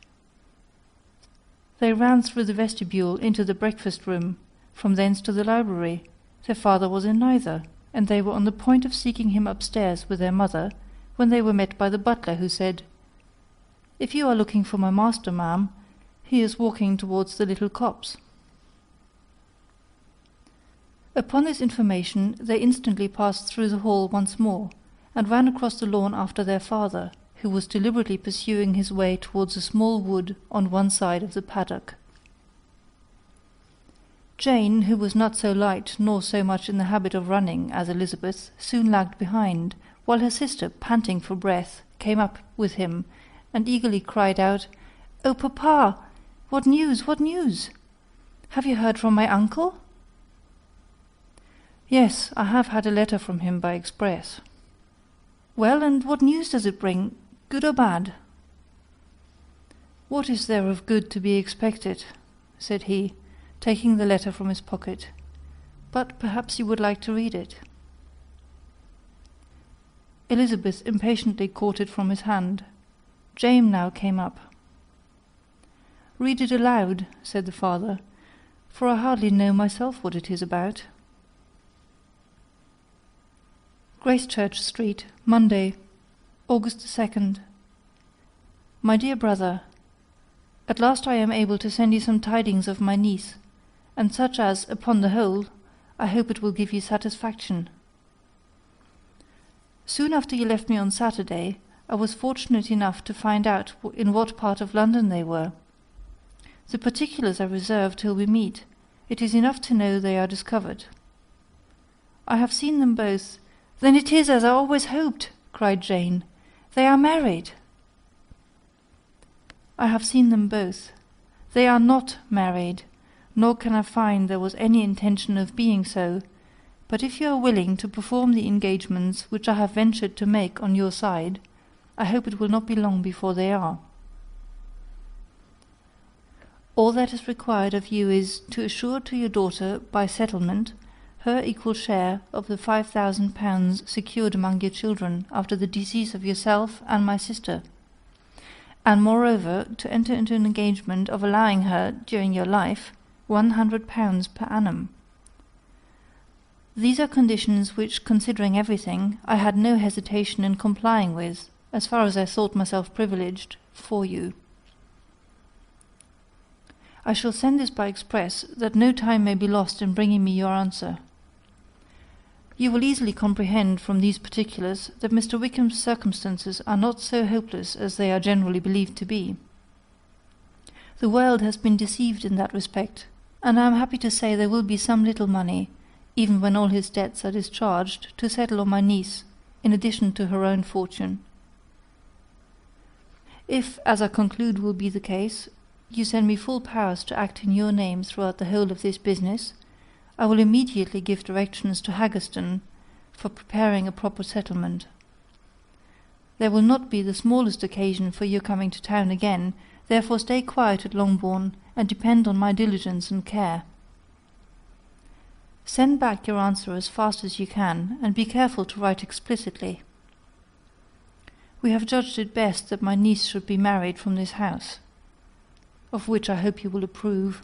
They ran through the vestibule into the breakfast-room, from thence to the library. Their father was in neither, and they were on the point of seeking him upstairs with their mother, when they were met by the butler, who said, "If you are looking for my master, ma'am, he is walking towards the little copse." Upon this information they instantly passed through the hall once more, and ran across the lawn after their father, who was deliberately pursuing his way towards a small wood on one side of the paddock. Jane, who was not so light nor so much in the habit of running as Elizabeth, soon lagged behind, while her sister, panting for breath, came up with him, and eagerly cried out, "Oh, papa! What news? What news? Have you heard from my uncle?" "Yes, I have had a letter from him by express." "Well, and what news does it bring, good or bad?" "What is there of good to be expected?" said he, taking the letter from his pocket. "But perhaps you would like to read it." Elizabeth impatiently caught it from his hand. Jane now came up. "Read it aloud," said the father, "for I hardly know myself what it is about." Gracechurch Street, Monday, August 2nd. My dear brother, at last I am able to send you some tidings of my niece, and such as, upon the whole, I hope it will give you satisfaction. Soon after you left me on Saturday, I was fortunate enough to find out in what part of London they were. The particulars I reserve till we meet. It is enough to know they are discovered. I have seen them both. Then it is as I always hoped, cried Jane. They are married. I have seen them both. They are not married, nor can I find there was any intention of being so, but if you are willing to perform the engagements which I have ventured to make on your side, I hope it will not be long before they are. All that is required of you is, to assure to your daughter, by settlement, her equal share of the 5,000 secured among your children after the decease of yourself and my sister, and moreover to enter into an engagement of allowing her, during your life, 100 per annum. These are conditions which, considering everything, I had no hesitation in complying with, as far as I thought myself privileged, for you. I shall send this by express, that no time may be lost in bringing me your answer. You will easily comprehend from these particulars that Mr. Wickham's circumstances are not so hopeless as they are generally believed to be. The world has been deceived in that respect, and I am happy to say there will be some little money, even when all his debts are discharged, to settle on my niece, in addition to her own fortune. If, as I conclude will be the case, you send me full powers to act in your name throughout the whole of this business, I will immediately give directions to Haggerston for preparing a proper settlement. There will not be the smallest occasion for your coming to town again, therefore stay quiet at Longbourn, and depend on my diligence and care. Send back your answer as fast as you can, and be careful to write explicitly. We have judged it best that my niece should be married from this house, of which I hope you will approve.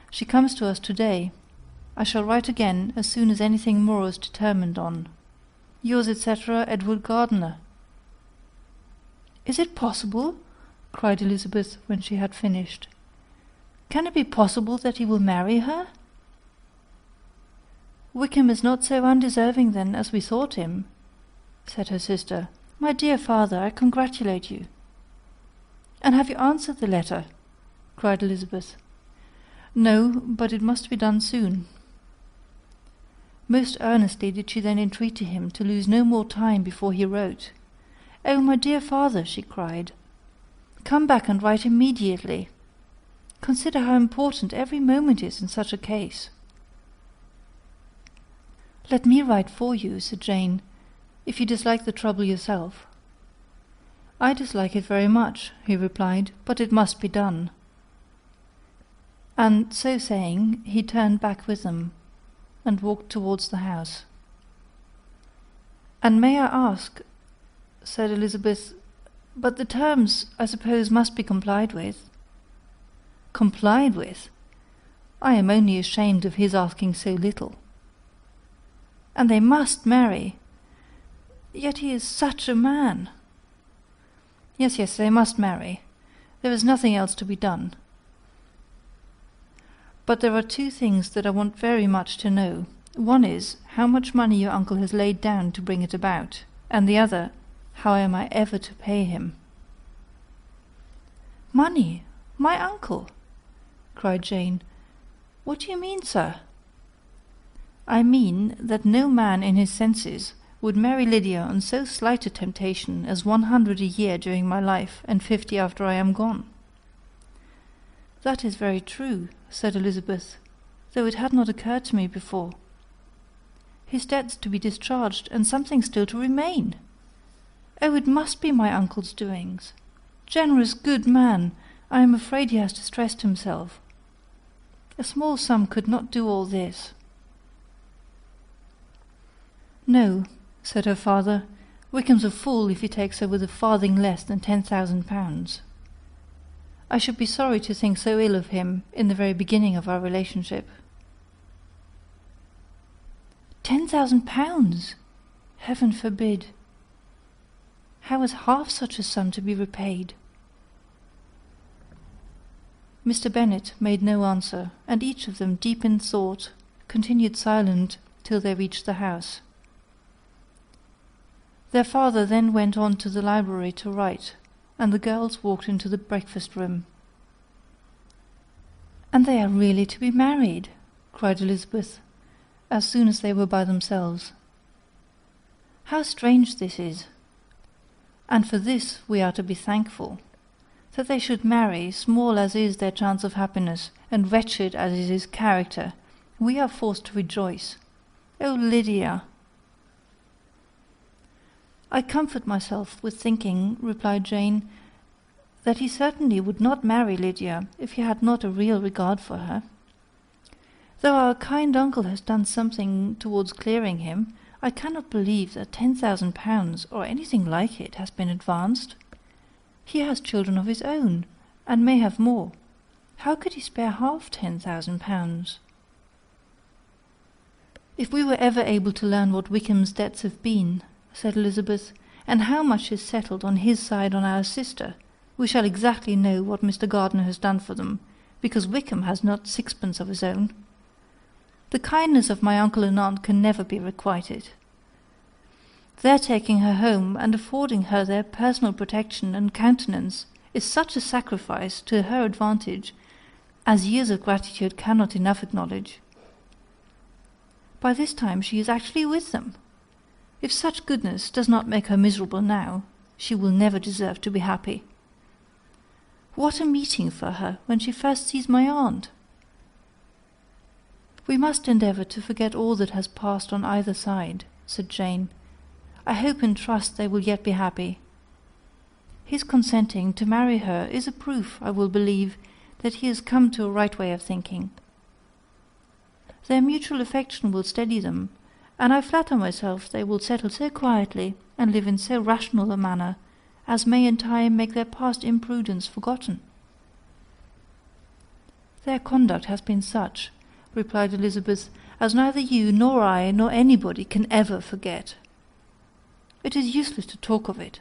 She comes to us today. I shall write again as soon as anything more is determined on. Yours, etc., Edward Gardiner. Is it possible? Cried Elizabeth when she had finished. Can it be possible that he will marry her? Wickham is not so undeserving, then, as we thought him, said her sister. My dear father, I congratulate you. And have you answered the letter? Cried Elizabeth. No, but it must be done soon. Most earnestly did she then entreat him to lose no more time before he wrote. Oh, my dear father, she cried, come back and write immediately. Consider how important every moment is in such a case. Let me write for you, said Jane, if you dislike the trouble yourself. I dislike it very much, he replied, but it must be done. And so saying, he turned back with them, and walked towards the house. And may I ask, said Elizabeth, but the terms, I suppose, must be complied with. Complied with? I am only ashamed of his asking so little. And they must marry. Yet he is such a man. Yes, yes, they must marry. There is nothing else to be done. But there are two things that I want very much to know. One is, how much money your uncle has laid down to bring it about, and the other, how am I ever to pay him? Money? My uncle? Cried Jane. What do you mean, sir? I mean that no man in his senses would marry Lydia on so slight a temptation as 100 a year during my life, and 50 after I am gone. That is very true, said Elizabeth, though it had not occurred to me before. His debts to be discharged, and something still to remain. Oh, it must be my uncle's doings. Generous, good man, I am afraid he has distressed himself. A small sum could not do all this. No, said her father, Wickham's a fool if he takes her with a farthing less than 10,000 pounds. I should be sorry to think so ill of him in the very beginning of our relationship. 10,000 pounds! Heaven forbid! How is half such a sum to be repaid? Mr. Bennet made no answer, and each of them, deep in thought, continued silent till they reached the house. Their father then went on to the library to write, and the girls walked into the breakfast-room. And they are really to be married, cried Elizabeth, as soon as they were by themselves. How strange this is! And for this we are to be thankful. That they should marry, small as is their chance of happiness, and wretched as is his character, we are forced to rejoice. Oh, Lydia! I comfort myself with thinking, replied Jane, that he certainly would not marry Lydia if he had not a real regard for her. Though our kind uncle has done something towards clearing him, I cannot believe that 10,000 pounds, or anything like it, has been advanced. He has children of his own, and may have more. How could he spare half 10,000 pounds? If we were ever able to learn what Wickham's debts have been, said Elizabeth, and how much is settled on his side on our sister, we shall exactly know what Mr. Gardiner has done for them, because Wickham has not sixpence of his own. The kindness of my uncle and aunt can never be requited. Their taking her home and affording her their personal protection and countenance is such a sacrifice to her advantage as years of gratitude cannot enough acknowledge. By this time she is actually with them. If such goodness does not make her miserable now, she will never deserve to be happy. What a meeting for her when she first sees my aunt! We must endeavour to forget all that has passed on either side, said Jane. "I hope and trust they will yet be happy. His consenting to marry her is a proof, I will believe, that he has come to a right way of thinking. Their mutual affection will steady them, and I flatter myself they will settle so quietly and live in so rational a manner as may in time make their past imprudence forgotten." "Their conduct has been such," replied Elizabeth, "as neither you nor I nor anybody can ever forget. It is useless to talk of it."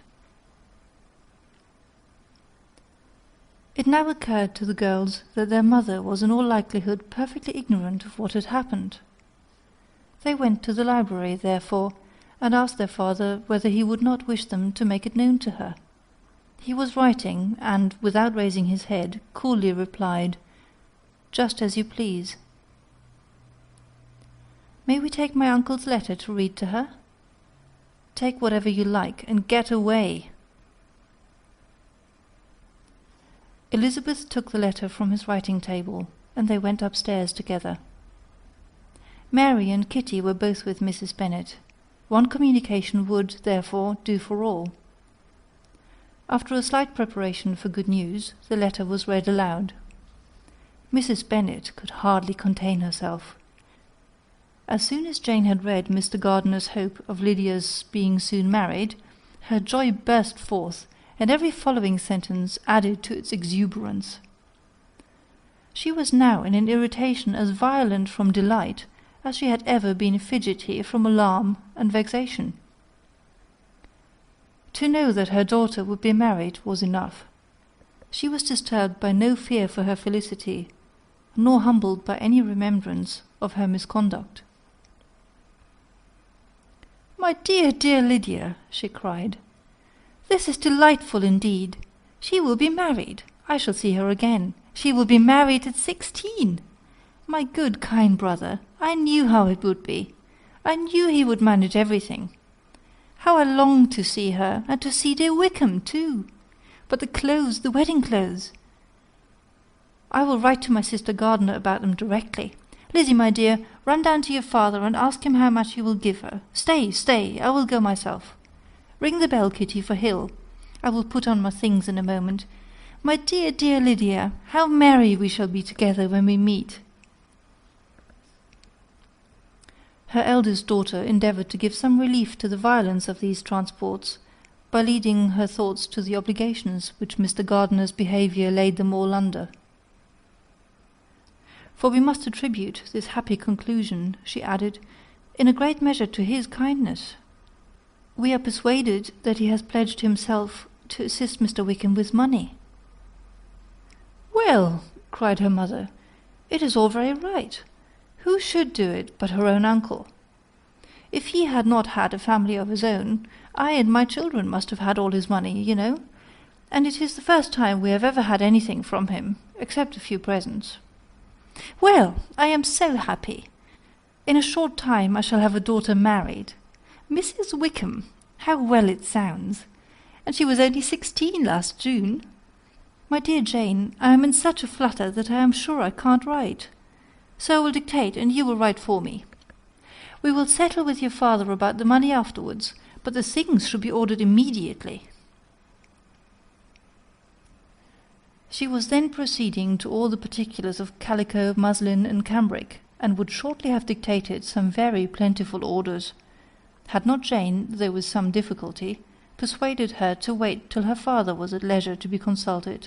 It now occurred to the girls that their mother was in all likelihood perfectly ignorant of what had happened. They went to the library, therefore, and asked their father whether he would not wish them to make it known to her. He was writing, and, without raising his head, coolly replied, "Just as you please." "May we take my uncle's letter to read to her?" "Take whatever you like, and get away." Elizabeth took the letter from his writing-table, and they went upstairs together. Mary and Kitty were both with Mrs. Bennet. One communication would, therefore, do for all. After a slight preparation for good news, the letter was read aloud. Mrs. Bennet could hardly contain herself. As soon as Jane had read Mr. Gardiner's hope of Lydia's being soon married, her joy burst forth, and every following sentence added to its exuberance. She was now in an irritation as violent from delight as she had ever been fidgety from alarm and vexation. To know that her daughter would be married was enough. She was disturbed by no fear for her felicity, nor humbled by any remembrance of her misconduct. "My dear, dear Lydia," she cried, "this is delightful indeed. She will be married. I shall see her again. She will be married at 16. My good, kind brother, I knew how it would be. I knew he would manage everything. How I long to see her, and to see dear Wickham too. But the clothes, the wedding clothes! I will write to my sister Gardiner about them directly. Lizzie, my dear, run down to your father and ask him how much he will give her. Stay, I will go myself. Ring the bell, Kitty, for Hill. I will put on my things in a moment. My dear, dear Lydia, how merry we shall be together when we meet." Her eldest daughter endeavoured to give some relief to the violence of these transports, by leading her thoughts to the obligations which Mr. Gardiner's behaviour laid them all under. "For we must attribute this happy conclusion," she added, "in a great measure to his kindness. We are persuaded that he has pledged himself to assist Mr. Wickham with money." "Well," cried her mother, "it is all very right. Who should do it but her own uncle? If he had not had a family of his own, I and my children must have had all his money, you know, and it is the first time we have ever had anything from him, except a few presents. Well, I am so happy. In a short time I shall have a daughter married. Mrs. Wickham, how well it sounds! And she was only 16 last June. My dear Jane, I am in such a flutter that I am sure I can't write. So I will dictate, and you will write for me. We will settle with your father about the money afterwards, but the things should be ordered immediately." She was then proceeding to all the particulars of calico, muslin, and cambric, and would shortly have dictated some very plentiful orders, had not Jane, though with some difficulty, persuaded her to wait till her father was at leisure to be consulted.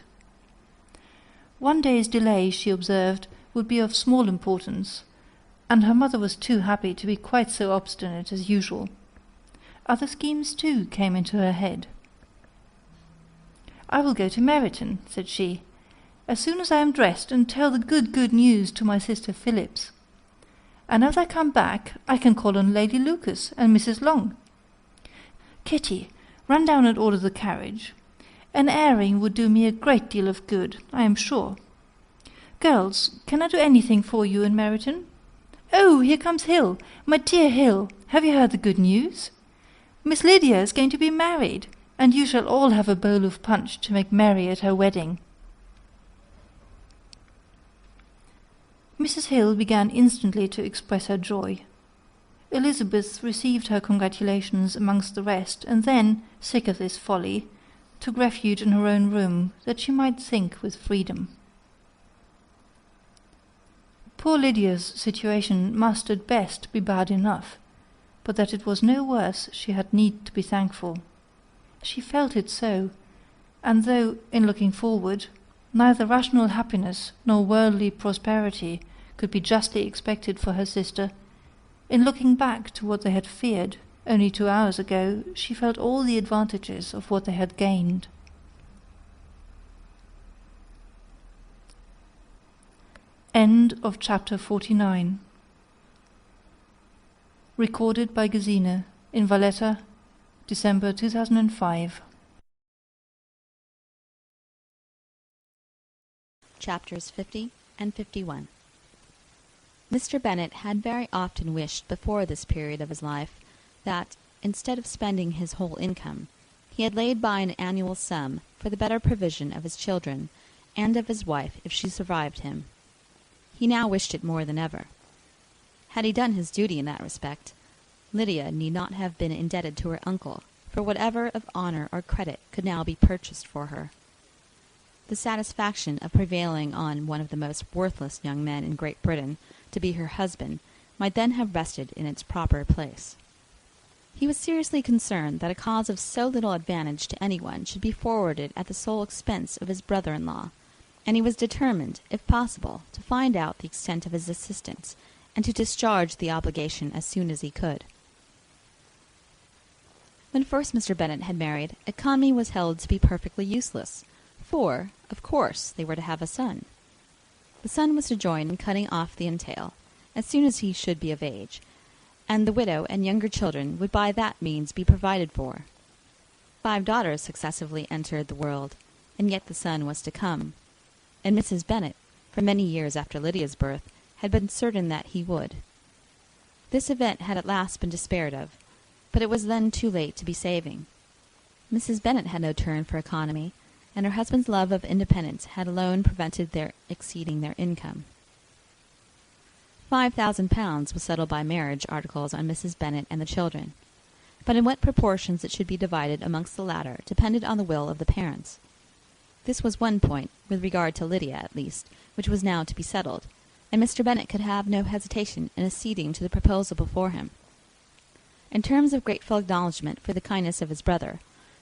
One day's delay, she observed, would be of small importance, and her mother was too happy to be quite so obstinate as usual. Other schemes, too, came into her head. "I will go to Meryton," said she, "as soon as I am dressed, and tell the good news to my sister Phillips. And as I come back, I can call on Lady Lucas and Mrs. Long. Kitty, run down and order the carriage. An airing would do me a great deal of good, I am sure. Girls, can I do anything for you in Meryton? Oh, here comes Hill. My dear Hill, have you heard the good news? Miss Lydia is going to be married, and you shall all have a bowl of punch to make merry at her wedding." Mrs. Hill began instantly to express her joy. Elizabeth received her congratulations amongst the rest, and then, sick of this folly, took refuge in her own room, that she might think with freedom. Poor Lydia's situation must at best be bad enough, but that it was no worse she had need to be thankful. She felt it so, and though, in looking forward, neither rational happiness nor worldly prosperity could be justly expected for her sister, in looking back to what they had feared only 2 hours ago, she felt all the advantages of what they had gained. End of chapter 49. Recorded by Gesine in Valletta, December 2005. Chapters 50 and 51. Mr. Bennet had very often wished before this period of his life that, instead of spending his whole income, he had laid by an annual sum for the better provision of his children and of his wife if she survived him. He now wished it more than ever. Had he done his duty in that respect, Lydia need not have been indebted to her uncle for whatever of honour or credit could now be purchased for her. The satisfaction of prevailing on one of the most worthless young men in Great Britain to be her husband might then have rested in its proper place. He was seriously concerned that a cause of so little advantage to anyone should be forwarded at the sole expense of his brother-in-law, and he was determined, if possible, to find out the extent of his assistance, and to discharge the obligation as soon as he could. When first Mr. Bennet had married, economy was held to be perfectly useless, for, of course, they were to have a son. The son was to join in cutting off the entail, as soon as he should be of age, and the widow and younger children would by that means be provided for. 5 daughters successively entered the world, and yet the son was to come, and Mrs. Bennet, for many years after Lydia's birth, had been certain that he would. This event had at last been despaired of, but it was then too late to be saving. Mrs. Bennet had no turn for economy, and her husband's love of independence had alone prevented their exceeding their income. £5,000 was settled by marriage articles on Mrs. Bennet and the children, but in what proportions it should be divided amongst the latter depended on the will of the parents. This was one point, with regard to Lydia at least, which was now to be settled, and Mr. Bennet could have no hesitation in acceding to the proposal before him. In terms of grateful acknowledgment for the kindness of his brother,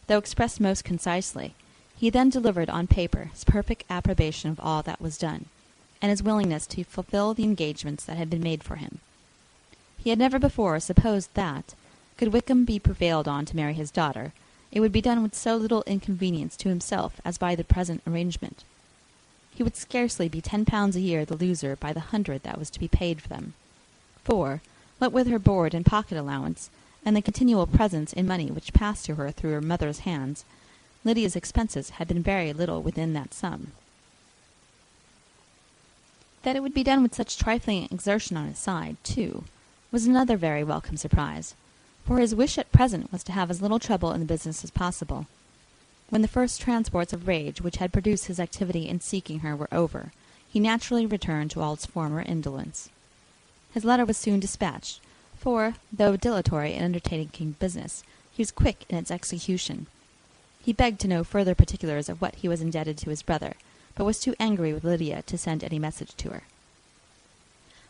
though expressed most concisely, he then delivered on paper his perfect approbation of all that was done, and his willingness to fulfill the engagements that had been made for him. He had never before supposed that, could Wickham be prevailed on to marry his daughter, it would be done with so little inconvenience to himself as by the present arrangement. He would scarcely be £10 a year the loser by the 100 that was to be paid for them. For, what with her board and pocket allowance, and the continual presents in money which passed to her through her mother's hands, Lydia's expenses had been very little within that sum. That it would be done with such trifling exertion on his side, too, was another very welcome surprise, for his wish at present was to have as little trouble in the business as possible. When the first transports of rage which had produced his activity in seeking her were over, he naturally returned to all his former indolence. His letter was soon dispatched, for, though dilatory in undertaking business, he was quick in its execution. He begged to know further particulars of what he was indebted to his brother, but was too angry with Lydia to send any message to her.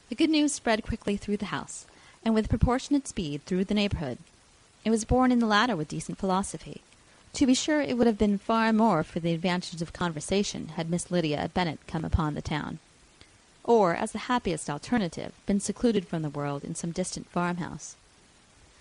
The good news spread quickly through the house, and with proportionate speed through the neighbourhood. It was borne in the latter with decent philosophy. To be sure, it would have been far more for the advantage of conversation had Miss Lydia Bennet come upon the town, or, as the happiest alternative, been secluded from the world in some distant farmhouse.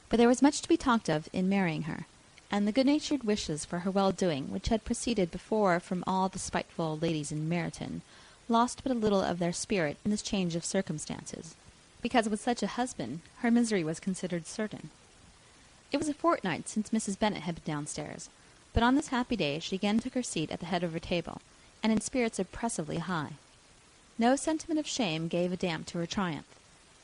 But there was much to be talked of in marrying her, and the good-natured wishes for her well-doing which had proceeded before from all the spiteful old ladies in Meryton lost but a little of their spirit in this change of circumstances, because with such a husband her misery was considered certain. It was a fortnight since Mrs. Bennet had been downstairs, but on this happy day she again took her seat at the head of her table, and in spirits oppressively high. No sentiment of shame gave a damp to her triumph.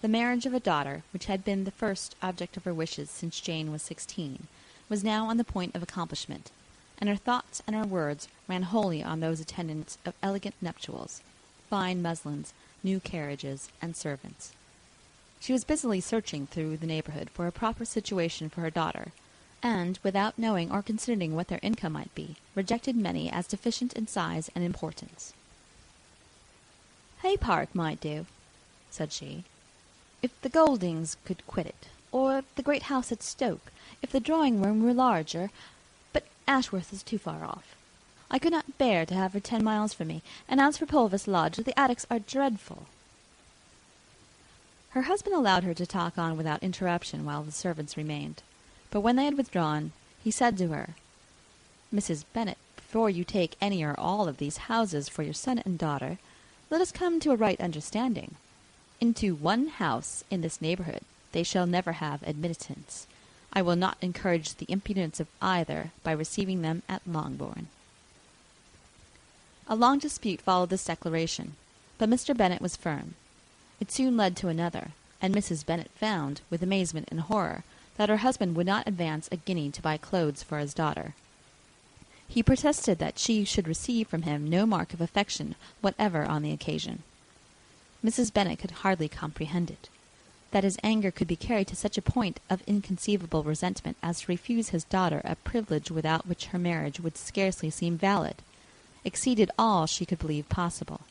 The marriage of a daughter, which had been the first object of her wishes since Jane was 16, was now on the point of accomplishment, and her thoughts and her words ran wholly on those attendants of elegant nuptials, fine muslins, new carriages, and servants. She was busily searching through the neighbourhood for a proper situation for her daughter, and, without knowing or considering what their income might be, rejected many as deficient in size and importance. "Hay Park might do," said she, "if the Goldings could quit it, or the great house at Stoke, if the drawing-room were larger, but Ashworth is too far off. I could not bear to have her 10 miles from me, and as for Pulvis Lodge, the attics are dreadful." Her husband allowed her to talk on without interruption while the servants remained, but when they had withdrawn, he said to her, "Mrs. Bennet, before you take any or all of these houses for your son and daughter, let us come to a right understanding. Into one house in this neighbourhood they shall never have admittance. I will not encourage the impudence of either by receiving them at Longbourn." A long dispute followed this declaration, but Mr. Bennet was firm. It soon led to another, and Mrs. Bennet found, with amazement and horror, that her husband would not advance a guinea to buy clothes for his daughter. He protested that she should receive from him no mark of affection whatever on the occasion. Mrs. Bennet could hardly comprehend it. That his anger could be carried to such a point of inconceivable resentment as to refuse his daughter a privilege without which her marriage would scarcely seem valid, exceeded all she could believe possible.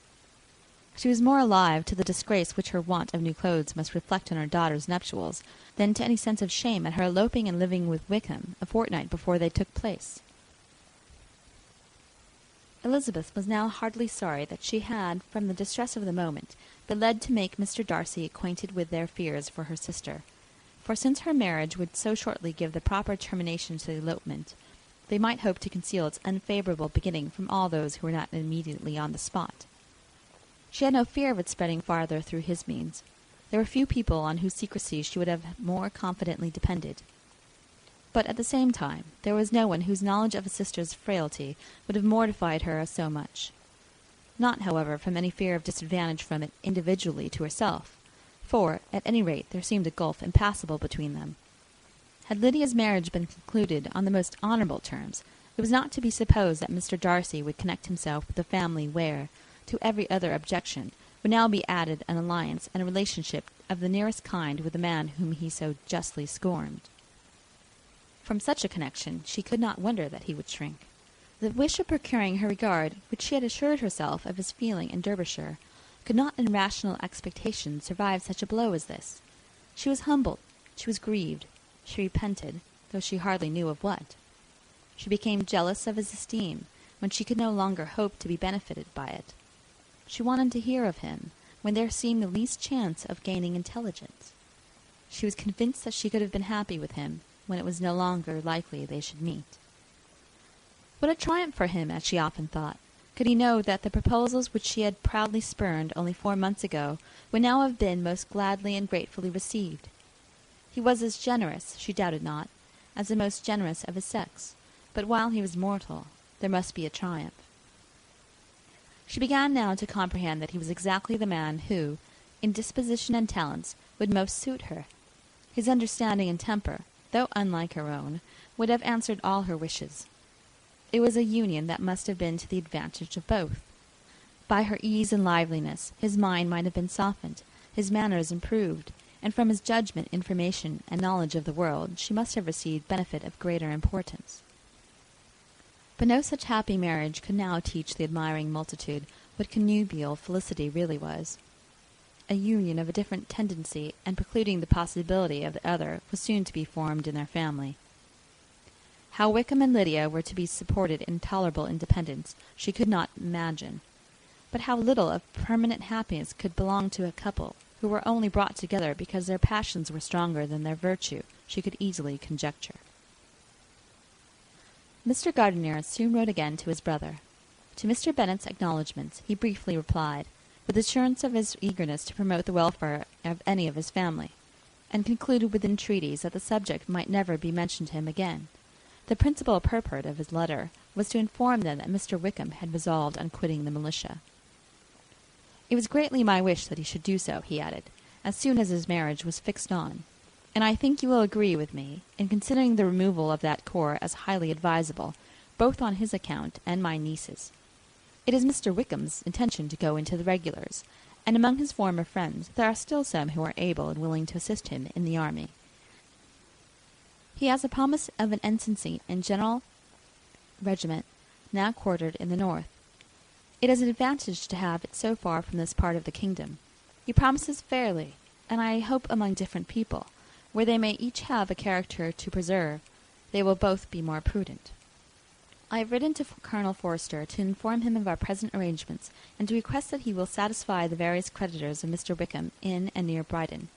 She was more alive to the disgrace which her want of new clothes must reflect on her daughter's nuptials than to any sense of shame at her eloping and living with Wickham a fortnight before they took place. Elizabeth was now heartily sorry that she had, from the distress of the moment, been led to make Mr. Darcy acquainted with their fears for her sister, for since her marriage would so shortly give the proper termination to the elopement, they might hope to conceal its unfavourable beginning from all those who were not immediately on the spot. She had no fear of its spreading farther through his means. There were few people on whose secrecy she would have more confidently depended. But at the same time there was no one whose knowledge of a sister's frailty would have mortified her so much. Not, however, from any fear of disadvantage from it individually to herself, for, at any rate, there seemed a gulf impassable between them. Had Lydia's marriage been concluded on the most honourable terms, it was not to be supposed that Mr. Darcy would connect himself with a family where, to every other objection, would now be added an alliance and a relationship of the nearest kind with the man whom he so justly scorned. From such a connection she could not wonder that he would shrink. The wish of procuring her regard, which she had assured herself of his feeling in Derbyshire, could not in rational expectation survive such a blow as this. She was humbled, she was grieved, she repented, though she hardly knew of what. She became jealous of his esteem, when she could no longer hope to be benefited by it. She wanted to hear of him, when there seemed the least chance of gaining intelligence. She was convinced that she could have been happy with him, when it was no longer likely they should meet. What a triumph for him, as she often thought, could he know that the proposals which she had proudly spurned only 4 months ago would now have been most gladly and gratefully received. He was as generous, she doubted not, as the most generous of his sex, but while he was mortal, there must be a triumph. She began now to comprehend that he was exactly the man who, in disposition and talents, would most suit her. His understanding and temper, though unlike her own, would have answered all her wishes. It was a union that must have been to the advantage of both. By her ease and liveliness his mind might have been softened, his manners improved, and from his judgment, information, and knowledge of the world she must have received benefit of greater importance. But no such happy marriage could now teach the admiring multitude what connubial felicity really was. A union of a different tendency and precluding the possibility of the other was soon to be formed in their family. How Wickham and Lydia were to be supported in tolerable independence she could not imagine, but how little of permanent happiness could belong to a couple who were only brought together because their passions were stronger than their virtue she could easily conjecture. Mr. Gardiner soon wrote again to his brother. To Mr. Bennet's acknowledgments he briefly replied, with assurance of his eagerness to promote the welfare of any of his family, and concluded with entreaties that the subject might never be mentioned to him again. The principal purport of his letter was to inform them that Mr. Wickham had resolved on quitting the militia. It was greatly my wish that he should do so, he added, as soon as his marriage was fixed on, and I think you will agree with me in considering the removal of that corps as highly advisable, both on his account and my niece's. It is Mr. Wickham's intention to go into the regulars, and among his former friends there are still some who are able and willing to assist him in the army. He has a promise of an ensigncy in General Regiment, now quartered in the north. It is an advantage to have it so far from this part of the kingdom. He promises fairly, and I hope among different people, where they may each have a character to preserve, they will both be more prudent. I have written to Colonel Forster to inform him of our present arrangements, and to request that he will satisfy the various creditors of Mr. Wickham in and near Brighton,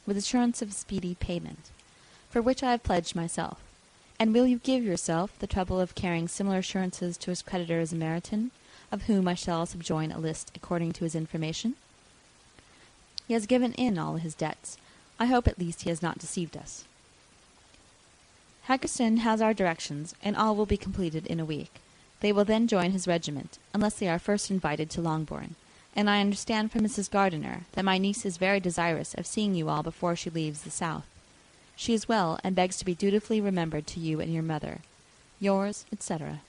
with assurance of speedy payment, for which I have pledged myself. And will you give yourself the trouble of carrying similar assurances to his creditors in Meryton, of whom I shall subjoin a list according to his information? He has given in all his debts. I hope at least he has not deceived us. Haggerston has our directions, and all will be completed in a week. They will then join his regiment, unless they are first invited to Longbourn, and I understand from Mrs. Gardiner that my niece is very desirous of seeing you all before she leaves the south. She is well, and begs to be dutifully remembered to you and your mother. Yours, etc.,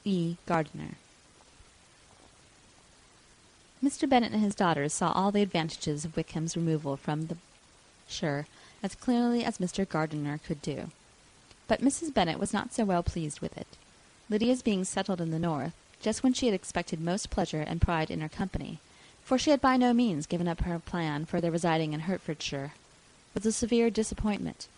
E. Gardiner. Mr. Bennet and his daughters saw all the advantages of Wickham's removal from the shire as clearly as Mr. Gardiner could do. But Mrs. Bennet was not so well pleased with it. Lydia's being settled in the north, just when she had expected most pleasure and pride in her company, for she had by no means given up her plan for their residing in Hertfordshire, was a severe disappointment.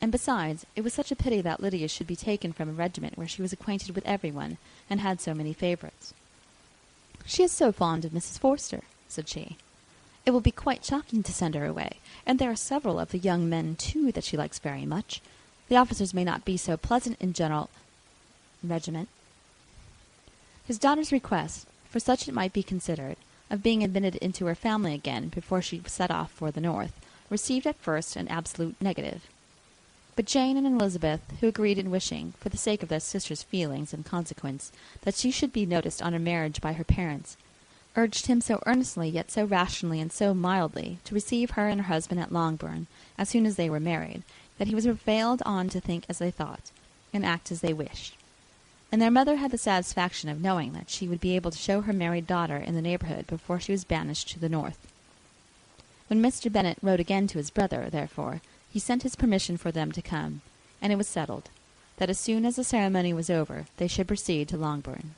And besides, it was such a pity that Lydia should be taken from a regiment where she was acquainted with everyone, and had so many favourites. "She is so fond of Mrs. Forster," said she. "It will be quite shocking to send her away, and there are several of the young men, too, that she likes very much. The officers may not be so pleasant in General Regiment." His daughter's request, for such it might be considered, of being admitted into her family again before she set off for the north, received at first an absolute negative. But Jane and Elizabeth, who agreed in wishing, for the sake of their sister's feelings and consequence, that she should be noticed on her marriage by her parents, urged him so earnestly, yet so rationally and so mildly, to receive her and her husband at Longbourn, as soon as they were married, that he was prevailed on to think as they thought, and act as they wished. And their mother had the satisfaction of knowing that she would be able to show her married daughter in the neighbourhood before she was banished to the north. When Mr. Bennet wrote again to his brother, therefore, he sent his permission for them to come, and it was settled, that as soon as the ceremony was over, they should proceed to Longbourn.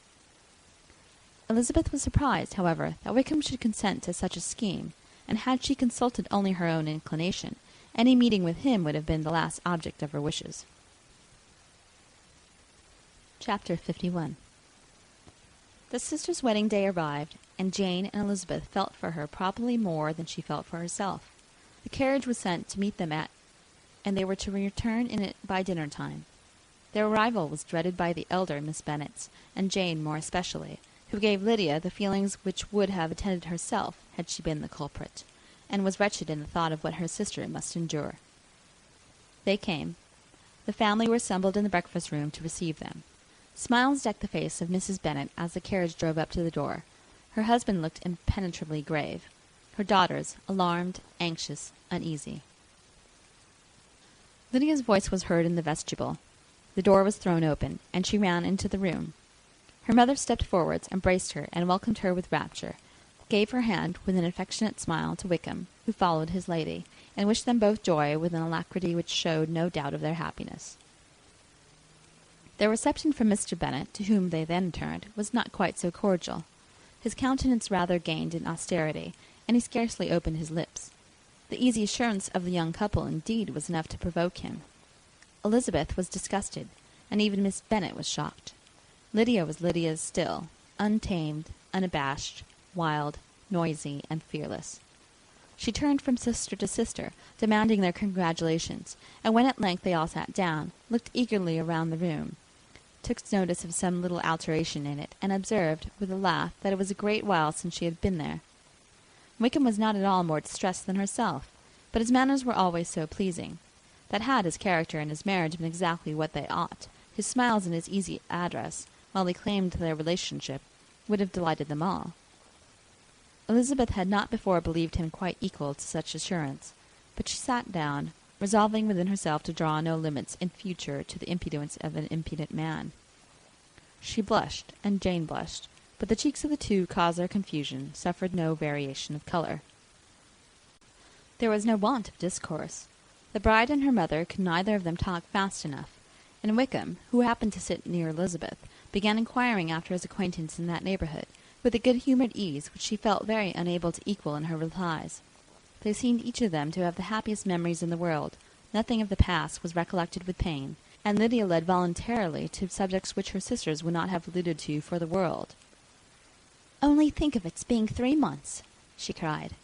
Elizabeth was surprised, however, that Wickham should consent to such a scheme, and had she consulted only her own inclination, any meeting with him would have been the last object of her wishes. Chapter 51. The sisters' wedding day arrived, and Jane and Elizabeth felt for her probably more than she felt for herself. The carriage was sent to meet them and they were to return in it by dinner-time. Their arrival was dreaded by the elder Miss Bennets, and Jane more especially, who gave Lydia the feelings which would have attended herself had she been the culprit, and was wretched in the thought of what her sister must endure. They came. The family were assembled in the breakfast-room to receive them. Smiles decked the face of Mrs. Bennet as the carriage drove up to the door. Her husband looked impenetrably grave. Her daughters, alarmed, anxious, uneasy. Lydia's voice was heard in the vestibule. The door was thrown open, and she ran into the room. Her mother stepped forwards, embraced her, and welcomed her with rapture, gave her hand with an affectionate smile to Wickham, who followed his lady, and wished them both joy with an alacrity which showed no doubt of their happiness. Their reception from Mr. Bennet, to whom they then turned, was not quite so cordial. His countenance rather gained in austerity, and he scarcely opened his lips. The easy assurance of the young couple, indeed, was enough to provoke him. Elizabeth was disgusted, and even Miss Bennet was shocked. Lydia was Lydia still, untamed, unabashed, wild, noisy, and fearless. She turned from sister to sister, demanding their congratulations, and when at length they all sat down, looked eagerly around the room, took notice of some little alteration in it, and observed, with a laugh, that it was a great while since she had been there. Wickham was not at all more distressed than herself, but his manners were always so pleasing, that had his character and his marriage been exactly what they ought, his smiles and his easy address, while he claimed their relationship, would have delighted them all. Elizabeth had not before believed him quite equal to such assurance, but she sat down, resolving within herself to draw no limits in future to the impudence of an impudent man. She blushed, and Jane blushed, but the cheeks of the two, cause their confusion, suffered no variation of colour. There was no want of discourse. The bride and her mother could neither of them talk fast enough, and Wickham, who happened to sit near Elizabeth, began inquiring after his acquaintance in that neighbourhood, with a good-humoured ease which she felt very unable to equal in her replies. They seemed each of them to have the happiest memories in the world. Nothing of the past was recollected with pain, and Lydia led voluntarily to subjects which her sisters would not have alluded to for the world. "Only think of its being 3 months," she cried,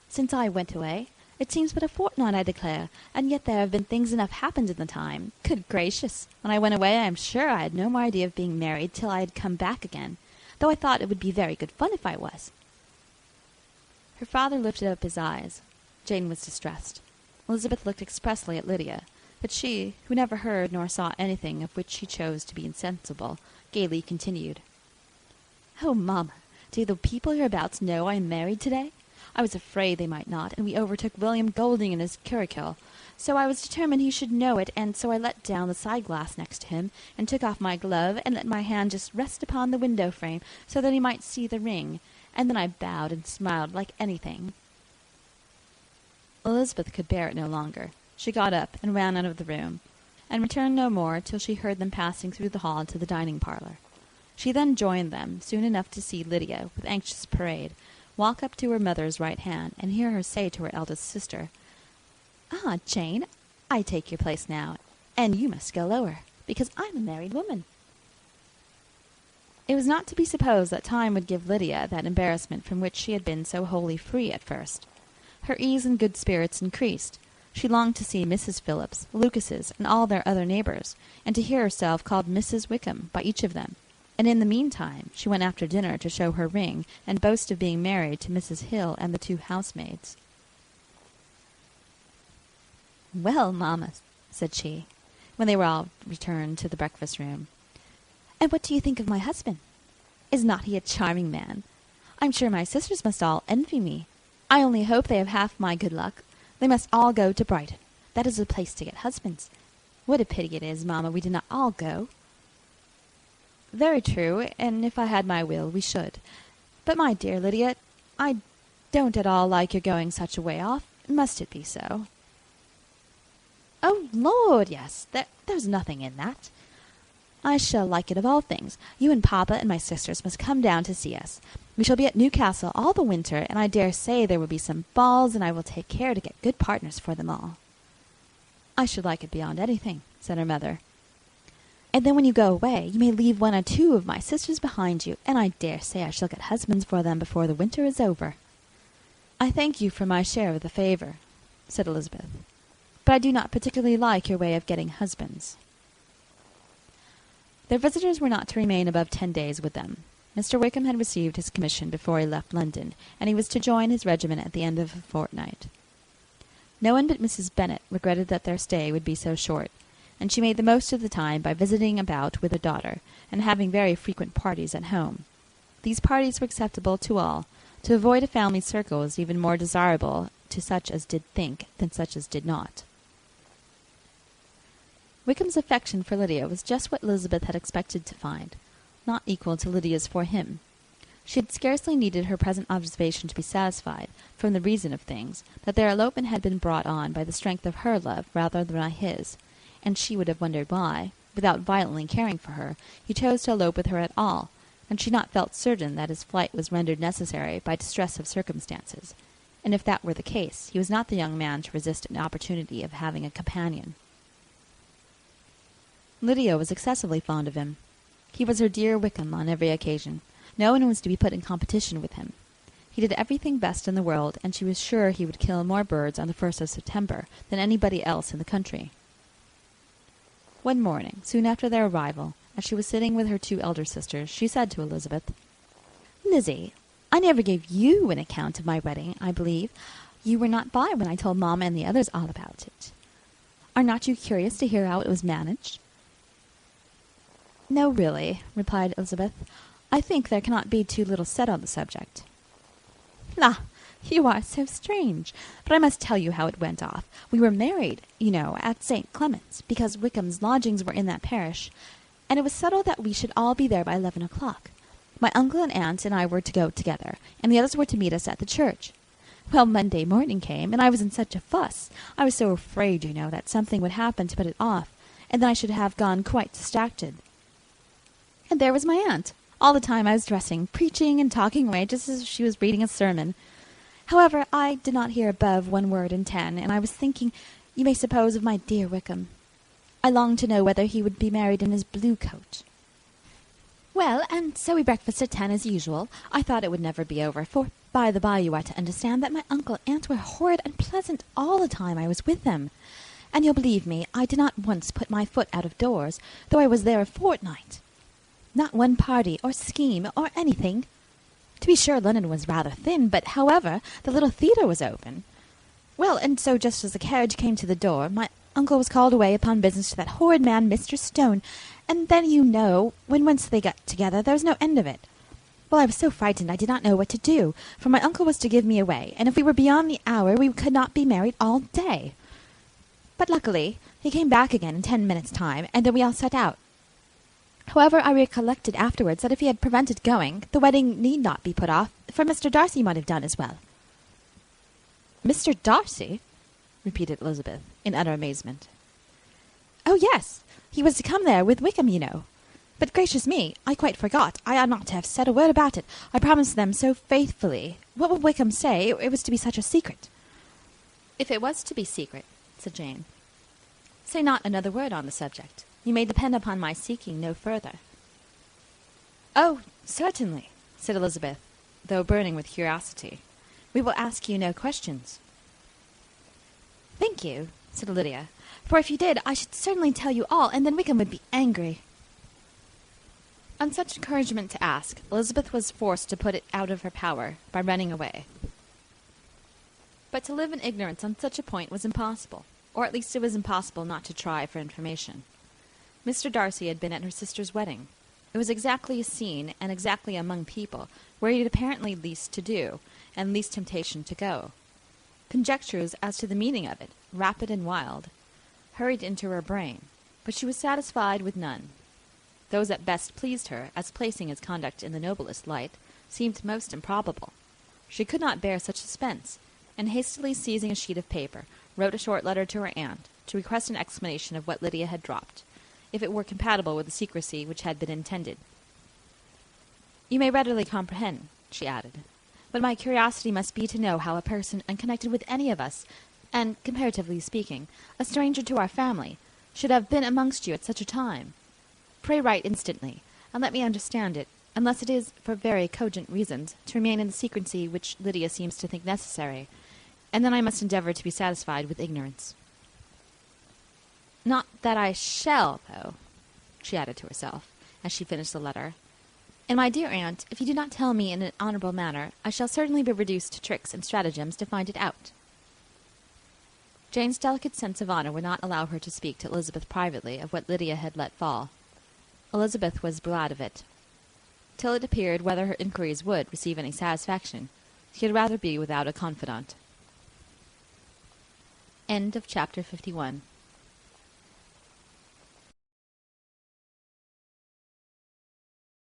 "since I went away. It seems but a fortnight, I declare, and yet there have been things enough happened in the time. Good gracious! When I went away I am sure I had no more idea of being married till I had come back again, though I thought it would be very good fun if I was." Her father lifted up his eyes. Jane was distressed. Elizabeth looked expressly at Lydia, but she, who never heard nor saw anything of which she chose to be insensible, gaily continued. "Oh, mamma, do the people hereabouts know I am married to-day? I was afraid they might not, and we overtook William Golding in his curricle, so I was determined he should know it, and so I let down the side-glass next to him, and took off my glove, and let my hand just rest upon the window-frame, so that he might see the ring, and then I bowed and smiled like anything." Elizabeth could bear it no longer. She got up and ran out of the room, and returned no more till she heard them passing through the hall to the dining-parlour. She then joined them, soon enough to see Lydia, with anxious parade, walk up to her mother's right hand, and hear her say to her eldest sister, "Ah, Jane, I take your place now, and you must go lower, because I'm a married woman." It was not to be supposed that time would give Lydia that embarrassment from which she had been so wholly free at first. Her ease and good spirits increased. She longed to see Mrs. Phillips, Lucases, and all their other neighbours, and to hear herself called Mrs. Wickham by each of them. And in the meantime she went after dinner to show her ring, and boast of being married to Mrs. Hill and the 2 housemaids. "Well, mamma," said she, when they were all returned to the breakfast-room, "and what do you think of my husband? Is not he a charming man? I'm sure my sisters must all envy me. I only hope they have half my good luck. They must all go to Brighton. That is the place to get husbands. What a pity it is, mamma, we did not all go." "Very true, and if I had my will, we should. But, my dear Lydia, I don't at all like your going such a way off. Must it be so?" "Oh, Lord, yes. There's nothing in that. I shall like it of all things. You and papa and my sisters must come down to see us. We shall be at Newcastle all the winter, and I dare say there will be some balls, and I will take care to get good partners for them all." "I should like it beyond anything," said her mother. "And then when you go away, you may leave 1 or 2 of my sisters behind you, and I dare say I shall get husbands for them before the winter is over." "I thank you for my share of the favour," said Elizabeth, "but I do not particularly like your way of getting husbands." Their visitors were not to remain above 10 days with them. Mr. Wickham had received his commission before he left London, and he was to join his regiment at the end of a fortnight. No one but Mrs. Bennet regretted that their stay would be so short, and she made the most of the time by visiting about with her daughter, and having very frequent parties at home. These parties were acceptable to all. To avoid a family circle was even more desirable to such as did think than such as did not. Wickham's affection for Lydia was just what Elizabeth had expected to find, not equal to Lydia's for him. She had scarcely needed her present observation to be satisfied, from the reason of things, that their elopement had been brought on by the strength of her love rather than by his, and she would have wondered why, without violently caring for her, he chose to elope with her at all, and she not felt certain that his flight was rendered necessary by distress of circumstances, and if that were the case, he was not the young man to resist an opportunity of having a companion. Lydia was excessively fond of him. He was her dear Wickham on every occasion. No one was to be put in competition with him. He did everything best in the world, and she was sure he would kill more birds on the 1st of September than anybody else in the country. One morning, soon after their arrival, as she was sitting with her 2 elder sisters, she said to Elizabeth, "Lizzie, I never gave you an account of my wedding, I believe. You were not by when I told Mamma and the others all about it. Are not you curious to hear how it was managed?" "No, really," replied Elizabeth. "I think there cannot be too little said on the subject." "La, you are so strange. But I must tell you how it went off. We were married, you know, at St. Clement's, because Wickham's lodgings were in that parish, and it was settled that we should all be there by 11 o'clock. My uncle and aunt and I were to go together, and the others were to meet us at the church. Well, Monday morning came, and I was in such a fuss. I was so afraid, you know, that something would happen to put it off, and then I should have gone quite distracted. And there was my aunt. All the time I was dressing, preaching and talking away just as if she was reading a sermon. However, I did not hear above 1 word in 10, and I was thinking, you may suppose, of my dear Wickham. I longed to know whether he would be married in his blue coat. Well, and so we breakfasted at 10 as usual. I thought it would never be over, for by the by you are to understand that my uncle and aunt were horrid and pleasant all the time I was with them. And you'll believe me, I did not once put my foot out of doors, though I was there a fortnight. Not one party or scheme or anything. To be sure, London was rather thin, but however, the little theatre was open. Well, and so just as the carriage came to the door, my uncle was called away upon business to that horrid man, Mr. Stone, and then, you know, when once they got together, there was no end of it. Well, I was so frightened I did not know what to do, for my uncle was to give me away, and if we were beyond the hour, we could not be married all day. But luckily, he came back again in 10 minutes' time, and then we all set out. However, I recollected afterwards that if he had prevented going, the wedding need not be put off, for Mr. Darcy might have done as well. Mr. Darcy? Repeated Elizabeth, in utter amazement. Oh, yes, he was to come there with Wickham, you know. But gracious me, I quite forgot. I ought not to have said a word about it. I promised them so faithfully. What would Wickham say? It was to be such a secret. If it was to be secret, said Jane, say not another word on the subject. You may depend upon my seeking no further. Oh, certainly, said Elizabeth, though burning with curiosity. We will ask you no questions. Thank you, said Lydia, for if you did, I should certainly tell you all, and then Wickham would be angry. On such encouragement to ask, Elizabeth was forced to put it out of her power by running away. But to live in ignorance on such a point was impossible, or at least it was impossible not to try for information. Mr. Darcy had been at her sister's wedding. It was exactly a scene, and exactly among people, where he had apparently least to do, and least temptation to go. Conjectures as to the meaning of it, rapid and wild, hurried into her brain, but she was satisfied with none. Those that best pleased her, as placing his conduct in the noblest light, seemed most improbable. She could not bear such suspense, and hastily seizing a sheet of paper, wrote a short letter to her aunt, to request an explanation of what Lydia had dropped, if it were compatible with the secrecy which had been intended. You may readily comprehend, she added, but my curiosity must be to know how a person unconnected with any of us, and, comparatively speaking, a stranger to our family, should have been amongst you at such a time. Pray write instantly, and let me understand it, unless it is, for very cogent reasons, to remain in the secrecy which Lydia seems to think necessary, and then I must endeavour to be satisfied with ignorance. Not that I shall, though, she added to herself, as she finished the letter. And, my dear aunt, if you do not tell me in an honourable manner, I shall certainly be reduced to tricks and stratagems to find it out. Jane's delicate sense of honour would not allow her to speak to Elizabeth privately of what Lydia had let fall. Elizabeth was glad of it. Till it appeared whether her inquiries would receive any satisfaction, she had rather be without a confidant. End of chapter 51.